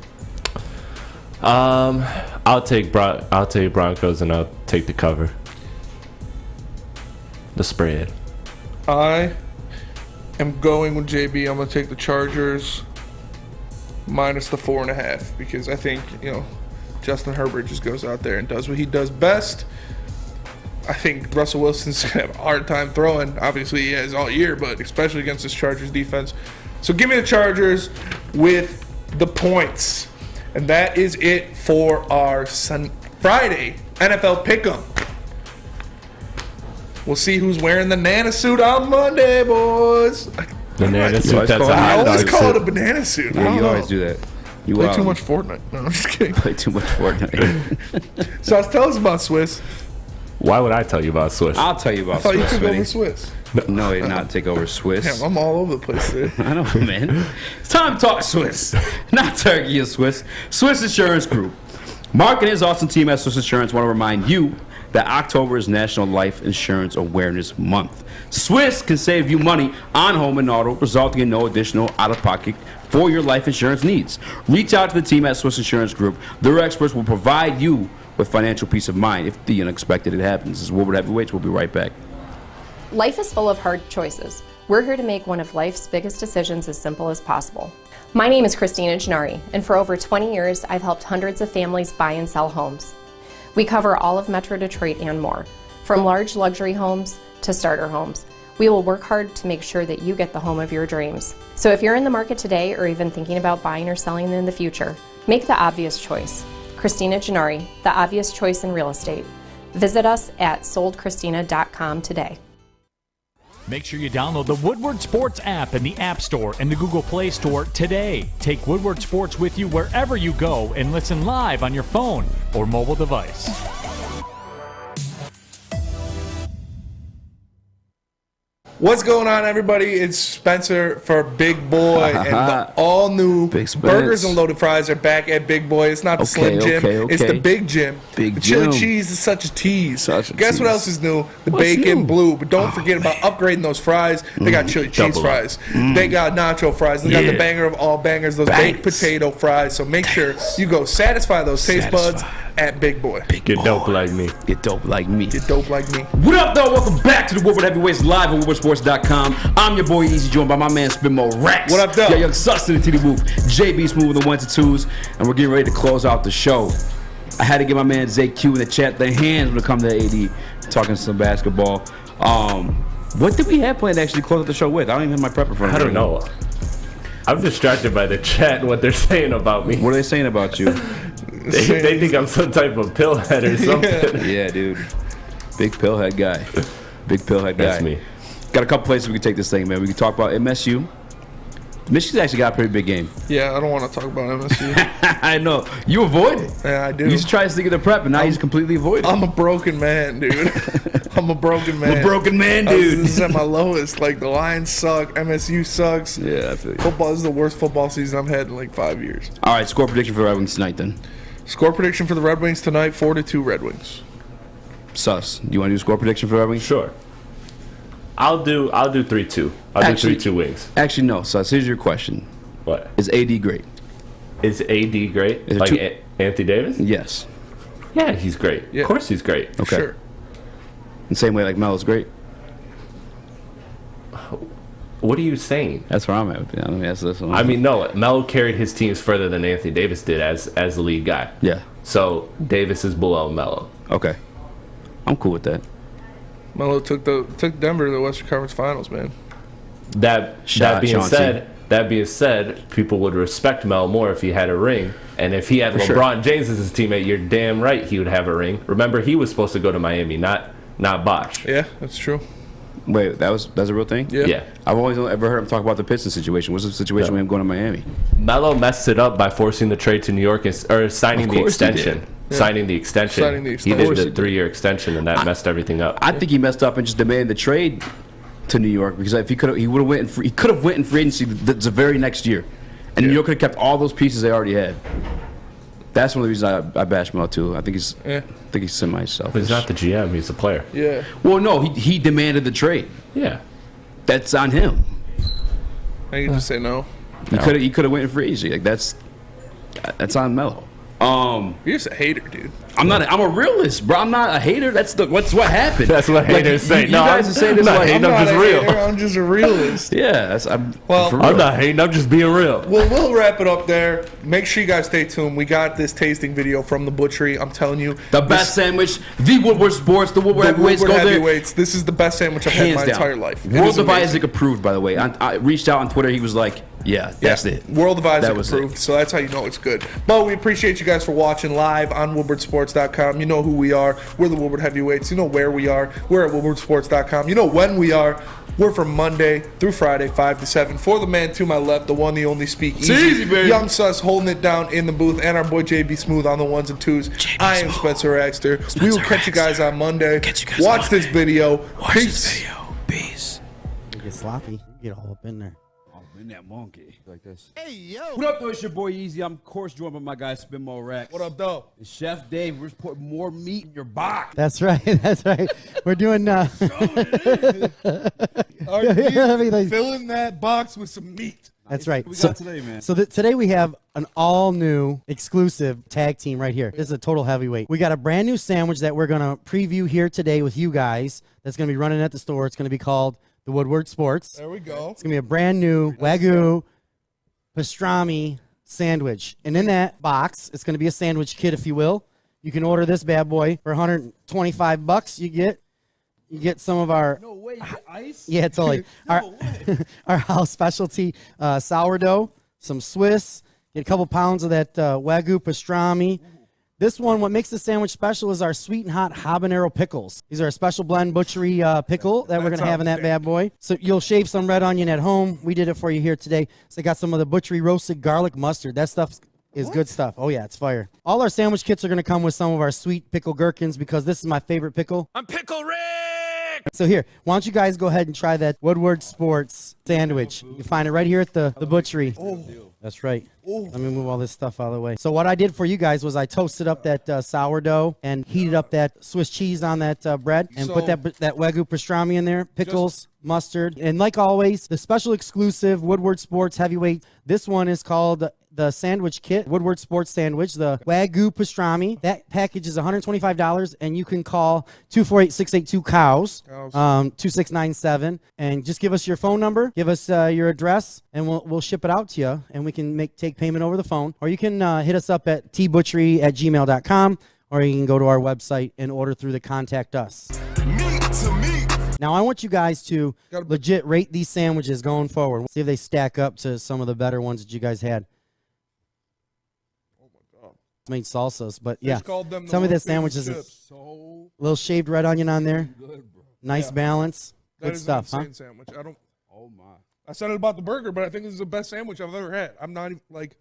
I'll take Broncos, and I'll take the cover. The spread. I am going with JB. I'm going to take the Chargers minus the 4.5 because I think, Justin Herbert just goes out there and does what he does best. I think Russell Wilson's going to have a hard time throwing. Obviously, he has all year, but especially against this Chargers defense. So give me the Chargers with the points. And that is it for our Friday NFL Pick'em. We'll see who's wearing the Nana suit on Monday, boys. Banana suit, that's a hot I always dog call suit. it a banana suit. Yeah, you always do that. You play too much Fortnite. No, I'm just kidding. Play too much Fortnite. So tell us about Swiss. Why would I tell you about Swiss? I'll tell you about I thought Swiss. you took over Vinny. Swiss. No, he did not take over Swiss. Damn, I'm all over the place there. I know, man. It's time to talk Swiss. Not Turkey and Swiss. Swiss Insurance Group. Mark and his awesome team at Swiss Insurance want to remind you that October is National Life Insurance Awareness Month. Swiss can save you money on home and auto, resulting in no additional out-of-pocket for your life insurance needs. Reach out to the team at Swiss Insurance Group. Their experts will provide you with financial peace of mind if the unexpected happens. This is Woodward Heavyweights. We'll be right back. Life is full of hard choices. We're here to make one of life's biggest decisions as simple as possible. My name is Christina Gennari, and for over 20 years, I've helped hundreds of families buy and sell homes. We cover all of Metro Detroit and more, from large luxury homes to starter homes. We will work hard to make sure that you get the home of your dreams. So if you're in the market today or even thinking about buying or selling in the future, make the obvious choice. Christina Gennari, the obvious choice in real estate. Visit us at soldchristina.com today. Make sure you download the Woodward Sports app in the App Store and the Google Play Store today. Take Woodward Sports with you wherever you go and listen live on your phone or mobile device. What's going on, everybody? It's Spencer for Big Boy, and the all-new burgers and loaded fries are back at Big Boy. It's not the Slim Jim, it's the Big Jim. The chili cheese is such a tease. Guess what else is new? The bacon blue. But don't forget about upgrading those fries. They got chili cheese fries. They got nacho fries. They got the banger of all bangers, those baked potato fries. So make sure you go satisfy those taste buds at Big Boy. Get dope like me. Get dope like me. Get dope like me. What up, though? Welcome back to the Woodward Heavyweights live on WoodwardSports.com. I'm your boy Easy, joined by my man Spinmo Rex. What up, though? Yeah, Young Sus in the TD booth. JB Smooth with the 1s and 2s, and we're getting ready to close out the show. I had to give my man ZQ in the chat the hands when it comes to AD talking some basketball. What did we have planned to actually close out the show with? I don't even have my prep in front of me. I don't know. I'm distracted by the chat and what they're saying about me. What are they saying about you? They think I'm some type of pillhead or something. Yeah, dude. Big pillhead guy. Big pillhead guy. That's me. Got a couple places we can take this thing, man. We can talk about MSU. Michigan's actually got a pretty big game. Yeah, I don't want to talk about MSU. I know. You avoid it. Yeah, I do. You used to try to stick in the prep, and now you just completely avoid it. I'm a broken man, dude. I'm a broken man. I'm a broken man, dude. This is at my lowest. Like, the Lions suck. MSU sucks. Yeah, I feel you. Football is the worst football season I've had in like 5 years. All right, score prediction for the Red Wings tonight, then. Score prediction for the Red Wings tonight, 4-2 Red Wings. Sus, do you want to do score prediction for the Red Wings? Sure. I'll do 3-2. I'll do 3-2 Wings. Actually, no, Sus. Here's your question. What? Is AD great? Is AD great? Like Anthony Davis? Yes. Yeah, he's great. Yeah. Of course he's great. Okay. Sure. The same way like Melo's great? What are you saying? That's where I'm at. Let me ask this one. I mean, no, Melo carried his teams further than Anthony Davis did as the lead guy. Yeah. So Davis is below Melo. Okay. I'm cool with that. Melo took Denver to the Western Conference Finals, man. That being said, people would respect Melo more if he had a ring. And if he had LeBron James as his teammate, you're damn right he would have a ring. Remember, he was supposed to go to Miami, not Bosh. Yeah, that's true. Wait, that's a real thing? Yeah. I've always ever heard him talk about the Pistons situation. What's the situation with him going to Miami? Melo messed it up by forcing the trade to New York or signing the extension. Yeah. Signing the extension. He did the 3-year extension, and that messed everything up. I think he messed up and just demanded the trade to New York, because if he could have went in free agency the very next year, and New York could have kept all those pieces they already had. That's one of the reasons I bash Melo too. I think he's semi-selfish. But he's not the GM; he's the player. Yeah. Well, no, he demanded the trade. Yeah. That's on him. I can just say no. He could have went in free agency. Like that's on Melo. You're just a hater, dude. I'm a realist, bro. I'm not a hater. That's what happened. That's what haters say. You guys are saying this I'm not like hating, I'm I'm just not a real. hater, I'm just a realist. Yeah, I'm not hating. I'm just being real. Well, we'll wrap it up there. Make sure you guys stay tuned. We got this tasting video from the butchery. I'm telling you, the best sandwich, the Woodward Sports, the Woodward Heavyweights. Woodward Heavyweights. This is the best sandwich I've had in my entire life. World of Isaac approved, by the way. I reached out on Twitter. He was like, "Yeah, that's it." World of Isaac approved. So that's how you know it's good. But we appreciate you guys for watching live on WoodwardSports.com. You know who we are. We're the Woodward Heavyweights. You know where we are. We're at WoodwardSports.com. You know when we are. We're from Monday through Friday, 5 to 7. For the man to my left, the one, the only Speak Easy, baby. Young Sus holding it down in the booth, and our boy JB Smooth on the 1s and 2s. I am Spencer Axter. We will catch you guys on Monday. Watch this video. Peace. Peace. You get sloppy. You get all up in there. In that monkey like this. Hey yo! What up, though? It's your boy Easy. I'm of course joined by my guy Spinmo Rex. What up, though? And Chef Dave. We're just putting more meat in your box. That's right. That's right. We're doing. Filling that box with some meat. That's right. What we got today, man? So today we have an all-new exclusive tag team right here. This is a total heavyweight. We got a brand new sandwich that we're gonna preview here today with you guys. That's gonna be running at the store. It's gonna be called the Woodward Sports. There we go. It's going to be a brand new Wagyu pastrami sandwich. And in that box, it's going to be a sandwich kit, if you will. You can order this bad boy for $125. You get some of our... No way, you get ice? Yeah, totally. Our house specialty sourdough, some Swiss, get a couple pounds of that Wagyu pastrami. This one, what makes the sandwich special is our sweet and hot habanero pickles. These are a special blend butchery pickle that we're going to have in that bad boy. So you'll shave some red onion at home. We did it for you here today. So I got some of the butchery roasted garlic mustard. That stuff is good stuff. Oh, yeah, it's fire. All our sandwich kits are going to come with some of our sweet pickle gherkins because this is my favorite pickle. I'm Pickle Rick! So here, why don't you guys go ahead and try that Woodward Sports sandwich. You can find it right here at the butchery. That's right. Let me move all this stuff out of the way. So what I did for you guys was I toasted up that sourdough and heated up that Swiss cheese on that bread and put that Wagyu pastrami in there, pickles, mustard, and like always, the special exclusive Woodward Sports Heavyweight. This one is called the sandwich kit, Woodward Sports Sandwich, the Wagyu pastrami. That package is $125, and you can call 248-682-COWS, 2697, and just give us your phone number, give us your address, and we'll ship it out to you, and we can take payment over the phone. Or you can hit us up at tbutchery@gmail.com, or you can go to our website and order through the Contact Us. Now, I want you guys to legit rate these sandwiches going forward. See if they stack up to some of the better ones that you guys had. Made salsas, but yeah, some of the sandwiches, a little shaved red onion on there, nice balance, good stuff, huh? Sandwich. I said it about the burger, but I think this is the best sandwich I've ever had. I'm not even like